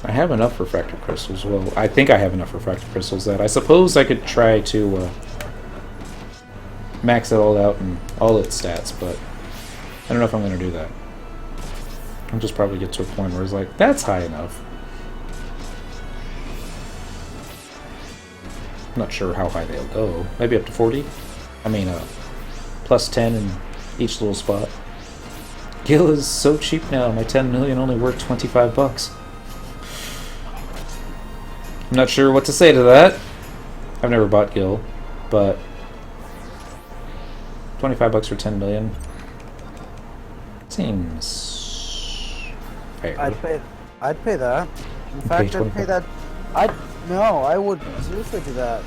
I have enough refractor crystals. Well, I think I have enough refractor crystals that I suppose I could try to max it all out in all its stats, but I don't know if I'm going to do that. I'll just probably get to a point where it's like, that's high enough. I'm not sure how high they'll go. Maybe up to 40? I mean, plus 10 in each little spot. Gil is so cheap now. My 10 million only worth 25 bucks. I'm not sure what to say to that. I've never bought Gil, but 25 bucks for 10 million seems fair. I'd pay that. In fact, I'd pay that. I would seriously do that.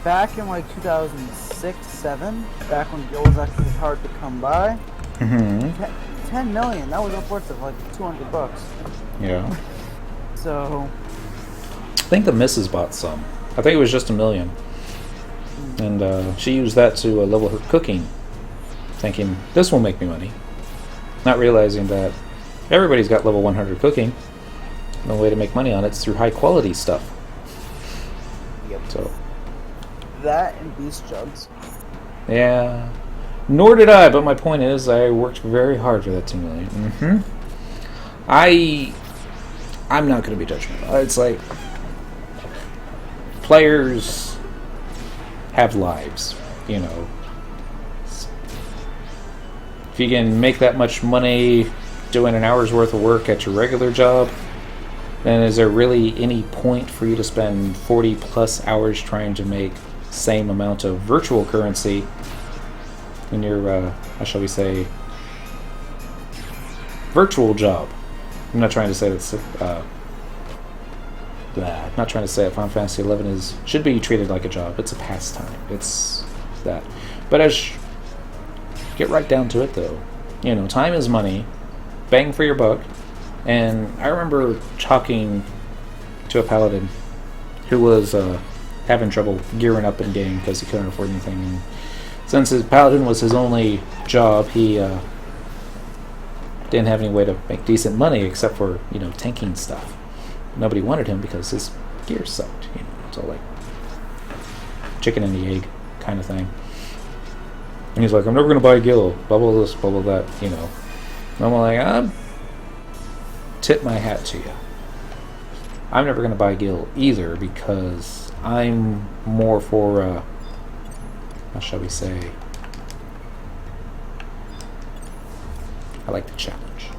Back in like 2006, 7, back when Gil was actually hard to come by, 10 million, that was upwards of like 200 bucks. Yeah. So I think the missus bought some. I think it was just 1 million. And she used that to level her cooking, thinking, this will make me money. Not realizing that everybody's got level 100 cooking. The way to make money on it is through high quality stuff. Yep. So That and beast jugs. yeah. Nor did I, but my point is I worked very hard for that 2 million. I'm not going to be judgmental. It's like players have lives, you know. If you can make that much money doing an hour's worth of work at your regular job, then is there really any point for you to spend 40 plus hours trying to make same amount of virtual currency in your, how shall we say, virtual job? I'm not trying to say that's, I'm not trying to say that Final Fantasy XI should be treated like a job. It's a pastime. It's that. But get right down to it, though. You know, time is money. Bang for your buck. And I remember talking to a paladin who was having trouble gearing up in game because he couldn't afford anything. And since his paladin was his only job, he didn't have any way to make decent money except for, you know, tanking stuff. Nobody wanted him because his gear sucked. You know, so like chicken and the egg kind of thing. And he's like, I'm never going to buy a guild. Bubble this, bubble that, you know. And I'm like, tip my hat to you. I'm never going to buy a guild either because I'm more for, how shall we say, I like the challenge.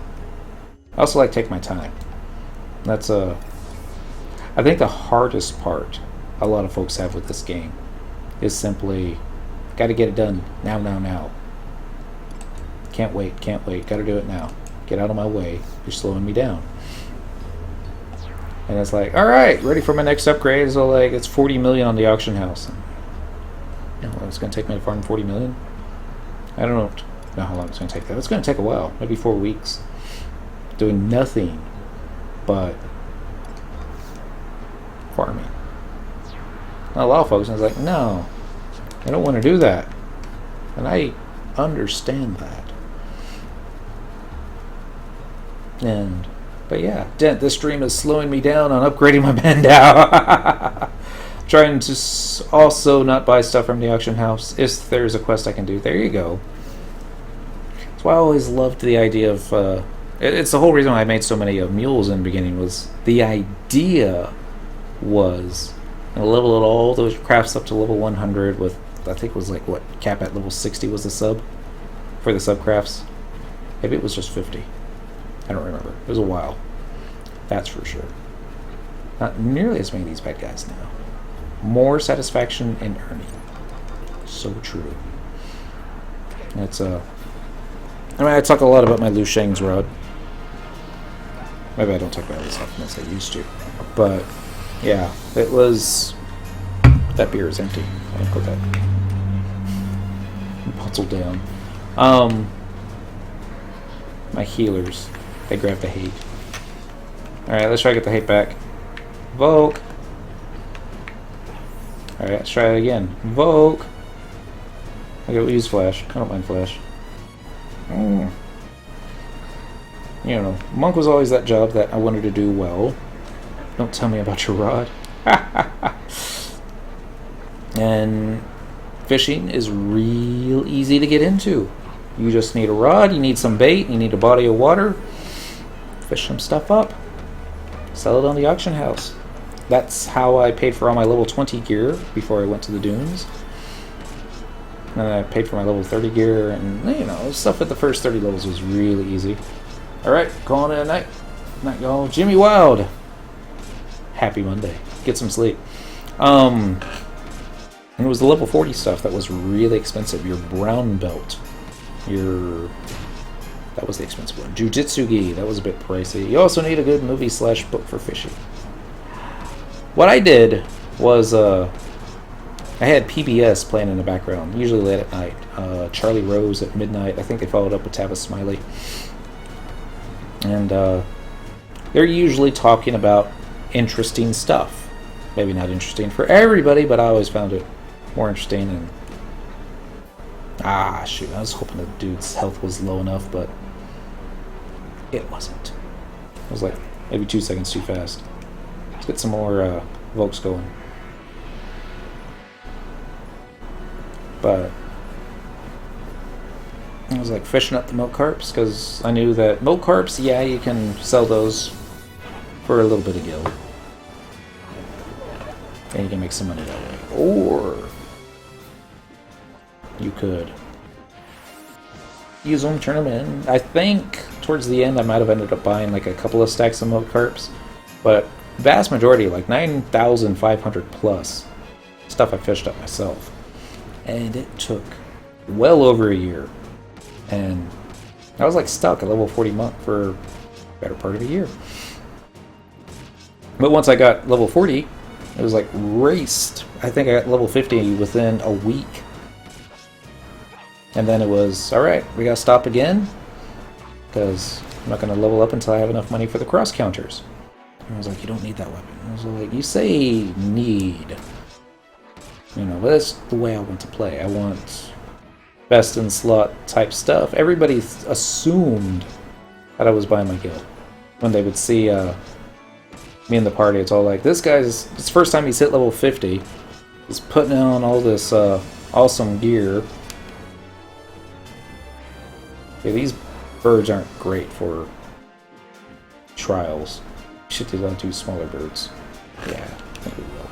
I also like to take my time. That's I think the hardest part a lot of folks have with this game is simply got to get it done now. Can't wait, got to do it now. Get out of my way, you're slowing me down. And it's like, alright, ready for my next upgrade. So like, it's 40 million on the auction house. No, it's going to take me to farm 40 million? I don't know how long it's going to take that. It's going to take a while, maybe 4 weeks. Doing nothing but farming. Now, a lot of folks are like, no, I don't want to do that. And I understand that. But yeah, Dent, this stream is slowing me down on upgrading my Bandau. Trying to also not buy stuff from the auction house if there's a quest I can do. There you go. That's why I always loved the idea of... it's the whole reason why I made so many mules in the beginning was the idea was level all those crafts up to level 100 with, I think it was like, what, cap at level 60 was the sub? For the sub crafts? Maybe it was just 50. I don't remember. It was a while. That's for sure. Not nearly as many of these bad guys now. More satisfaction in earning. So true. It's I mean, I talk a lot about my Liu Shang's rod. Maybe I don't talk about it as often as I used to. But, yeah, it was... That beer is empty. I put that bottle down. My healers. They grab the hate. Alright, let's try to get the hate back. Volk! Alright, let's try it again. Volk! Okay, we'll use flash. I don't mind flash. You know, Monk was always that job that I wanted to do well. Don't tell me about your rod. And fishing is real easy to get into. You just need a rod, you need some bait, you need a body of water. Fish some stuff up. Sell it on the auction house. That's how I paid for all my level 20 gear before I went to the dunes. And then I paid for my level 30 gear, and you know, stuff at the first 30 levels was really easy. Alright, calling it a night. Night, y'all. Jimmy Wild. Happy Monday. Get some sleep. And it was the level 40 stuff that was really expensive. Your brown belt. That was the expensive one. Jujitsu gi, that was a bit pricey. You also need a good movie / book for fishing. What I did was, I had PBS playing in the background, usually late at night. Charlie Rose at midnight. I think they followed up with Tavis Smiley. And they're usually talking about interesting stuff. maybe not interesting for everybody, but I always found it more interesting. And ah, shoot, I was hoping the dude's health was low enough, but it wasn't. It was like maybe 2 seconds too fast. Let's get some more Volks going. But I was like fishing up the milk carps because I knew that milk carps, yeah, you can sell those for a little bit of gil. And you can make some money that way. Or you could use them, turn them in. I think towards the end I might have ended up buying like a couple of stacks of milk carps, but vast majority, like 9,500 plus, stuff I fished up myself. And it took well over a year. And I was like stuck at level 40 monk for a better part of a year. But once I got level 40, it was like raced. I think I got level 50 within a week. And then it was, alright, we gotta stop again, because I'm not gonna level up until I have enough money for the cross counters. And I was like, you don't need that weapon. I was like, you say need. You know, but that's the way I want to play. I want best in slot type stuff. Everybody assumed that I was buying my guild. When they would see me in the party, it's all like, this guy's, it's the first time he's hit level 50. He's putting on all this awesome gear. Okay, these birds aren't great for trials. Should do on 2 smaller birds. Yeah, I think we will.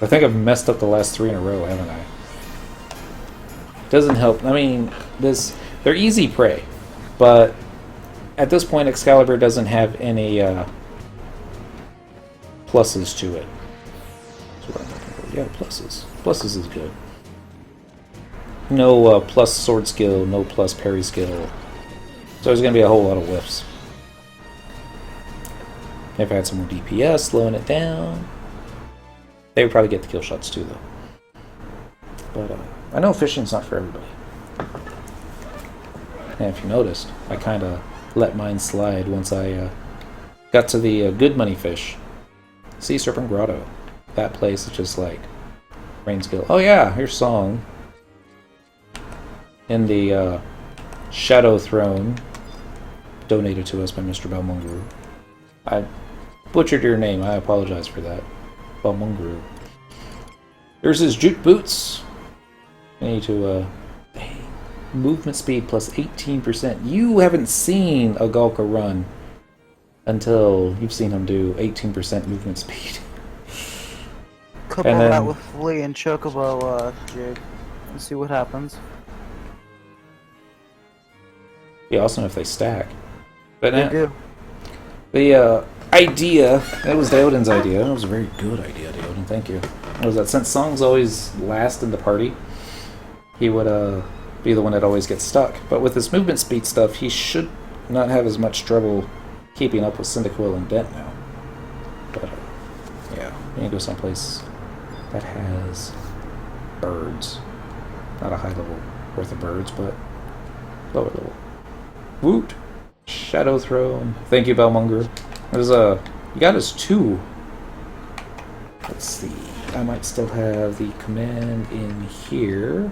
I think I've messed up the last 3 in a row, haven't I? Doesn't help. I mean, they're easy prey, but at this point, Excalibur doesn't have any pluses to it. That's what I'm looking for. Yeah, pluses. Pluses is good. No plus sword skill, no plus parry skill. So there's going to be a whole lot of whiffs. If I had some more DPS, slowing it down. They would probably get the kill shots too, though. But I know fishing's not for everybody. And if you noticed, I kind of let mine slide once I got to the good money fish. Sea Serpent Grotto. That place is just like rain skill. Oh yeah, here's Song. In the Shadow Throne, donated to us by Mr. Balmungru. I butchered your name, I apologize for that. Balmungru. There's his jute boots. I need to, dang. Movement speed plus 18%. You haven't seen a Galka run until you've seen him do 18% movement speed. Couple that with Flea and Chocobo, Jig, and see what happens. Be awesome if they stack. But they do. The idea, that was Deodan's idea. That was a very good idea, Deodan, thank you. Was that since Song's always last in the party, he would be the one that always gets stuck. But with this movement speed stuff, he should not have as much trouble keeping up with Cyndaquil and Dent now. But yeah, we need to go someplace that has birds. Not a high level worth of birds, but lower level. Woot! Shadow Throne. Thank you, Balmonger. There's you got us 2. Let's see. I might still have the command in here.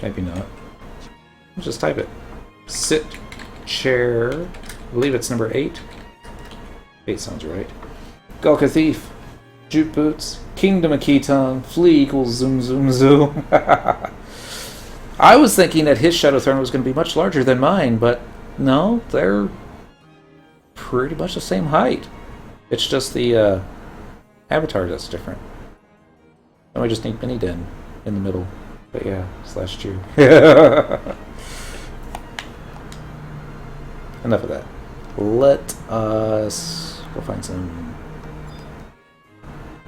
Maybe not. Let's just type it. Sit, chair. I believe it's number 8. 8 sounds right. Galka Thief. Jute Boots. Kingdom of Khitan. Flea equals zoom zoom zoom. I was thinking that his Shadow Throne was going to be much larger than mine, but no, they're pretty much the same height. It's just the avatar that's different. And we just need Mini Den in the middle. But yeah, slash Jew. Enough of that. Let us go find some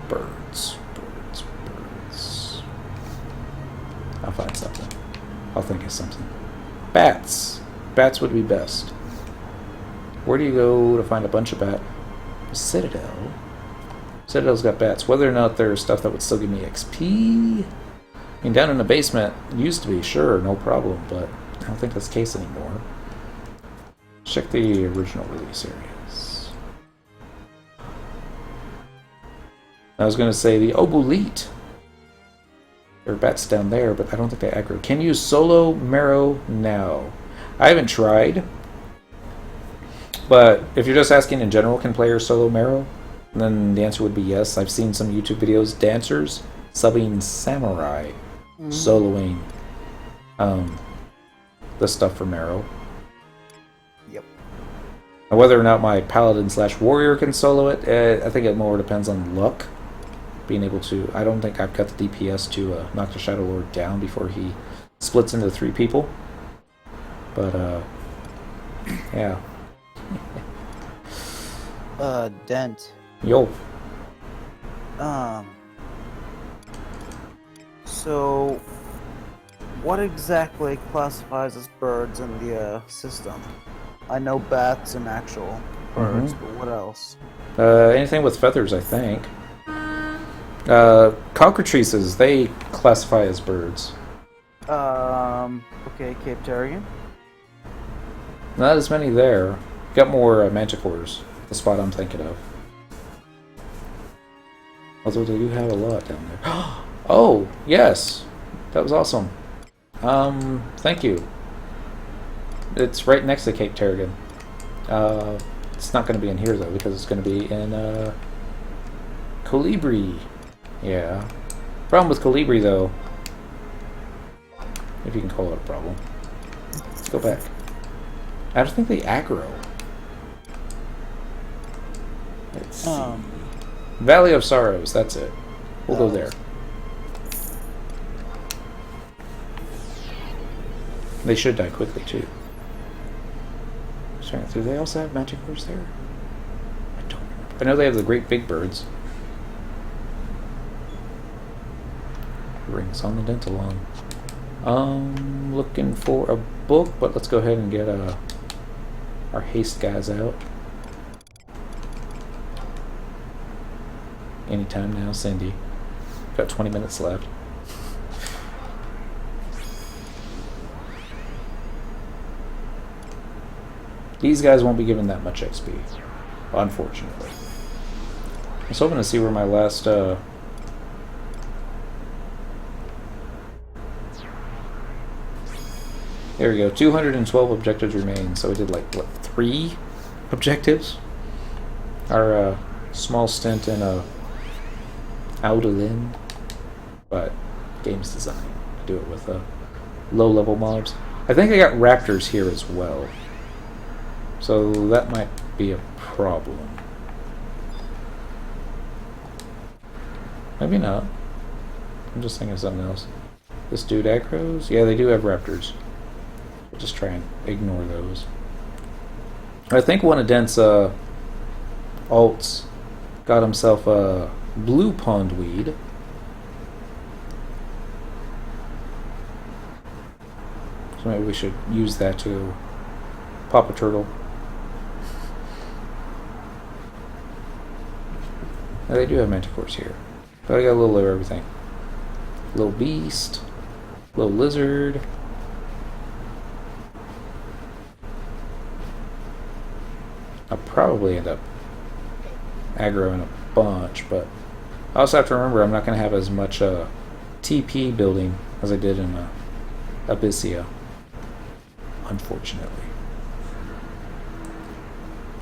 birds. Birds. I'll find something. I'll think of something. Bats. Bats would be best. Where do you go to find a bunch of bat? Citadel. Citadel's got bats. Whether or not there's stuff that would still give me XP. I mean, down in the basement, it used to be, sure, no problem, but I don't think that's the case anymore. Check the original release areas. I was going to say the Obulete. There are bats down there, but I don't think they aggro. Can you solo Marrow now? I haven't tried. But if you're just asking in general, can players solo Marrow? Then the answer would be yes. I've seen some YouTube videos, dancers subbing Samurai, soloing the stuff for Marrow. Yep. Now, whether or not my Paladin / Warrior can solo it, I think it more depends on luck. Being able to... I don't think I've got the DPS to knock the Shadow Lord down before he splits into 3 people. But, yeah. Dent. Yo. So, what exactly classifies as birds in the system? I know bats and actual birds, but what else? Anything with feathers, I think. Cockatrices, they classify as birds. Okay, Cape Terrigan. Not as many there. Got more manticores, the spot I'm thinking of. Although they do have a lot down there. Oh, yes! That was awesome. Thank you. It's right next to Cape Terrigan. It's not going to be in here, though, because it's going to be in, Colibri. Yeah. Problem with Colibri, though, if you can call it a problem. Let's go back. I don't think they aggro. Let's see. Valley of Sorrows, that's it. We'll go there. They should die quickly, too. Sorry, do they also have magic horse there? I don't remember. I know they have the great big birds. Rings on the dental on. Looking for a book, but let's go ahead and get our haste guys out. Anytime now, Cindy. Got 20 minutes left. These guys won't be given that much XP, unfortunately. I was hoping to see where my last there we go. 212 objectives remain. So we did like, what, 3 objectives? Our small stint in Audolin. But game's designed to do it with low-level mobs. I think I got raptors here as well. So that might be a problem. Maybe not. I'm just thinking of something else. This dude aggros? Yeah, they do have raptors. We'll just try and ignore those. I think one of Dent's alts got himself a blue pondweed. So maybe we should use that to pop a turtle. Now they do have manticores here. But I got a little of everything. Little beast. Little lizard. I'll probably end up aggroing a bunch, but I also have to remember I'm not going to have as much TP building as I did in Abyssea, unfortunately.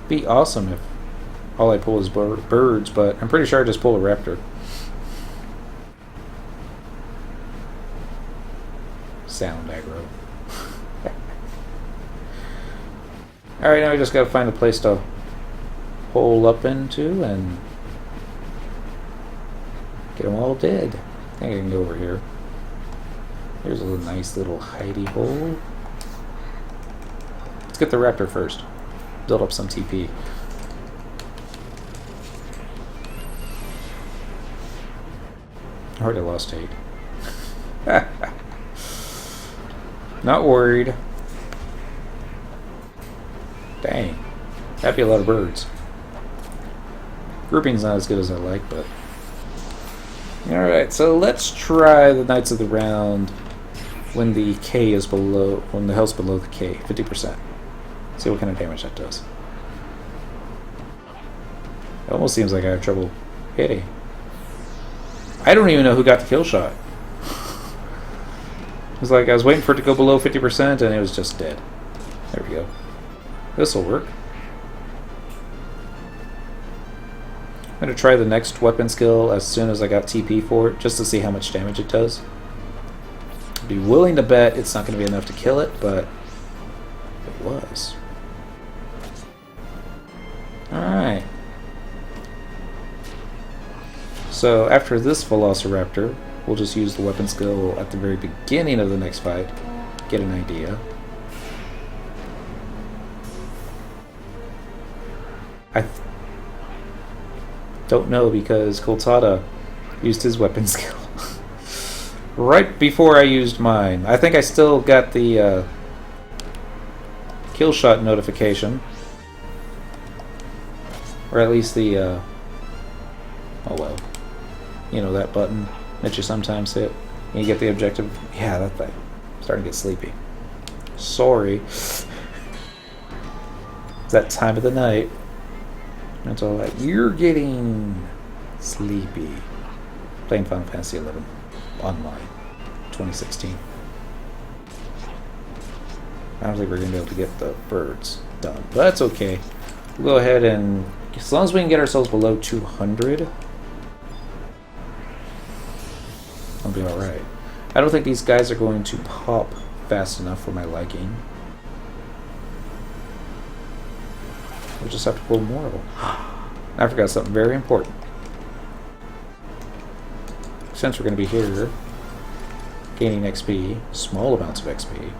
Be awesome if all I pull is birds, but I'm pretty sure I just pull a raptor. Sound aggro. Alright, now we just gotta find a place to hole up into and get them all dead. I think I can go over here. Here's a nice little hidey hole. Let's get the raptor first. Build up some TP. I already lost 8. Not worried. Dang. That'd be a lot of birds. Grouping's not as good as I like, but... Alright, so let's try the Knights of the Round when the K is below... when the health's below the K. 50%. See what kind of damage that does. It almost seems like I have trouble hitting. I don't even know who got the kill shot. It was like I was waiting for it to go below 50% and it was just dead. There we go. This'll work. I'm going to try the next weapon skill as soon as I got TP for it, just to see how much damage it does. I'd be willing to bet it's not going to be enough to kill it, but it was. Alright. So after this Velociraptor, we'll just use the weapon skill at the very beginning of the next fight, get an idea. I don't know because Coltada used his weapon skill right before I used mine. I think I still got the kill shot notification, or at least the oh well, you know, that button that you sometimes hit and you get the objective. Yeah, that thing. I'm starting to get sleepy. Sorry. It's that time of the night. That's all right. You're getting sleepy. Playing Final Fantasy XI online, 2016. I don't think we're going to be able to get the birds done, but that's okay. We'll go ahead and, as long as we can get ourselves below 200, I'll be alright. I don't think these guys are going to pop fast enough for my liking. We'll just have to pull more of them. I forgot something very important. Since we're going to be here, gaining XP, small amounts of XP,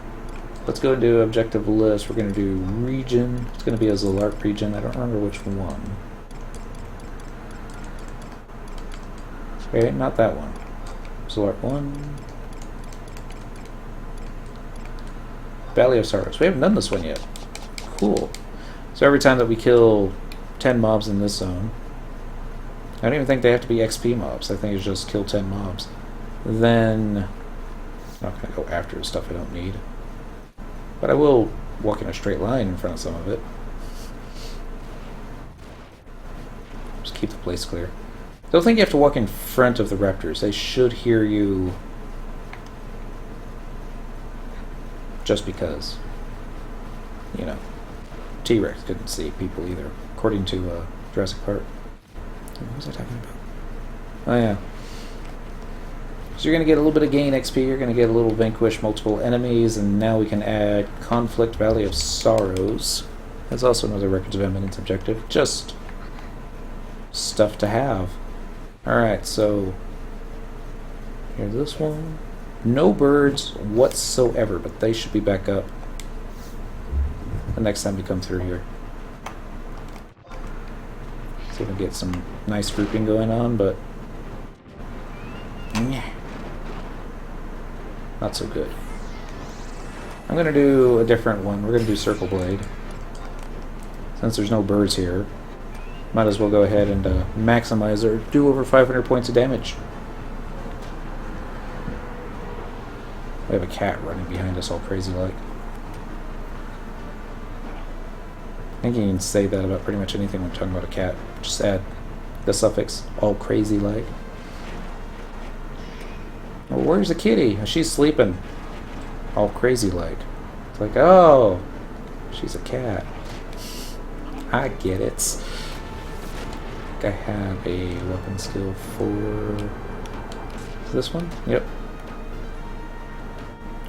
let's go into objective list. We're going to do region. It's going to be a Zolark region. I don't remember which one. Okay, not that one. Zolark 1. Valley of Sorrows. We haven't done this one yet. Cool. So every time that we kill 10 mobs in this zone, I don't even think they have to be XP mobs. I think it's just kill 10 mobs. Then, I'm not going to go after stuff I don't need. But I will walk in a straight line in front of some of it. Just keep the place clear. Don't think you have to walk in front of the raptors. They should hear you just because, you know, T-Rex couldn't see people either, according to Jurassic Park. What was I talking about? Oh yeah. So you're going to get a little bit of gain XP, you're going to get a little vanquish multiple enemies, and now we can add Conflict Valley of Sorrows. That's also another Records of Eminence objective. Just stuff to have. Alright, so here's this one. No birds whatsoever, but they should be back up the next time we come through here. So we can get some nice grouping going on, but not so good. I'm going to do a different one. We're going to do Circle Blade. Since there's no birds here, might as well go ahead and maximize or do over 500 points of damage. We have a cat running behind us all crazy like. I think you can say that about pretty much anything when talking about a cat. Just add the suffix all crazy like. Oh, where's the kitty? She's sleeping. All crazy like. It's like, oh, she's a cat. I get it. I have a weapon skill for this one. Yep.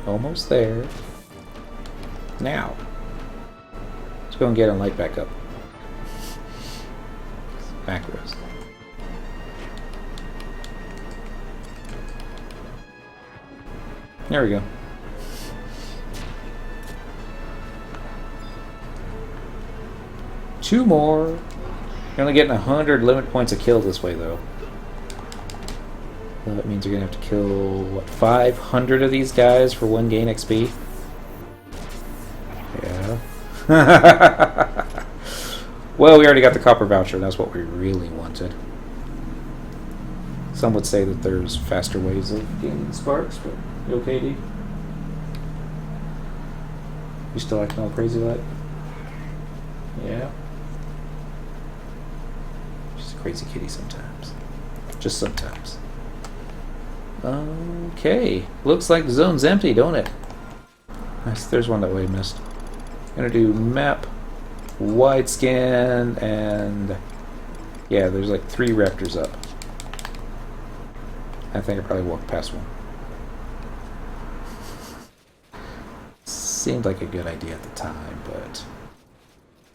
Almost there. Now, let's go and get and light back up. Macros. There we go. Two more. You're only getting 100 limit points of kill this way, though. So that means you're going to have to kill, what, 500 of these guys for 1 gain XP? Yeah. Well, we already got the copper voucher. That's what we really wanted. Some would say that there's faster ways of gaining sparks, but you okay, D? You still acting all crazy like? Yeah. She's a crazy kitty sometimes. Just sometimes. Okay. Looks like the zone's empty, don't it? Nice. There's one that way missed. Gonna do map, wide scan, and yeah, there's like 3 raptors up. I think I probably walked past one. Seemed like a good idea at the time, but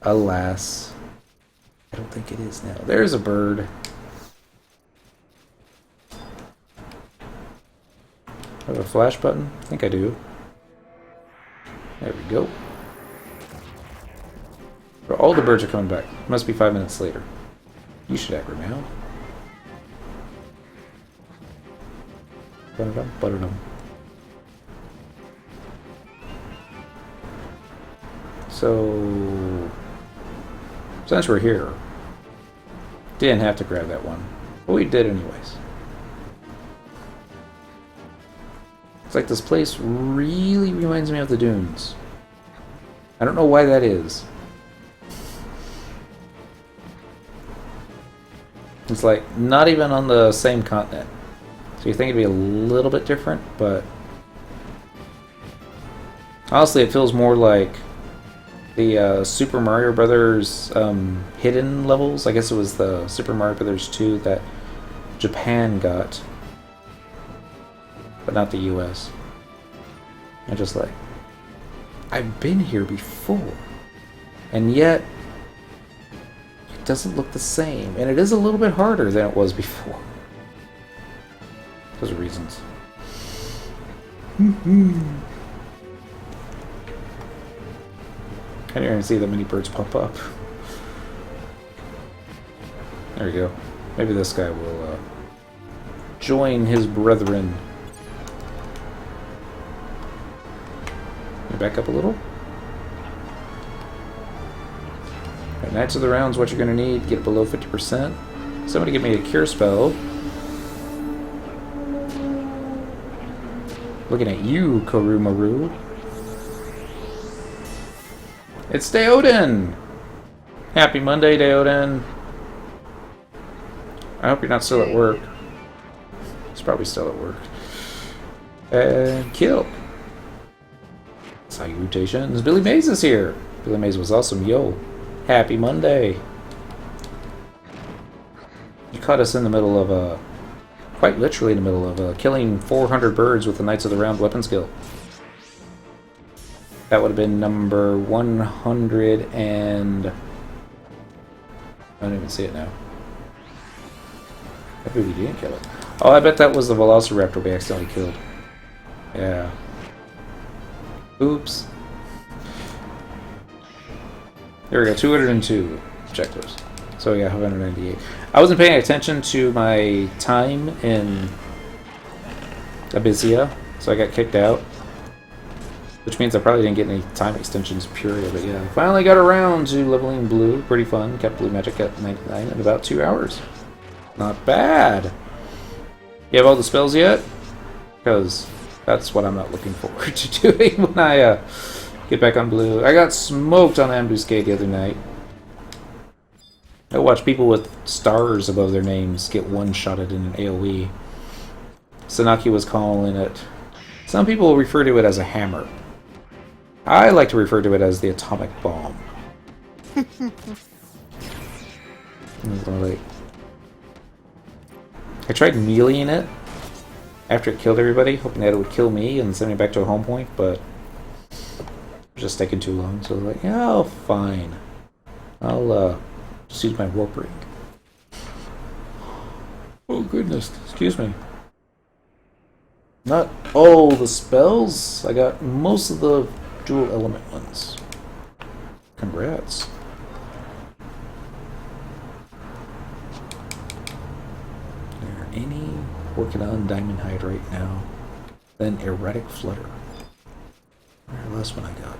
alas, I don't think it is now. There's a bird. I have a flash button? I think I do. There we go. All the birds are coming back. Must be 5 minutes later. You should aggro now. Butter-dum. So, since we're here, didn't have to grab that one, but we did anyways. It's like this place really reminds me of the dunes. I don't know why that is. It's like not even on the same continent. So you think it'd be a little bit different, but honestly it feels more like the Super Mario Brothers hidden levels. I guess it was the Super Mario Brothers 2 that Japan got, but not the US. I'm just like, I've been here before, and yet it doesn't look the same, and it is a little bit harder than it was before. Those are reasons. I didn't even see that many birds pop up. There we go. Maybe this guy will join his brethren. Back up a little. Right, Knights of the Round's what you're going to need. Get it below 50%. Somebody give me a cure spell. Looking at you, Korumaru. It's Deoden! Happy Monday, Deoden. I hope you're not still at work. He's probably still at work. And kill. Salutations. Billy Mays is here. Billy Mays was awesome. Yo. Happy Monday. You caught us in the middle of quite literally in the middle of killing 400 birds with the Knights of the Round weapon skill. That would have been number 100 and... I don't even see it now. Maybe we didn't kill it. Oh, I bet that was the Velociraptor we accidentally killed. Yeah. Oops. There we go, 202 objectives. So yeah, 198. I wasn't paying attention to my time in Abyssea, so I got kicked out. Which means I probably didn't get any time extensions, period. But yeah, finally got around to leveling blue. Pretty fun. Kept blue magic at 99 in about 2 hours. Not bad. You have all the spells yet? Because that's what I'm not looking forward to doing when I get back on blue. I got smoked on Ambuscade the other night. I watched people with stars above their names get one-shotted in an AoE. Sanaki was calling it... Some people refer to it as a hammer. I like to refer to it as the atomic bomb. Like, I tried meleeing it after it killed everybody, hoping that it would kill me and send me back to a home point, but it was just taking too long, so I was like, yeah, oh, fine. I'll just use my warp ring. Oh goodness, excuse me. Not all the spells. I got most of the dual element ones. Congrats. There any working on Diamond Hide right now? Then Erratic Flutter. The last one I got.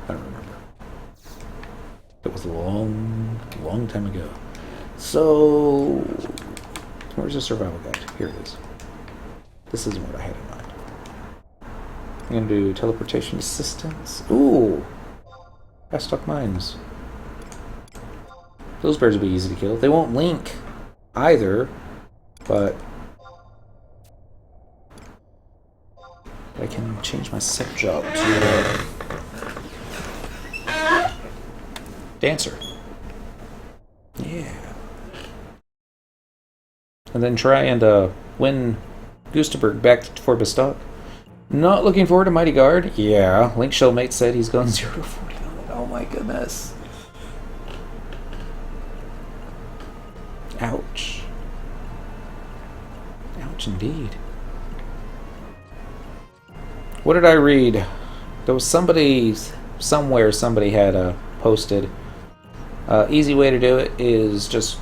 I don't remember. It was a long time ago. So, where's the survival guide? Here it is. This isn't what I had in mind. I'm going to do teleportation assistance. Ooh! Fast-stuck mines. Those birds will be easy to kill. They won't link either, but I can change my set job to dancer. Yeah. And then try and win Gustaberg back for Bestock. Not looking forward to Mighty Guard. Yeah, Link Shellmate said he's gone 0 to 40 on it. Oh my goodness. Ouch. Ouch indeed. What did I read? There was somebody, somewhere somebody had posted. Easy way to do it is just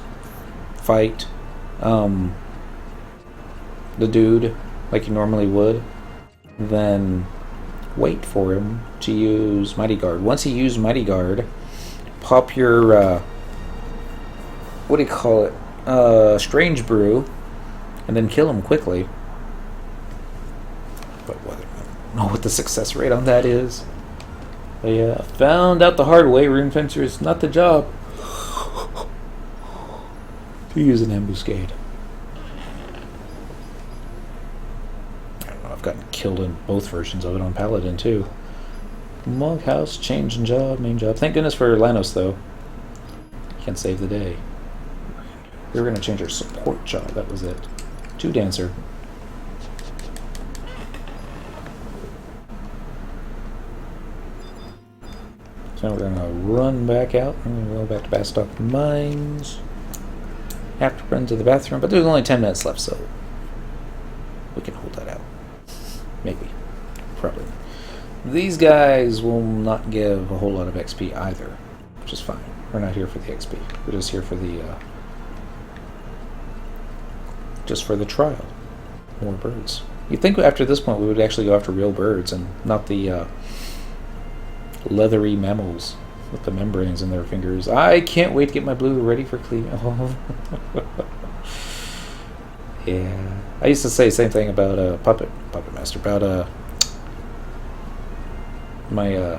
fight the dude like you normally would. Then wait for him to use Mighty Guard. Once he used Mighty Guard, pop your, what do you call it? Strange Brew, and then kill him quickly. But whether I don't know what the success rate on that is. But yeah, found out the hard way, Rune Fencer is not the job to use an Ambuscade. I don't know, I've gotten killed in both versions of it on Paladin too. Monkhouse, changing job, main job. Thank goodness for Lanos though. Can't save the day. We were going to change our support job, that was it. 2 dancer. So we're going to run back out and go back to Bastock Mines. Have to run to the bathroom, but there's only 10 minutes left, so we can hold that out. Maybe. Probably. These guys will not give a whole lot of XP either, which is fine. We're not here for the XP. We're just here for the trial. More birds. You'd think after this point we would actually go after real birds and not the leathery mammals with the membranes in their fingers. I can't wait to get my blue ready for cleaning. Oh. Yeah. I used to say the same thing about Puppet Master, about my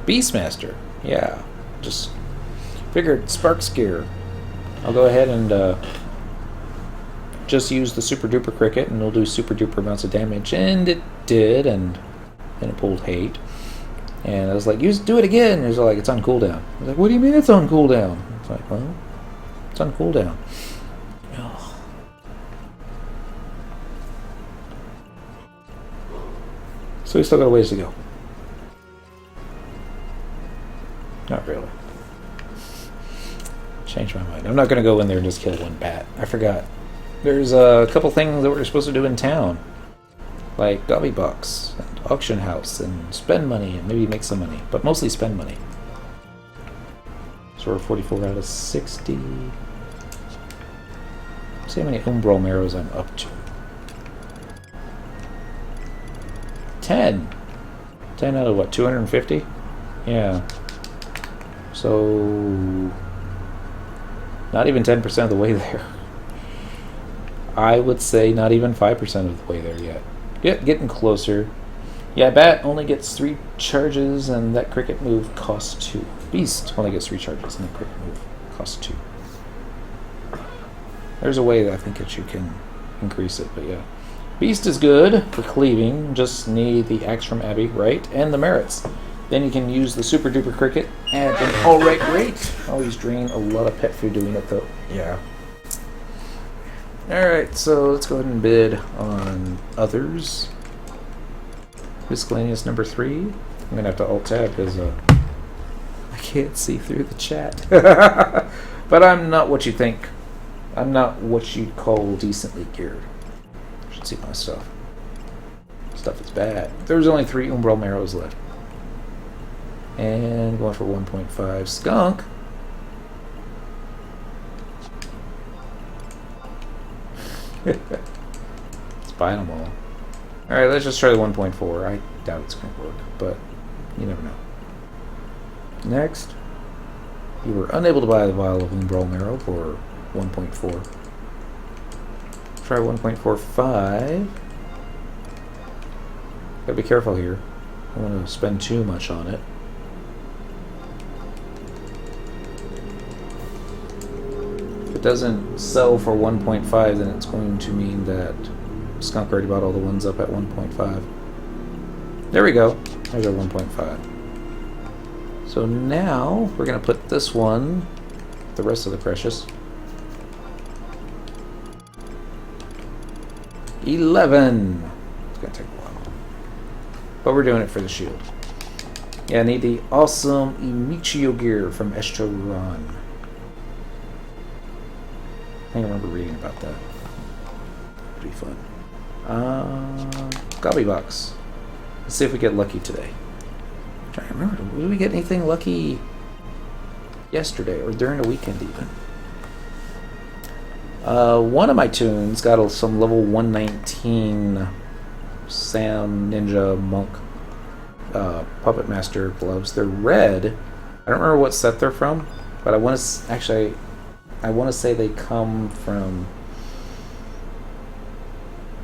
Beastmaster. Yeah. Just figured Sparks Gear. I'll go ahead and just use the super duper cricket and it'll do super duper amounts of damage. And it did, and then it pulled hate. And I was like, do it again. It was like, it's on cooldown. I was like, what do you mean it's on cooldown? It's like, well, it's on cooldown. Ugh. So we still got a ways to go. Not really. Changed my mind. I'm not going to go in there and just kill one bat. I forgot. There's a couple things that we're supposed to do in town. Like Gobby Box and Auction House and spend money and maybe make some money. But mostly spend money. So we're 44 out of 60. Let's see how many Umbral Marrows I'm up to. 10. 10 out of what, 250? Yeah. So not even 10% of the way there. I would say not even 5% of the way there yet. Getting closer. Yeah, Bat only gets 3 charges, and that cricket move costs 2. Beast only gets 3 charges, and the cricket move costs 2. There's a way that I think that you can increase it, but yeah. Beast is good for cleaving. Just need the axe from Abby, right? And the merits. Then you can use the super duper cricket at an alright rate. Always drain a lot of pet food doing it though. Yeah. Alright, so let's go ahead and bid on others. Miscellaneous number 3. I'm gonna have to alt tab because I can't see through the chat. But I'm not what you think. I'm not what you'd call decently geared. You should see my stuff. Stuff is bad. There's only 3 Umbral Marrows left. And going for 1.5 skunk. It's buying them all. Alright, let's just try the 1.4. I doubt it's going to work, but you never know. Next, you were unable to buy the vial of Umbral Marrow for 1.4. Try 1.45. Gotta be careful here. don't want to spend too much on it. If it doesn't sell for 1.5, then it's going to mean that Skunk already bought all the ones up at 1.5. There we go. There's our 1.5. So now we're going to put this one, the rest of the precious. 11. It's going to take a while. But we're doing it for the shield. Yeah, I need the awesome Imichio gear from Eshtoran. I think I remember reading about that. Pretty fun. Gobby box. Let's see if we get lucky today. I'm trying to remember, did we get anything lucky yesterday or during the weekend even? One of my tunes got some level 119 Sam Ninja Monk Puppet Master gloves. They're red. I don't remember what set they're from, but I want to actually. I want to say they come from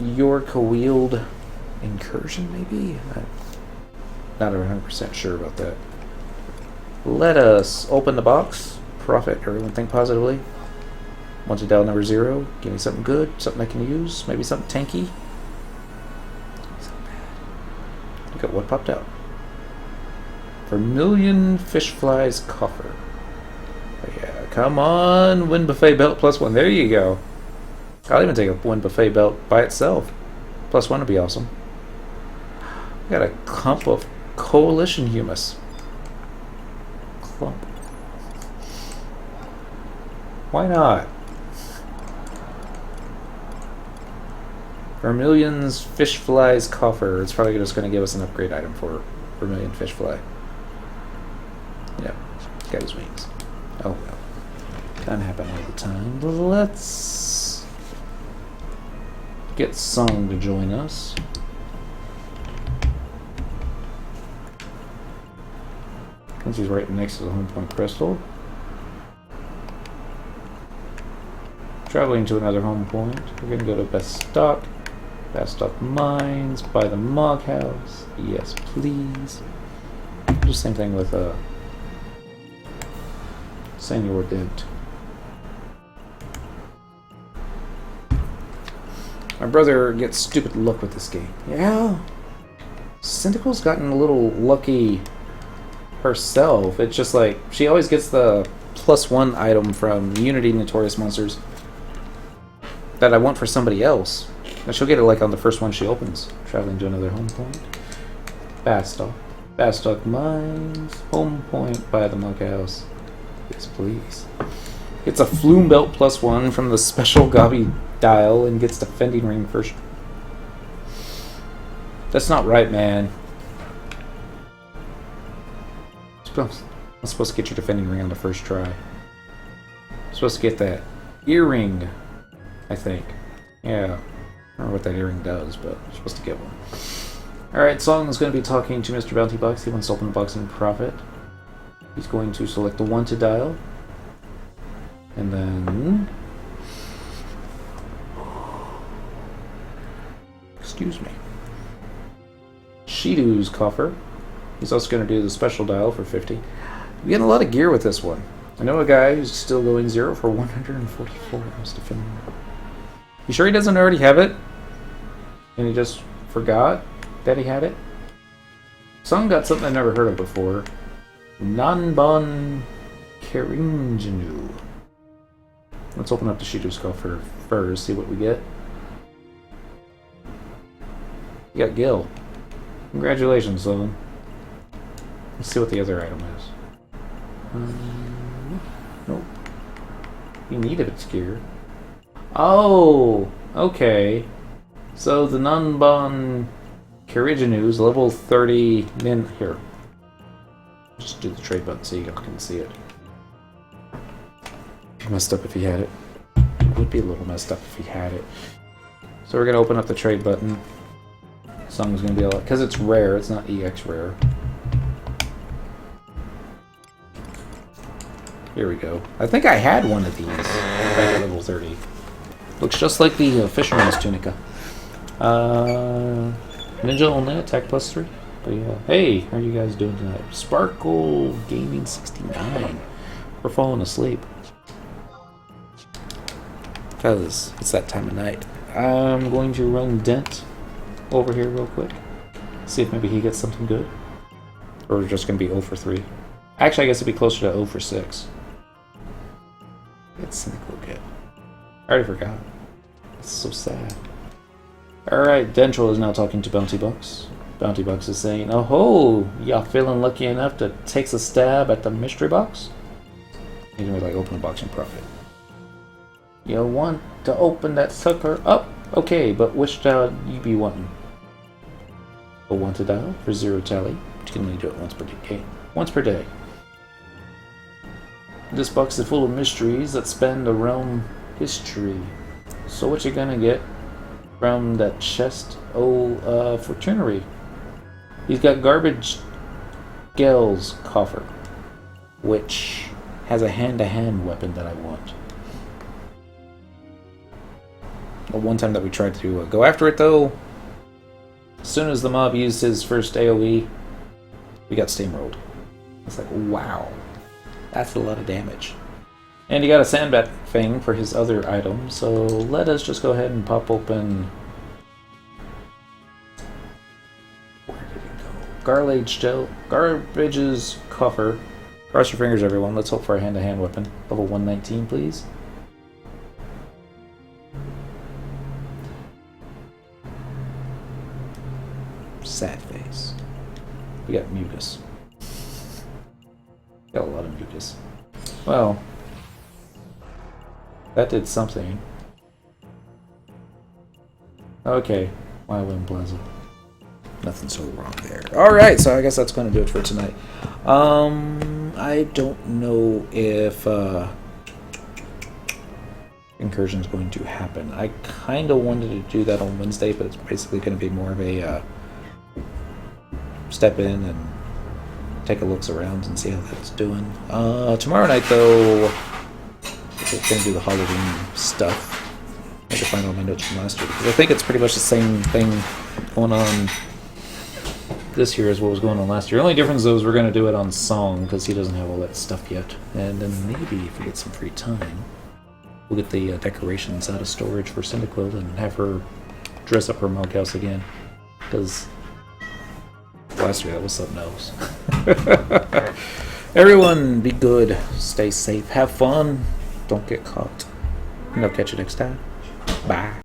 York Wheeled Incursion, maybe? I'm not 100% sure about that. Let us open the box. Profit. Everyone think positively. Wanted dial number 0. Give me something good, something I can use. Maybe something tanky. Something bad. Look at what popped out. Vermilion Fish Flies Coffer. Yeah, come on, Wind Buffet Belt +1. There you go. I'll even take a Wind Buffet Belt by itself. +1 would be awesome. We got a clump of Coalition Humus. Clump. Why not? Vermilion's Fish Flies Coffer. It's probably just going to give us an upgrade item for Vermilion Fish Fly. Yep, he's got his wings. Oh well. Doesn't happen all the time. Let's get Sung to join us. Since he's right next to the home point crystal. Traveling to another home point. We're gonna go to Bestock. Bestock Mines. Buy the Mog House. Yes, please. Do the same thing with Senor Dent. My brother gets stupid luck with this game. Yeah. Syndical's gotten a little lucky herself. It's just like, she always gets the +1 item from Unity Notorious Monsters that I want for somebody else. And she'll get it like on the first one she opens. Traveling to another home point. Bastock. Bastock Mines. Home point by the Mug House. Yes, please. Gets a Flume Belt +1 from the special Gobby dial and gets Defending Ring first. That's not right, man. I'm supposed to get your Defending Ring on the first try. I'm supposed to get that earring, I think. Yeah. I don't remember what that earring does, but I'm supposed to get one. Alright, Song is going to be talking to Mr. Bounty Box. He wants to open the box and profit. He's going to select the 1 to dial. And then... excuse me. Shido's coffer. He's also going to do the special dial for 50. We're getting a lot of gear with this one. I know a guy who's still going 0 for 144. Must have been... You sure he doesn't already have it? And he just forgot that he had it? Some got something I've never heard of before. Nanban Kerinjinu. Let's open up the Shido's coffer first, see what we get. You got Gil. Congratulations, son. Let's see what the other item is. Nope. You need its gear. Oh! Okay. So the Nanban Kirijinu is level 30 min. Here. Just do the trade button so you guys can see it. Be messed up if he had it. It would be a little messed up if he had it. So we're going to open up the trade button. Song's going to be a lot. Because it's rare, it's not EX rare. Here we go. I think I had one of these back at level 30. Looks just like the Fisherman's Tunica. Ninja only, attack +3. But yeah, hey, how are you guys doing tonight? Sparkle Gaming 69. We're falling asleep. Fellas, it's that time of night. I'm going to run Dent over here real quick. See if maybe he gets something good. Or we're just going to be 0 for 3. Actually, I guess it'd be closer to 0 for 6. It's cynical kid. I already forgot. It's so sad. Alright, Dentral is now talking to Bounty Bucks. Bounty Bucks is saying, "Oh ho, y'all feeling lucky enough to take a stab at the mystery box?" He's gonna be like, "Open the box and profit." "You want to open that sucker up? Okay, but which dial you be wanting?" "A wanted dial for 0 tally, but you can only do it once per day. This box is full of mysteries that span the realm history. So what you gonna get from that chest fortunery?" He's got Garbage Gell's coffer, which has a hand-to-hand weapon that I want. The one time that we tried to go after it, though, as soon as the mob used his first AoE, we got steamrolled. It's like, wow, that's a lot of damage. And he got a sandbat thing for his other item, so let us just go ahead and pop open... Where did it go? Garbage's coffer. Cross your fingers, everyone. Let's hope for a hand-to-hand weapon. Level 119, please. Sad face. We got mucus. Got a lot of mucus. Well, that did something. Okay, Wyland Plaza. Nothing so wrong there. Alright, so I guess that's going to do it for tonight. I don't know if Incursion's going to happen. I kind of wanted to do that on Wednesday, but it's basically going to be more of a step in and take a looks around and see how that's doing. Tomorrow night, though, I'm going to do the Halloween stuff. I have to find all my notes from last year, because I think it's pretty much the same thing going on this year as what was going on last year. The only difference, though, is we're going to do it on Song, because he doesn't have all that stuff yet. And then maybe, if we get some free time, we'll get the decorations out of storage for Cyndaquil and have her dress up her milk house again. Because last year that was something else. Everyone, be good, stay safe, have fun, don't get caught. And I'll catch you next time. Bye.